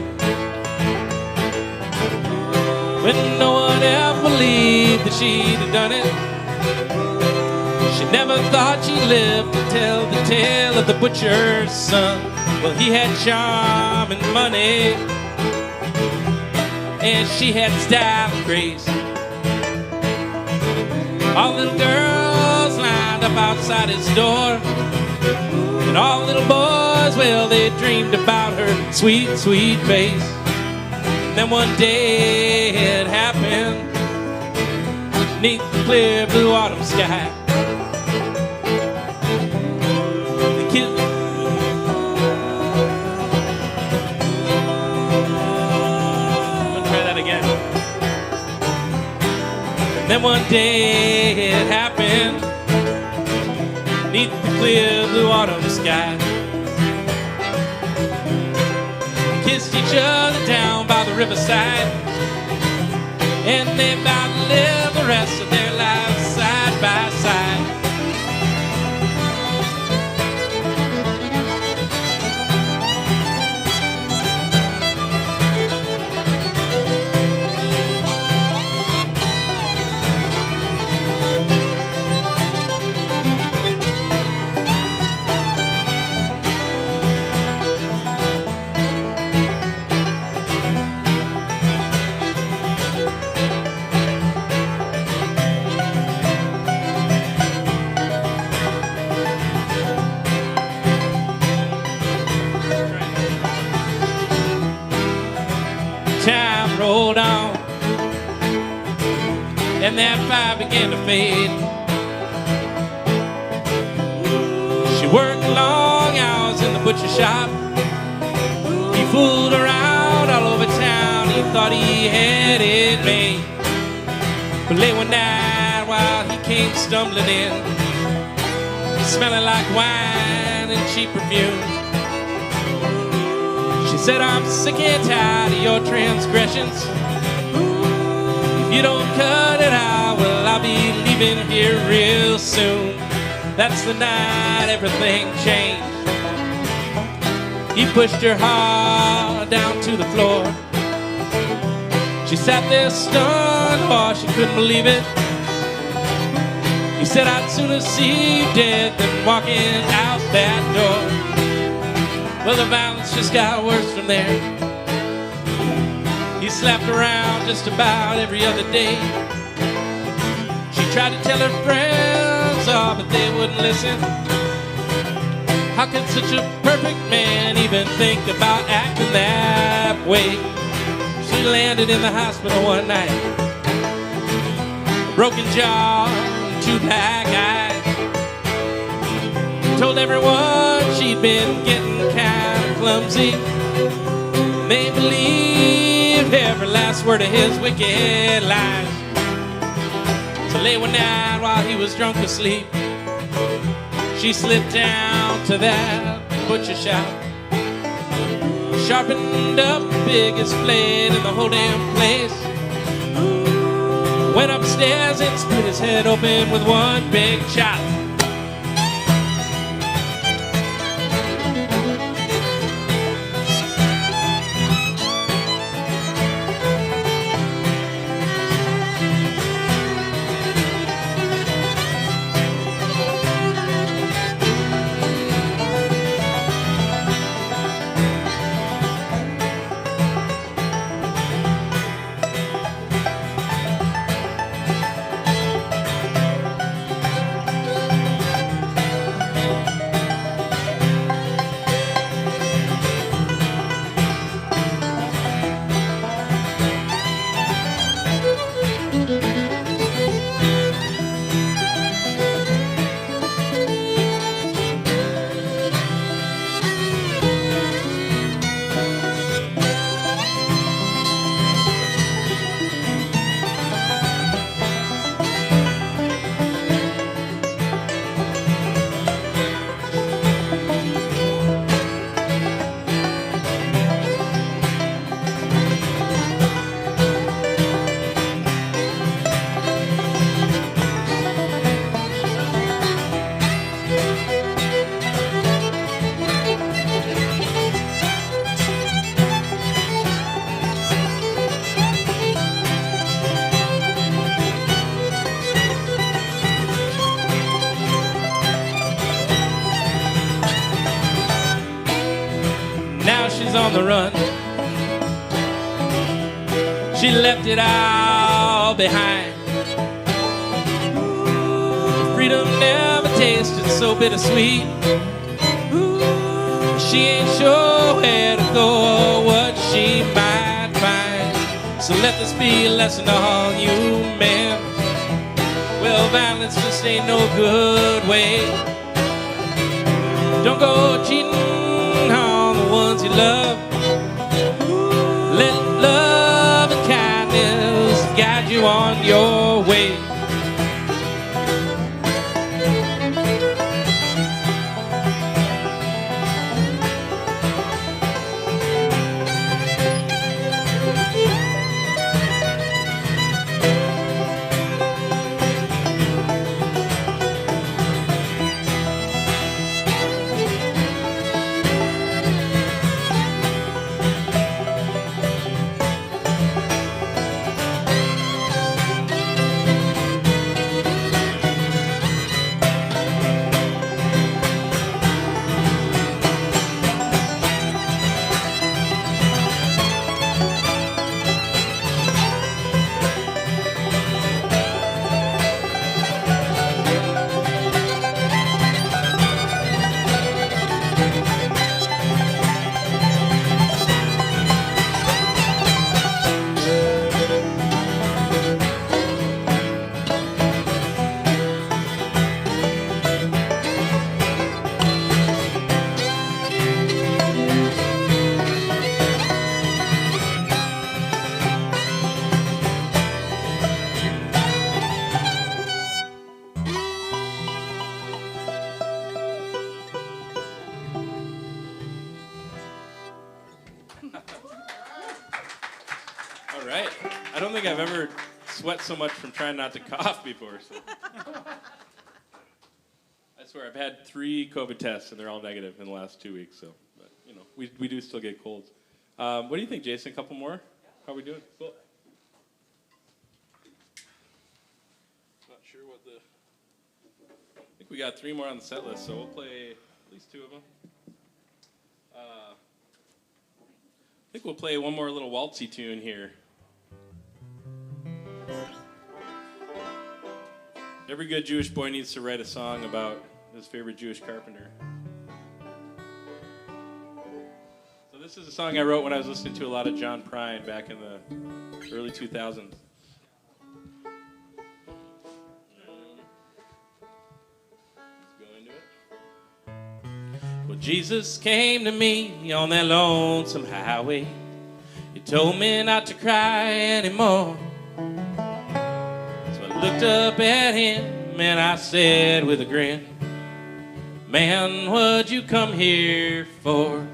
When no one ever believed that she'd have done it, she never thought she'd live to tell the tale of the butcher's son. Well, he had charm and money, and she had style and grace. All little girls lined up outside his door, and all little boys, well, they dreamed about her sweet, sweet face. Then one day it happened, neath the clear blue autumn sky. The kid, I'll try that again. And then one day it happened, neath the clear blue autumn sky. Kissed each other down by the riverside, and they vowed to live the rest of their lives side by side. Time rolled on, and that fire began to fade. She worked long hours in the butcher shop. He fooled around all over town. He thought he had it made. But late one night while he came stumbling in, smelling like wine and cheap perfume, she said, I'm sick and tired of your transgressions. If you don't cut it out, well, I'll be leaving here real soon. That's the night everything changed. He pushed her hard down to the floor. She sat there stunned, oh, she couldn't believe it. He said, I'd sooner see you dead than walking out that door. Well, the violence just got worse from there. He slapped around just about every other day. She tried to tell her friends, oh, but they wouldn't listen. How could such a perfect man even think about acting that way? She landed in the hospital one night, a broken jaw, 2 black eyes. Told everyone she'd been getting kind of clumsy. They believed every last word of his wicked lies. So late one night while he was drunk asleep, she slipped down to that butcher shop, sharpened up the biggest blade in the whole damn place, went upstairs and split his head open with one big chop. the run. She left it all behind. Ooh, freedom never tasted so bittersweet. Ooh, she ain't sure where to go or what she might find. So let this be a lesson to all you men. Well, violence just ain't no good way. Don't go cheating on the ones you love. Let love and kindness guide you on your way. All right. I don't think I've ever sweat so much from trying not to cough before. So. I swear, I've had 3 COVID tests, and they're all negative in the last 2 weeks. So, but, you know, we do still get colds. What do you think, Jason? A couple more? How are we doing? Cool. Not sure what the... I think we got 3 more on the set list, so we'll play at least 2 of them. I think we'll play one more little waltzy tune here. Every good Jewish boy needs to write a song about his favorite Jewish carpenter. So this is a song I wrote when I was listening to a lot of John Prine back in the early 2000s. Well, Jesus came to me on that lonesome highway. He told me not to cry anymore. So I looked up at him and I said with a grin, man, what'd you come here for?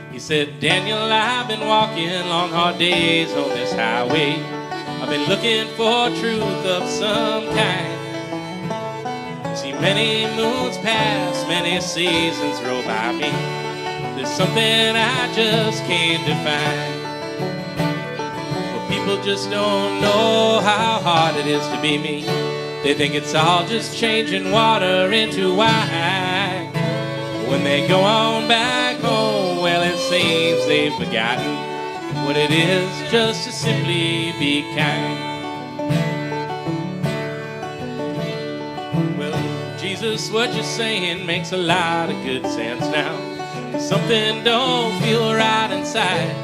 He said, Daniel, I've been walking long, hard days on this highway. I've been looking for truth of some kind. See, many moons pass, many seasons roll by me. There's something I just can't define. But people just don't know how hard it is to be me. They think it's all just changing water into wine. When they go on back home, well, it seems they've forgotten what it is just to simply be kind. Jesus, what you're saying makes a lot of good sense now. Something don't feel right inside.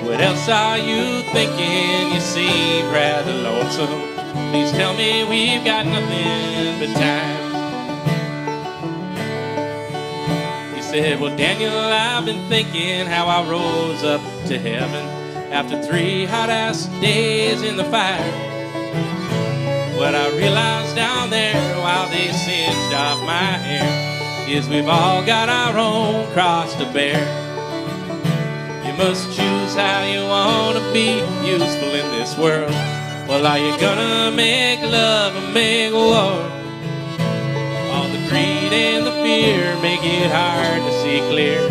What else are you thinking? You seem rather lonesome. Please tell me we've got nothing but time. He said, well, Daniel, I've been thinking how I rose up to heaven after 3 hot-ass days in the fire. What I realized down there while they singed off my hair is we've all got our own cross to bear. You must choose how you want to be useful in this world. Well, are you gonna make love or make war? All the greed and the fear make it hard to see clear.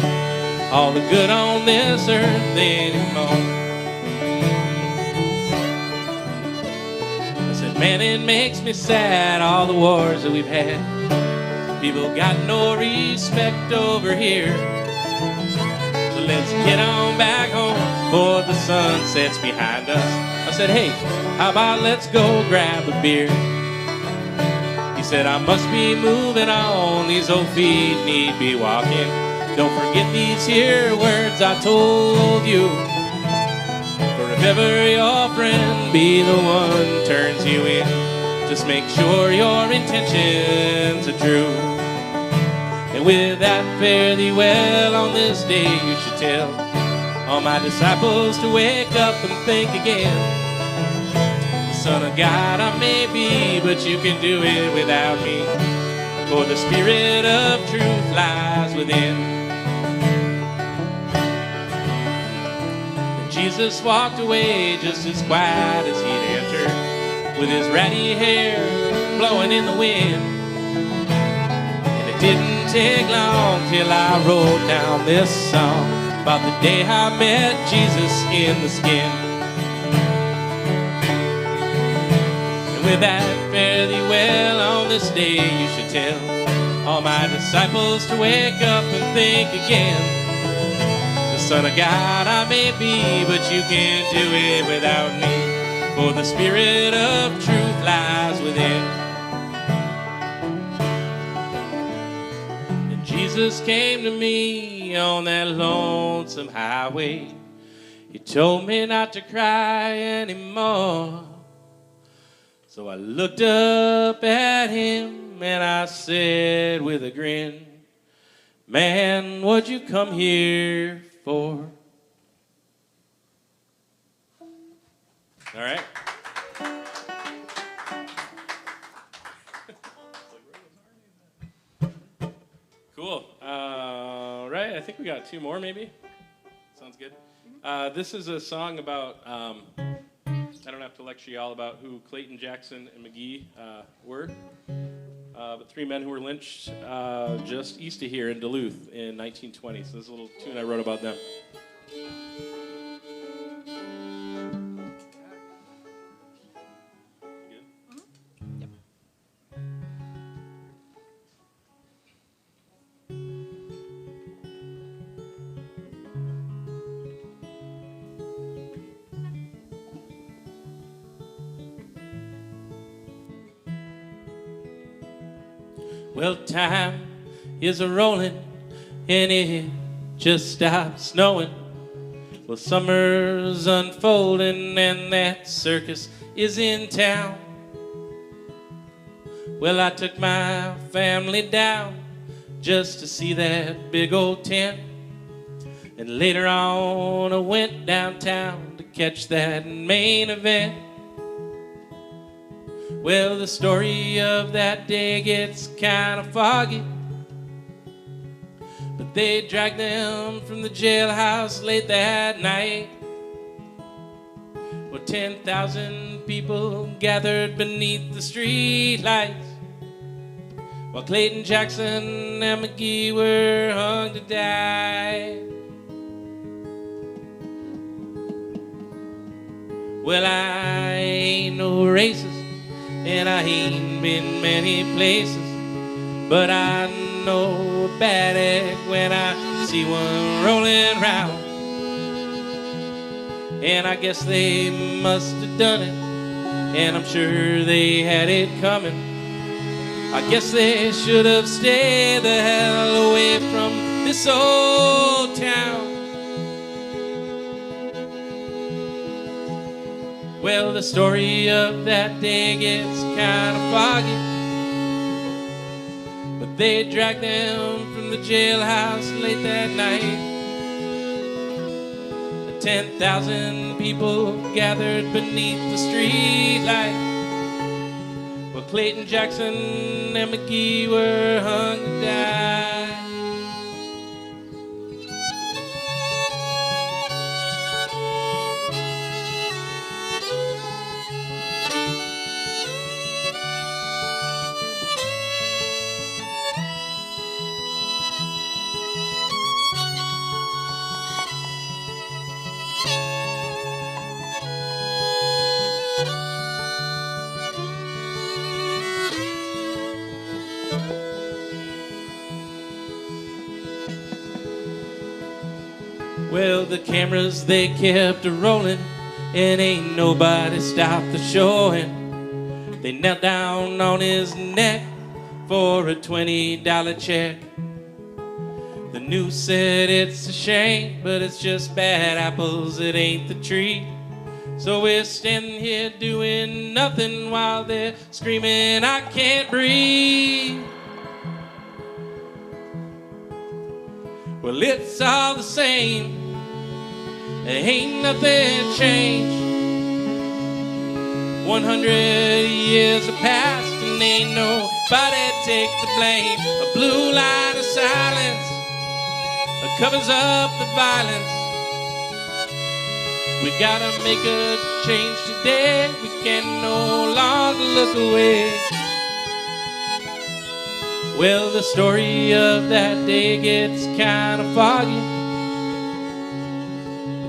All the good on this earth anymore. Man, it makes me sad, all the wars that we've had. People got no respect over here. So let's get on back home before the sun sets behind us. I said, hey, how about let's go grab a beer? He said, I must be moving on, these old feet need be walking. Don't forget these here words I told you. For if ever your friend be the one turns you in, just make sure your intentions are true. And with that fare thee well on this day, you should tell all my disciples to wake up and think again. The Son of God I may be, but you can do it without me, for the Spirit of truth lies within. And Jesus walked away just as quiet as he'd entered, with his ratty hair blowing in the wind. And it didn't take long till I wrote down this song about the day I met Jesus in the skin. And with that fare thee well on this day, you should tell all my disciples to wake up and think again. The Son of God I may be, but you can't do it without me, for the Spirit of truth lies within. And Jesus came to me on that lonesome highway. He told me not to cry anymore. So I looked up at him and I said with a grin, man, what'd you come here for? All right. Cool. Right, I think we got two more maybe. Sounds good. This is a song about, I don't have to lecture you all about who Clayton, Jackson, and McGee were, but three men who were lynched just east of here in Duluth in 1920. So this is a little tune I wrote about them. Well, time is a-rolling and it just stopped snowing. Well, summer's unfolding and that circus is in town. Well, I took my family down just to see that big old tent. And later on I went downtown to catch that main event. Well, the story of that day gets kind of foggy, but they dragged them from the jailhouse late that night. Well, 10,000 people gathered beneath the street lights, while Clayton, Jackson, and McGee were hung to die. Well, I ain't no racist, and I ain't been many places, but I know a bad egg when I see one rolling round. And I guess they must have done it, and I'm sure they had it coming. I guess they should have stayed the hell away from this old town. Well, the story of that day gets kind of foggy, but they dragged them from the jailhouse late that night. 10,000 people gathered beneath the street light, while Clayton, Jackson, and McGee were hung to die. Well, the cameras, they kept rolling, and ain't nobody stopped the showing. They knelt down on his neck for a $20 check. The news said it's a shame, but it's just bad apples, it ain't the tree. So we're standing here doing nothing while they're screaming, I can't breathe. Well, it's all the same, there ain't nothing changed. 100 years have passed and ain't nobody take the blame. A blue line of silence covers up the violence. We gotta make a change today. We can no longer look away. Well, the story of that day gets kind of foggy.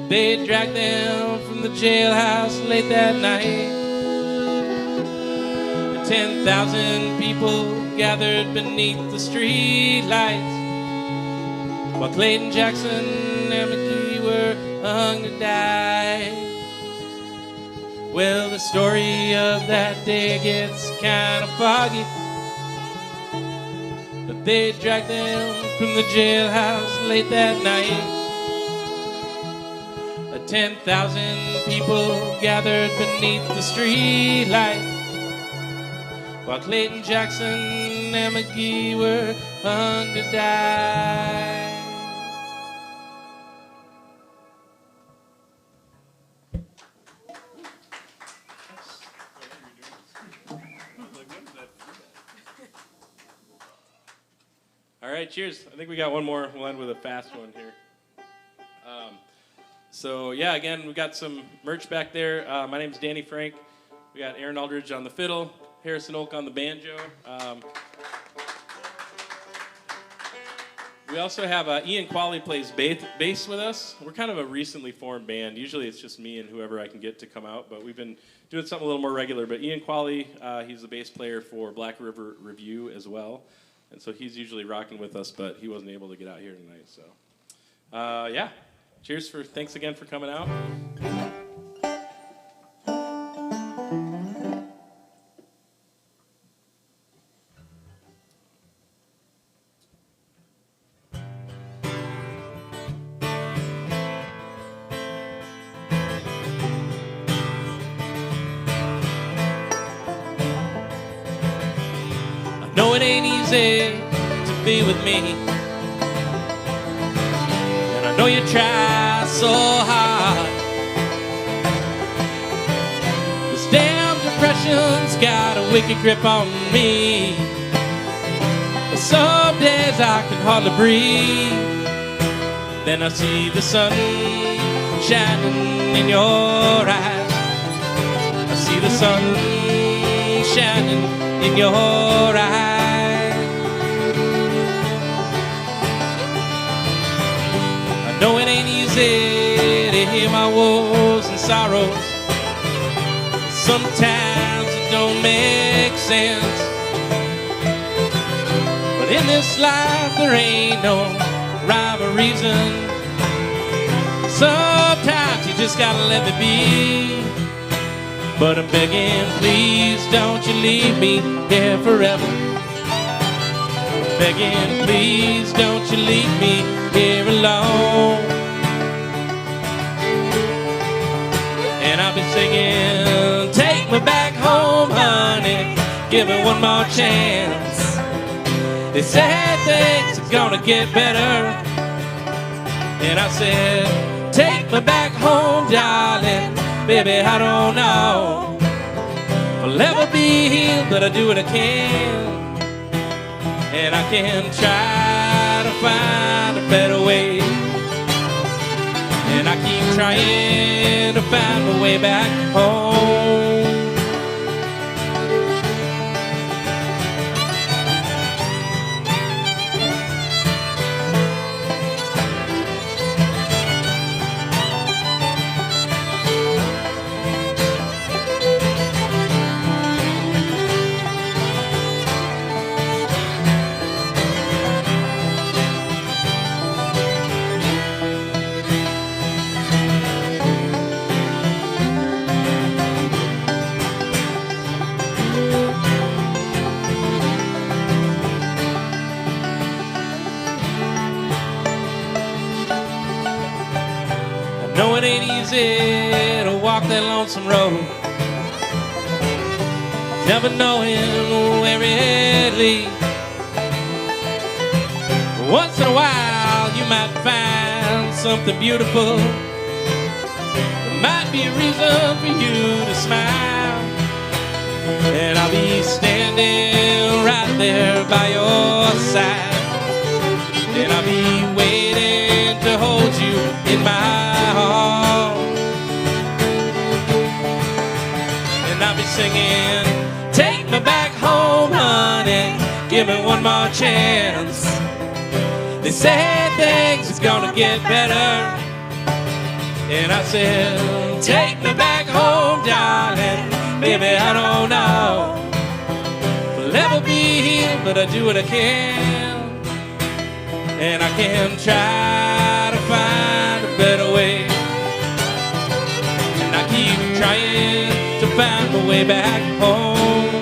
They dragged them from the jailhouse late that night. 10,000 people gathered beneath the street lights, while Clayton Jackson and McGee were hung to die. Well, the story of that day gets kind of foggy, but they dragged them from the jailhouse late that night. 10,000 people gathered beneath the street lights, while Clayton Jackson and McGee were hung to die. All right, cheers. I think we got one more. We'll end with a fast one here. So yeah, again, we got some merch back there. My name's Danny Frank. We got Aaron Aldridge on the fiddle, Harrison Oak on the banjo. We also have Ian Qualley plays bass with us. We're kind of a recently formed band. Usually it's just me and whoever I can get to come out, but we've been doing something a little more regular. But Ian Qualley, he's the bass player for Black River Review as well. And so he's usually rocking with us, but he wasn't able to get out here tonight. So yeah, cheers thanks again for coming out. No, it ain't easy to be with me, and I know you try so hard. This damn depression's got a wicked grip on me. Some days I can hardly breathe. Then I see the sun shining in your eyes. I see the sun shining in your eyes. I know it ain't easy to hear my woes and sorrows. Sometimes it don't make sense. But in this life there ain't no rhyme or reason. Sometimes you just gotta let me be. But I'm begging, please don't you leave me here forever. I'm begging, please don't you leave me here alone. And I'll be singing, take me back home, honey, give me one more chance. They said things are gonna get better, and I said, take me back home, darling. Baby, I don't know if I'll ever be healed, but I do what I can. And I can try to find a better way. And I keep trying to find my way back home. lonely, lonesome road, never knowing where it leads. Once in a while you might find something beautiful. There might be a reason for you to smile, and I'll be standing right there by your side, and I'll be waiting to hold you in my arms, and I'll be singing, take me back home, honey, give me one more chance. They said things is gonna get better, and I said, take me back home, darling. Baby, I don't know if I'll ever be here, but I do what I can, and I can try to find a better way, and I keep trying to find my way back home,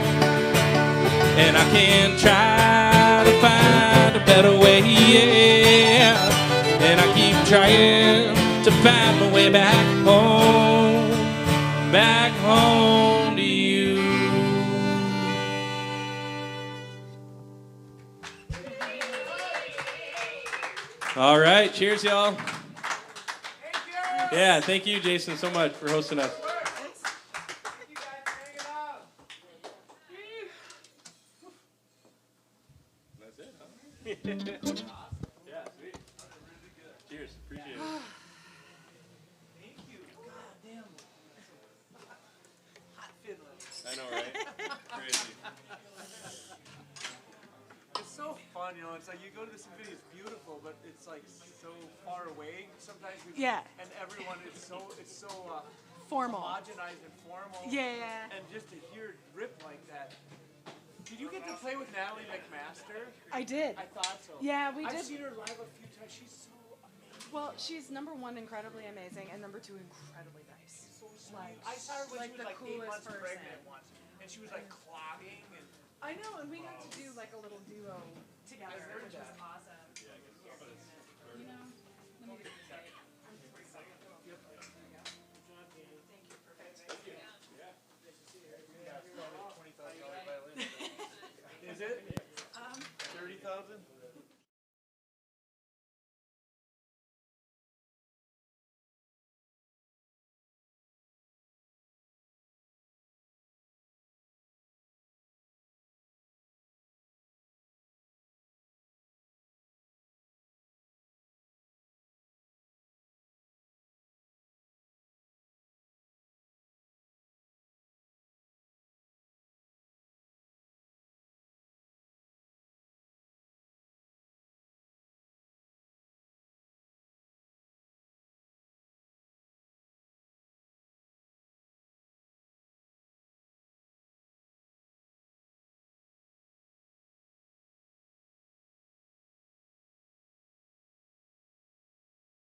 and I can try to find a better way, yeah, and I keep trying to find my way back home to you. All right, cheers, y'all. Yeah, thank you, Jason, so much for hosting us. That's it, huh? Yeah, sweet. Cheers, appreciate it. Thank you. God damn. Hot fiddler. I know, right? Crazy. It's so fun, you know. It's like you go to this video, it's beautiful, but it's like so far away. Sometimes and everyone is so Formal. homogenized and formal. Yeah. And just to hear it rip like that. Did you get to play with Natalie McMaster? I did. I thought so. Yeah, we I've did. seen her live a few times. She's so amazing. Well, she's number one, incredibly amazing, and number two, incredibly nice. So sweet. I saw her when like she the was like 8 coolest months person. pregnant once, and she was like clogging and. I know, and we got to do like a little duo together, heard which was that. awesome. You know, let me just say, I'm super excited. Thank you, perfect. Is it?